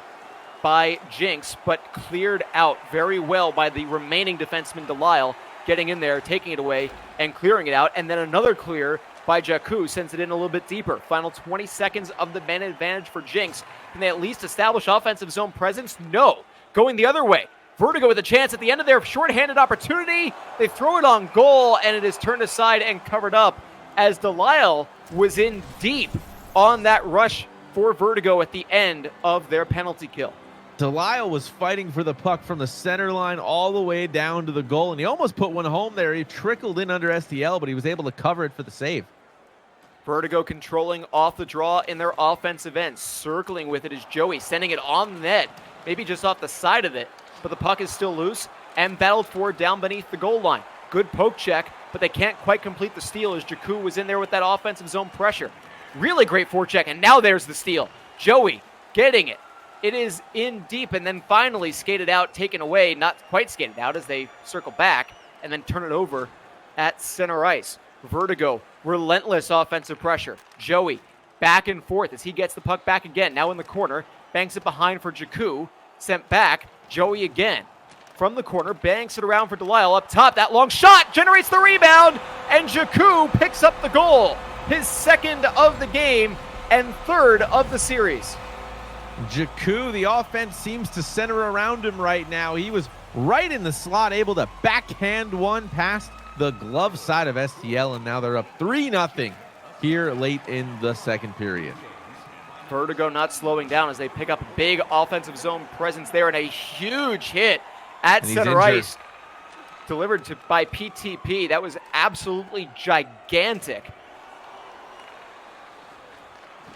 by Jinx, but cleared out very well by the remaining defenseman, Delisle, getting in there, taking it away, and clearing it out. And then another clear by Jakku sends it in a little bit deeper. Final 20 seconds of the man advantage for Jinx. Can they at least establish offensive zone presence? No. Going the other way. Vertigo with a chance at the end of their shorthanded opportunity. They throw it on goal, and it is turned aside and covered up as Delisle was in deep on that rush for Vertigo at the end of their penalty kill. Delisle was fighting for the puck from the center line all the way down to the goal, and he almost put one home there. He trickled in under STL, but he was able to cover it for the save. Vertigo controlling off the draw in their offensive end. Circling with it is Joey, sending it on the net, maybe just off the side of it, but the puck is still loose and battled for down beneath the goal line. Good poke check, but they can't quite complete the steal as Jakku was in there with that offensive zone pressure. Really great forecheck, and now there's the steal. Joey getting it. It is in deep and then finally skated out, taken away. Not quite skated out as they circle back and then turn it over at center ice. Vertigo, relentless offensive pressure. Joey back and forth as he gets the puck back again. Now in the corner, banks it behind for Jakku. Sent back, Joey again. From the corner, banks it around for Delisle. Up top, that long shot generates the rebound, and Jakku picks up the goal. His second of the game and third of the series. Jakku, the offense seems to center around him right now. He was right in the slot, able to backhand one past the glove side of STL, and now they're up 3-0 here late in the second period. Vertigo not slowing down as they pick up a big offensive zone presence there and a huge hit at center ice. Delivered by PTP. That was absolutely gigantic.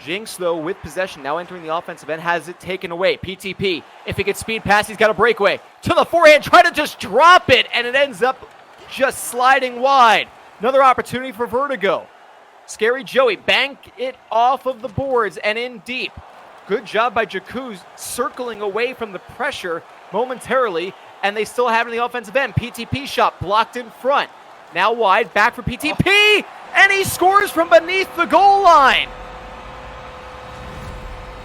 Jinx, though, with possession, now entering the offensive end, has it taken away. PTP, if he gets speed past, he's got a breakaway. To the forehand, try to just drop it, and it ends up just sliding wide. Another opportunity for Vertigo. Scary Joey, bank it off of the boards and in deep. Good job by Jakku circling away from the pressure momentarily, and they still have it in the offensive end. PTP shot blocked in front. Now wide, back for PTP, and he scores from beneath the goal line.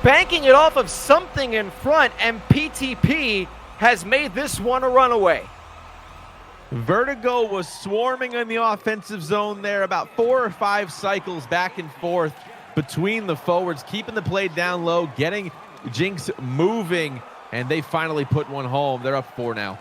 Banking it off of something in front, and PTP has made this one a runaway. Vertigo was swarming in the offensive zone there, about 4 or 5 cycles back and forth between the forwards, keeping the play down low, getting Jinx moving, and they finally put one home. They're up 4 now.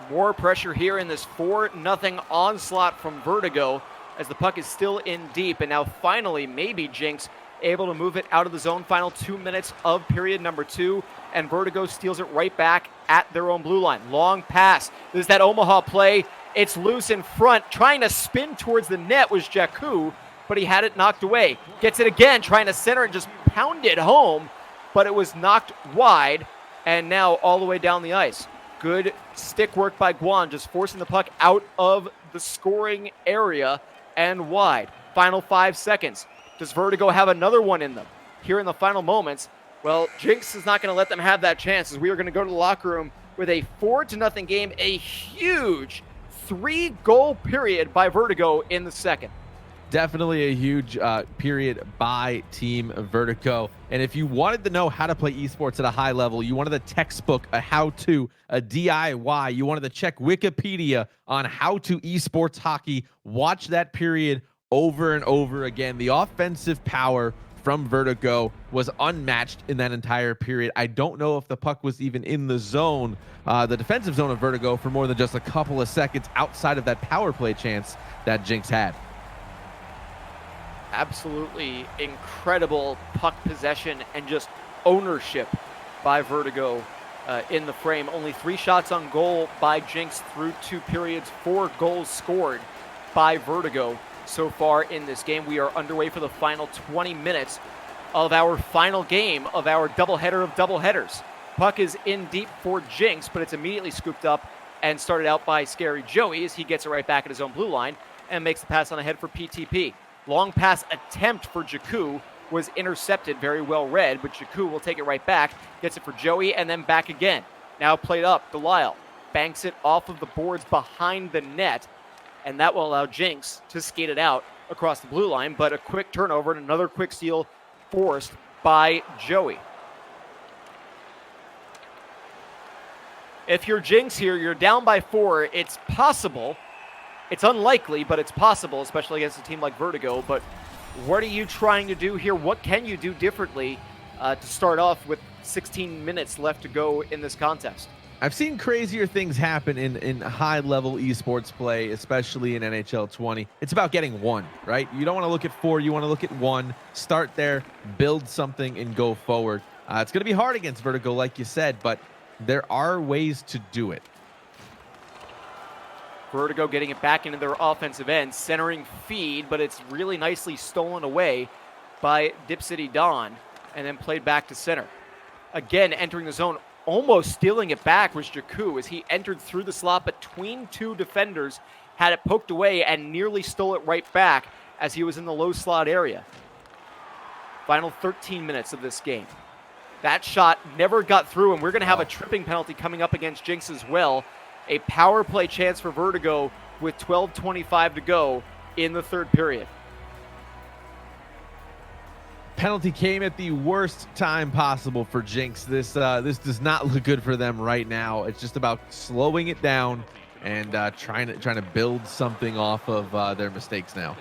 More pressure here in this 4-0 onslaught from Vertigo as the puck is still in deep. And now finally, maybe Jinx able to move it out of the zone. Final 2 minutes of period number 2. And Vertigo steals it right back at their own blue line. Long pass. There's that Omaha play. It's loose in front. Trying to spin towards the net was Jakku, but he had it knocked away. Gets it again, trying to center and just pound it home, but it was knocked wide, and now all the way down the ice. Good stick work by Guan, just forcing the puck out of the scoring area and wide. Final 5 seconds. Does Vertigo have another one in them here in the final moments? Well, Jinx is not going to let them have that chance, as we are going to go to the locker room with a 4-0 game, a huge 3-goal period by Vertigo in the second. Definitely a huge period by Team Vertigo. And if you wanted to know how to play esports at a high level, you wanted a textbook, a how-to, a DIY, you wanted to check Wikipedia on how to esports hockey, watch that period over and over again. The offensive power from Vertigo was unmatched in that entire period. I don't know if the puck was even in the zone, the defensive zone of Vertigo, for more than just a couple of seconds outside of that power play chance that Jinx had. Absolutely incredible puck possession and just ownership by Vertigo in the frame. Only 3 shots on goal by Jinx through 2 periods, 4 goals scored by Vertigo so far in this game. We are underway for the final 20 minutes of our final game of our doubleheader of doubleheaders. Puck is in deep for Jinx, but it's immediately scooped up and started out by Scary Joey as he gets it right back at his own blue line and makes the pass on ahead for PTP. Long pass attempt for Jakku was intercepted, very well read, but Jakku will take it right back, gets it for Joey, and then back again. Now played up, Delisle banks it off of the boards behind the net, and that will allow Jinx to skate it out across the blue line, but a quick turnover and another quick steal forced by Joey. If you're Jinx here, you're down by 4. It's possible. It's unlikely, but it's possible, especially against a team like Vertigo. But what are you trying to do here? What can you do differently to start off with 16 minutes left to go in this contest? I've seen crazier things happen in high-level esports play, especially in NHL 20. It's about getting 1, right? You don't want to look at 4. You want to look at 1. Start there, build something, and go forward. It's going to be hard against Vertigo, like you said, but there are ways to do it. Vertigo getting it back into their offensive end, centering feed, but it's really nicely stolen away by Dip City Dawn and then played back to center. Again, entering the zone, almost stealing it back was Jakku as he entered through the slot between 2 defenders, had it poked away and nearly stole it right back as he was in the low slot area. Final 13 minutes of this game. That shot never got through, and we're going to have a tripping penalty coming up against Jinx as well. A power play chance for Vertigo with 12:25 to go in the third period. Penalty came at the worst time possible for Jinx. This does not look good for them right now. It's just about slowing it down and trying to build something off of their mistakes now.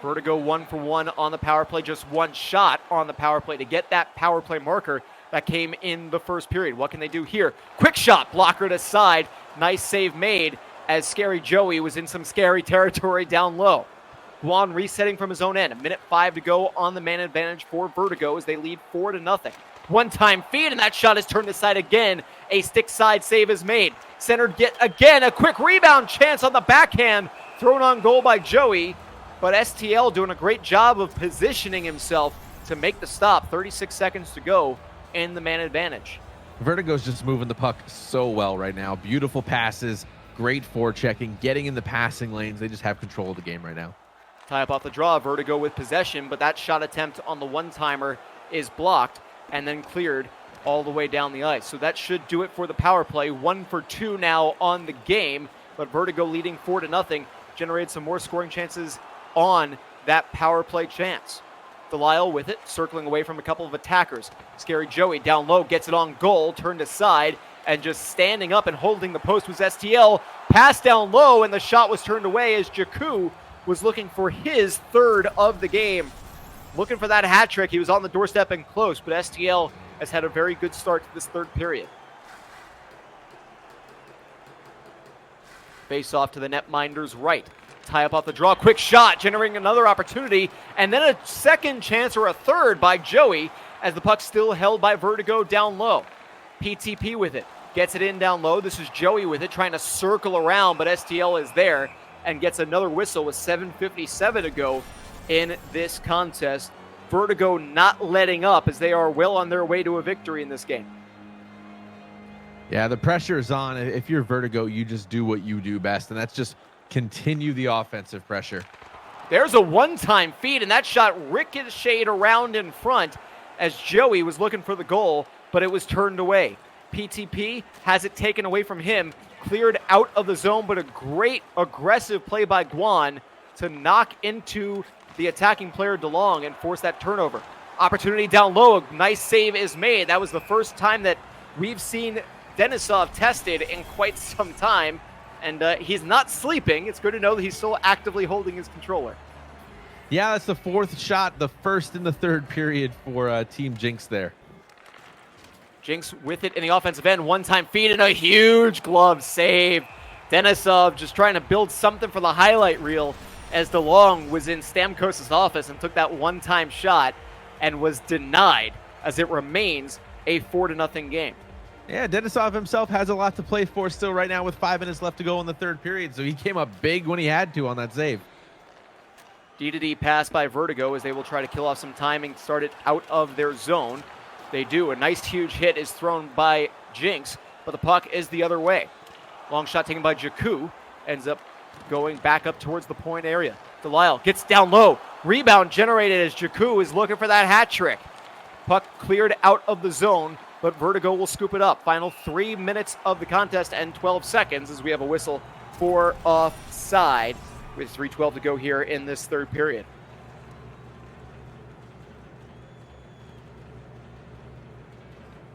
Vertigo 1 for 1 on the power play, just 1 shot on the power play to get that power play marker that came in the first period. What can they do here? Quick shot, blockered aside. Nice save made as Scary Joey was in some scary territory down low. Guan resetting from his own end. 1:05 to go on the man advantage for Vertigo as they lead 4-0. One-time feed, and that shot is turned aside again. A stick side save is made. Centered yet again. A quick rebound chance on the backhand. Thrown on goal by Joey. But STL doing a great job of positioning himself to make the stop. 36 seconds to go in the man advantage. Vertigo's just moving the puck so well right now. Beautiful passes, great forechecking, getting in the passing lanes. They just have control of the game right now. Tie up off the draw, Vertigo with possession, but that shot attempt on the one-timer is blocked and then cleared all the way down the ice. So that should do it for the power play. 1 for 2 now on the game, but Vertigo leading 4-0, generated some more scoring chances on that power play chance. Delisle with it, circling away from a couple of attackers. Scary Joey down low, gets it on goal, turned aside, and just standing up and holding the post was STL. Pass down low, and the shot was turned away as Jakku was looking for his 3rd of the game. Looking for that hat trick. He was on the doorstep and close, but STL has had a very good start to this third period. Face off to the netminder's right. Tie up off the draw. Quick shot, generating another opportunity. And then a second chance, or a third, by Joey, as the puck's still held by Vertigo down low. PTP with it. Gets it in down low. This is Joey with it, trying to circle around, but STL is there and gets another whistle with 7:57 to go in this contest. Vertigo not letting up, as they are well on their way to a victory in this game. Yeah, the pressure is on. If you're Vertigo, you just do what you do best, and that's just continue the offensive pressure. There's a one-time feed, and that shot ricocheted around in front as Joey was looking for the goal, but it was turned away. PTP has it taken away from him, cleared out of the zone, but a great aggressive play by Guan to knock into the attacking player DeLong and force that turnover. Opportunity down low, a nice save is made. That was the first time that we've seen Denisov tested in quite some time, and he's not sleeping. It's good to know that he's still actively holding his controller. Yeah, that's the fourth shot, the first in the third period for Team Jinx there. Jinx with it in the offensive end, one-time feed and a huge glove save. Denisov just trying to build something for the highlight reel as DeLong was in Stamkos' office and took that one-time shot and was denied, as it remains a 4-0 game. Yeah, Denisov himself has a lot to play for still right now with 5 minutes left to go in the third period, so he came up big when he had to on that save. D-to-D pass by Vertigo as they will try to kill off some time and start it out of their zone. They do. A nice huge hit is thrown by Jinx, but the puck is the other way. Long shot taken by Jakku, ends up going back up towards the point area. Delisle gets down low. Rebound generated as Jakku is looking for that hat trick. Puck cleared out of the zone, but Vertigo will scoop it up. Final 3 minutes of the contest and 12 seconds as we have a whistle for offside with 3:12 to go here in this third period.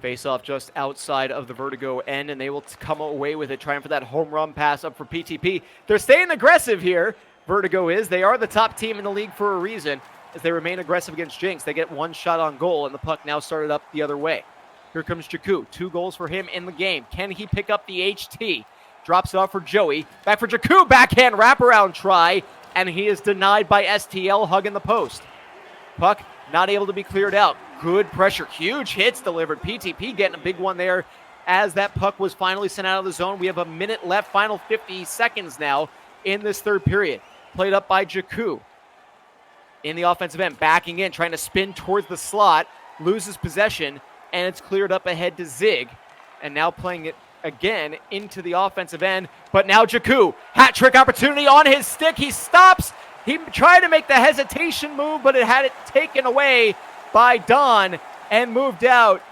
Face-off just outside of the Vertigo end, and they will come away with it, trying for that home run pass up for PTP. They're staying aggressive here. Vertigo is. They are the top team in the league for a reason, as they remain aggressive against Jinx. They get one shot on goal, and the puck now started up the other way. Here comes Jakku. 2 goals for him in the game. Can he pick up the HT? Drops it off for Joey. Back for Jakku. Backhand wraparound try, and he is denied by STL hugging the post. Puck not able to be cleared out. Good pressure. Huge hits delivered. PTP getting a big one there as that puck was finally sent out of the zone. We have a minute left. Final 50 seconds now in this third period. Played up by Jakku. In the offensive end, backing in, trying to spin towards the slot. Loses possession, and it's cleared up ahead to Zig. And now playing it again into the offensive end. But now Jakku. Hat trick opportunity on his stick. He stops. He tried to make the hesitation move, but it had it taken away by Don and moved out.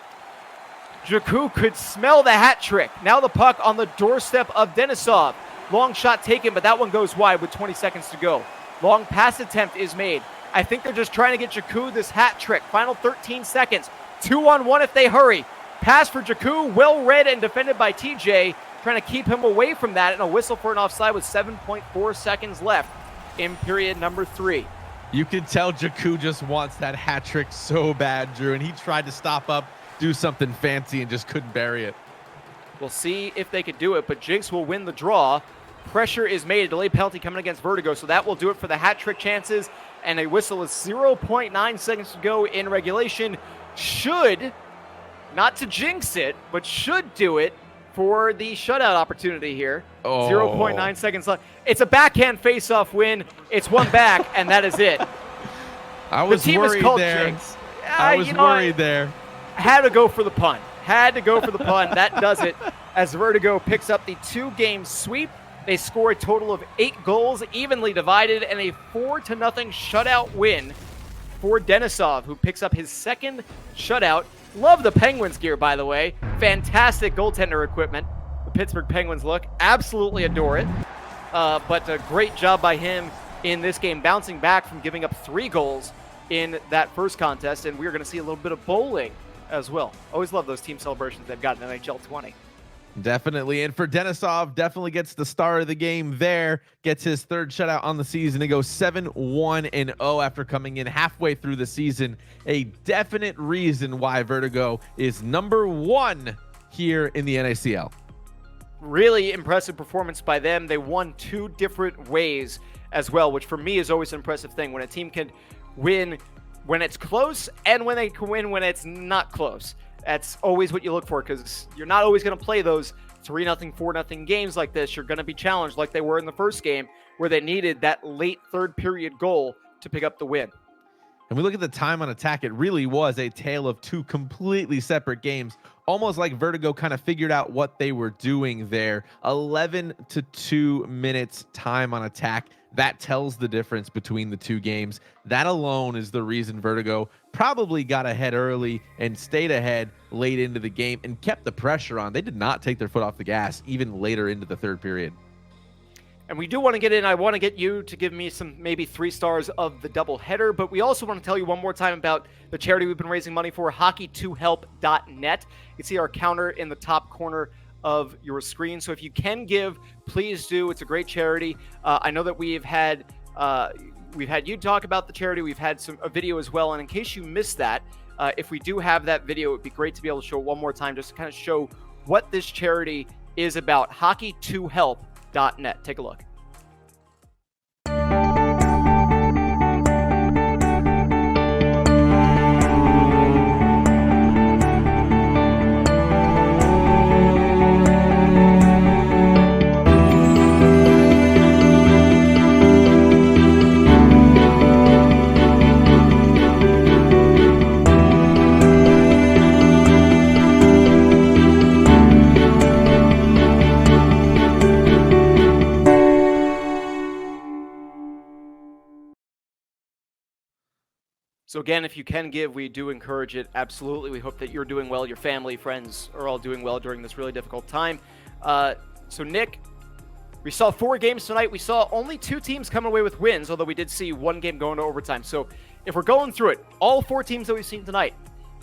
Jakku could smell the hat trick. Now the puck on the doorstep of Denisov. Long shot taken, but that one goes wide with 20 seconds to go. Long pass attempt is made. I think they're just trying to get Jakku this hat trick. Final 13 seconds. 2-on-1 if they hurry. Pass for Jakku, well read and defended by TJ. Trying to keep him away from that, and a whistle for an offside with 7.4 seconds left in period number 3. You can tell Jakku just wants that hat trick so bad, Drew, and he tried to stop up, do something fancy, and just couldn't bury it. We'll see if they could do it, but Jinx will win the draw. Pressure is made. A delayed penalty coming against Vertigo, so that will do it for the hat trick chances, and a whistle is 0.9 seconds to go in regulation. Should, not to jinx it, but should do it for the shutout opportunity here. 0.9 seconds left. It's a backhand face-off win. It's one back, and that is it. I was the team worried is called there. Jinx. I was worried there. Had to go for the pun. Had to go for the pun. That does it as Vertigo picks up the 2-game sweep. They score a total of 8 goals, evenly divided, and a 4-0 shutout win for Denisov, who picks up his second shutout. Love the Penguins gear, by the way. Fantastic goaltender equipment. The Pittsburgh Penguins look. Absolutely adore it. But a great job by him in this game, bouncing back from giving up 3 goals in that first contest. And we're going to see a little bit of bowling as well. Always love those team celebrations they've got in NHL 20. Definitely. And for Denisov, definitely gets the star of the game there. Gets his 3rd shutout on the season. He goes 7-1-0 after coming in halfway through the season. A definite reason why Vertigo is number 1 here in the NACL. really impressive performance by them. They won 2 different ways as well, which for me is always an impressive thing. When a team can win when it's close and when they can win when it's not close. That's always what you look for, because you're not always going to play those 3-0, 4-0 games like this. You're going to be challenged like they were in the first game, where they needed that late third period goal to pick up the win. And we look at the time on attack, it really was a tale of 2 completely separate games, almost like Vertigo kind of figured out what they were doing there. 11 to 2 minutes time on attack. That tells the difference between the 2 games. That alone is the reason Vertigo probably got ahead early and stayed ahead late into the game and kept the pressure on. They did not take their foot off the gas even later into the third period. And we do want to get in. I want to get you to give me some maybe 3 stars of the doubleheader, but we also want to tell you one more time about the charity we've been raising money for, hockey2help.net. You can see our counter in the top corner of your screen. So if you can give, please do. It's a great charity. I know that we've had you talk about the charity. We've had a video as well. And in case you missed that, if we do have that video, it would be great to be able to show it one more time, just to kind of show what this charity is about. Hockey2help.net. Take a look. So again, if you can give, we do encourage it. Absolutely. We hope that you're doing well. Your family, friends are all doing well during this really difficult time. So Nick, we saw 4 games tonight. We saw only 2 teams come away with wins, although we did see 1 game going to overtime. So if we're going through it, all 4 teams that we've seen tonight,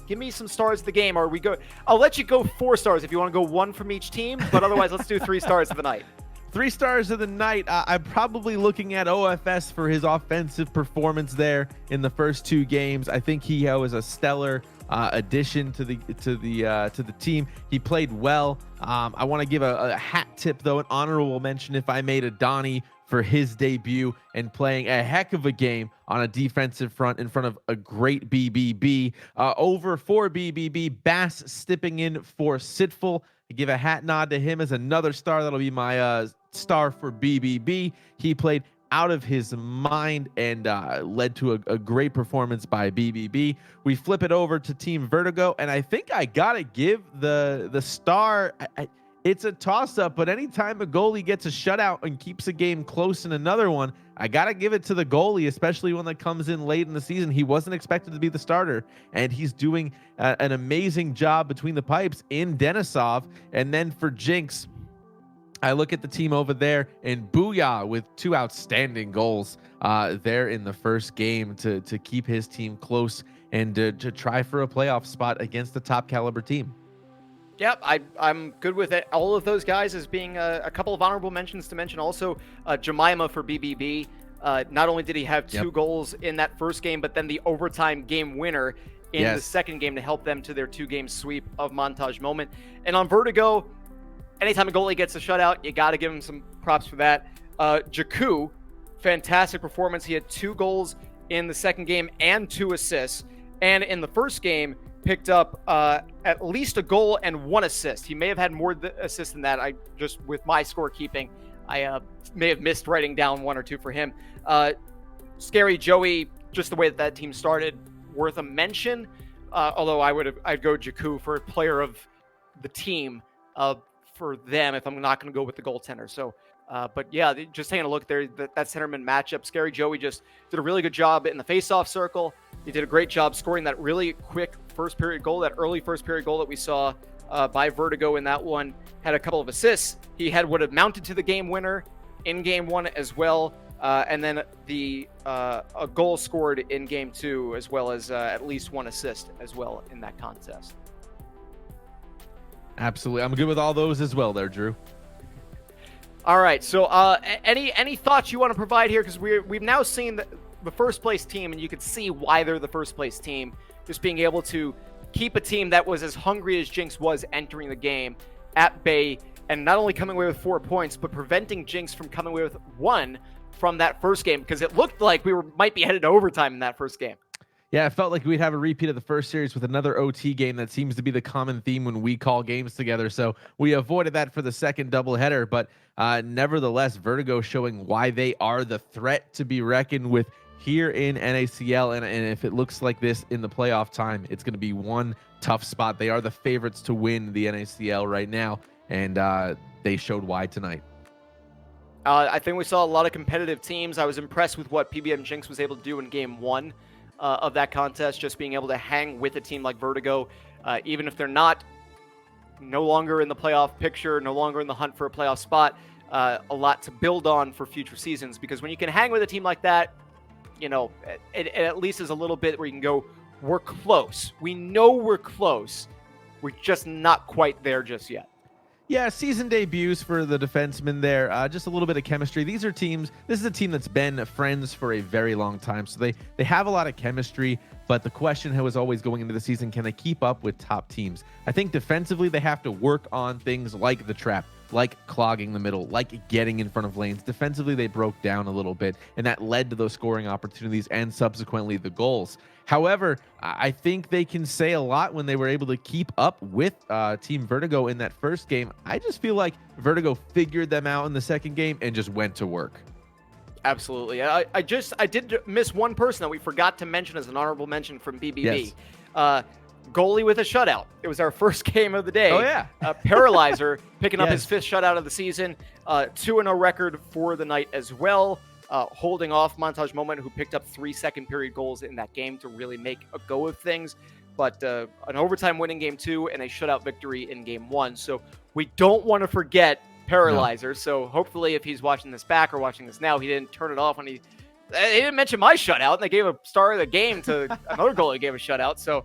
give me some stars of the game. I'll let you go 4 stars if you want to go 1 from each team, but otherwise let's do 3 stars of the night. 3 stars of the night. I'm probably looking at OFS for his offensive performance there in the first 2 games. I think he was a stellar addition to the team. He played well. I want to give a hat tip, though, an honorable mention, if I made, a Donnie for his debut and playing a heck of a game on a defensive front in front of a great BBB. Over for BBB, Bass stepping in for Sitful. I give a hat nod to him as another star. That'll be my star for BBB. He played out of his mind and led to a great performance by BBB. We flip it over to Team Vertigo, and I think I gotta give the star. It's a toss-up, but anytime a goalie gets a shutout and keeps a game close in another one, I gotta give it to the goalie, especially one that comes in late in the season. He wasn't expected to be the starter, and he's doing an amazing job between the pipes in Denisov. And then for Jinx, I look at the team over there, and Booyah with 2 outstanding goals there in the first game to keep his team close and to try for a playoff spot against the top caliber team. Yep, I'm good with it. All of those guys as being a couple of honorable mentions to mention. Also, Jemima for BBB. Not only did he have 2 goals in that first game, but then the overtime game winner in the second game to help them to their 2-game sweep of Montage Moment. And on Vertigo, anytime a goalie gets a shutout, you got to give him some props for that. Jakku, fantastic performance. He had 2 goals in the second game and 2 assists. And in the first game, picked up at least a goal and 1 assist. He may have had more assists than that. I just, with my scorekeeping, I may have missed writing down 1 or 2 for him. Scary Joey, just the way that team started, worth a mention. Although I'd go Jakku for player of the team for them if I'm not going to go with the goaltender. So, but yeah, just taking a look there, that centerman matchup, Scary Joey just did a really good job in the face-off circle. He did a great job scoring that really quick first period goal, that early first period goal that we saw by Vertigo in that one. Had a couple of assists. He had what have mounted to the game winner in game 1 as well. And then a goal scored in game 2, as well as at least 1 assist as well in that contest. Absolutely. I'm good with all those as well there, Drew. All right. So any thoughts you want to provide here? Because we've now seen the first place team, and you can see why they're the first place team. Just being able to keep a team that was as hungry as Jinx was entering the game at bay and not only coming away with 4 points, but preventing Jinx from coming away with 1 from that first game, because it looked like we might be headed to overtime in that first game. Yeah, it felt like we'd have a repeat of the first series with another OT game. That seems to be the common theme when we call games together. So we avoided that for the second doubleheader. But nevertheless, Vertigo showing why they are the threat to be reckoned with here in NACL. And if it looks like this in the playoff time, it's going to be one tough spot. They are the favorites to win the NACL right now. And they showed why tonight. I think we saw a lot of competitive teams. I was impressed with what PBM Jinx was able to do in game 1. Of that contest, just being able to hang with a team like Vertigo, even if they're no longer in the playoff picture, no longer in the hunt for a playoff spot, a lot to build on for future seasons. Because when you can hang with a team like that, you know, it at least is a little bit where you can go, we're close. We know we're close. We're just not quite there just yet. Yeah, season debuts for the defensemen there. Just a little bit of chemistry. These are teams. This is a team that's been friends for a very long time, so they have a lot of chemistry. But the question was always going into the season: can they keep up with top teams? I think defensively they have to work on things like the trap, like clogging the middle, like getting in front of lanes. Defensively, they broke down a little bit, and that led to those scoring opportunities and subsequently the goals. However, I think they can say a lot when they were able to keep up with Team Vertigo in that first game. I just feel like Vertigo figured them out in the second game and just went to work. Absolutely. I did miss one person that we forgot to mention as an honorable mention from BBB. Yes. Goalie with a shutout. It was our first game of the day. Oh, yeah. Paralyzer picking up Yes. his 5th shutout of the season. 2-0 record for the night as well. Holding off Montage Moment, who picked up 3 second-period goals in that game to really make a go of things. But an overtime win in Game 2 and a shutout victory in Game 1. So we don't want to forget Paralyzer. No. So hopefully if he's watching this back or watching this now, he didn't turn it off when he didn't mention my shutout, and they gave a star of the game to another goalie who gave a shutout. So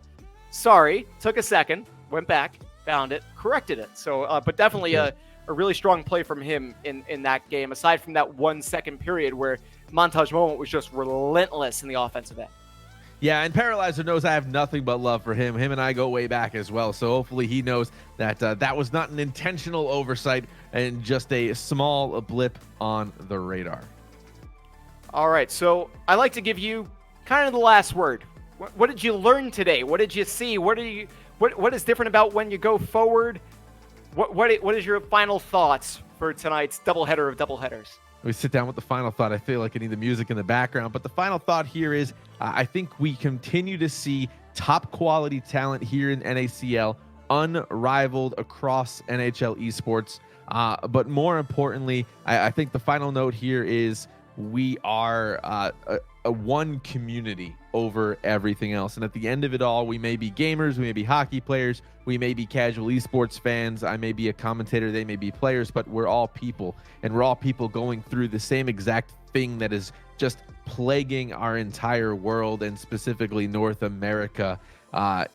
sorry, took a second, went back, found it, corrected it. So, but definitely a really strong play from him in that game, aside from that 1 second period where Montage Moment was just relentless in the offensive end. Yeah, and Paralyzer knows I have nothing but love for him. Him and I go way back as well, so hopefully he knows that that was not an intentional oversight and just a small blip on the radar. All right, so I like to give you kind of the last word. What did you learn today? What did you see? What is different about when you go forward? What is your final thoughts for tonight's doubleheader of doubleheaders? We sit down with the final thought. I feel like I need the music in the background, but the final thought here is I think we continue to see top quality talent here in NACL, unrivaled across NHL esports. But more importantly, I think the final note here is we are a one community over everything else. And at the end of it all, we may be gamers, we may be hockey players, we may be casual esports fans, I may be a commentator, they may be players, but we're all people. And we're all people going through the same exact thing that is just plaguing our entire world, and specifically North America,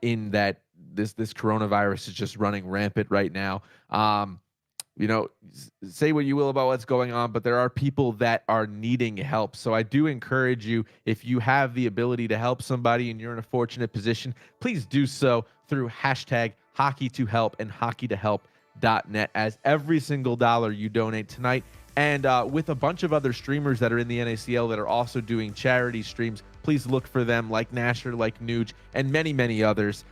in that this coronavirus is just running rampant right now. You know, say what you will about what's going on, but there are people that are needing help. So I do encourage you, if you have the ability to help somebody and you're in a fortunate position, please do so through hashtag hockey2help and hockeytohelp.net, as every single dollar you donate tonight, and with a bunch of other streamers that are in the NACL that are also doing charity streams, please look for them, like Nasher, like Nuge, and many, many others.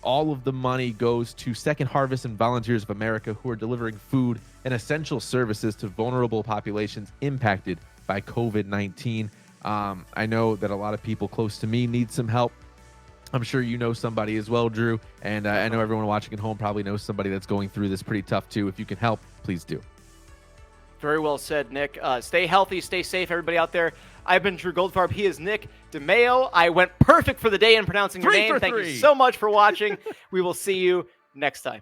All of the money goes to Second Harvest and Volunteers of America, who are delivering food and essential services to vulnerable populations impacted by COVID-19. I know that a lot of people close to me need some help. I'm sure you know somebody as well, Drew, and I know everyone watching at home probably knows somebody that's going through this pretty tough too. If you can help, please do. Very well said, Nick. Stay healthy, stay safe, everybody out there. I've been Drew Goldfarb. He is Nick DeMeo. I went perfect for the day in pronouncing your name. Thank you so much for watching. We will see you next time.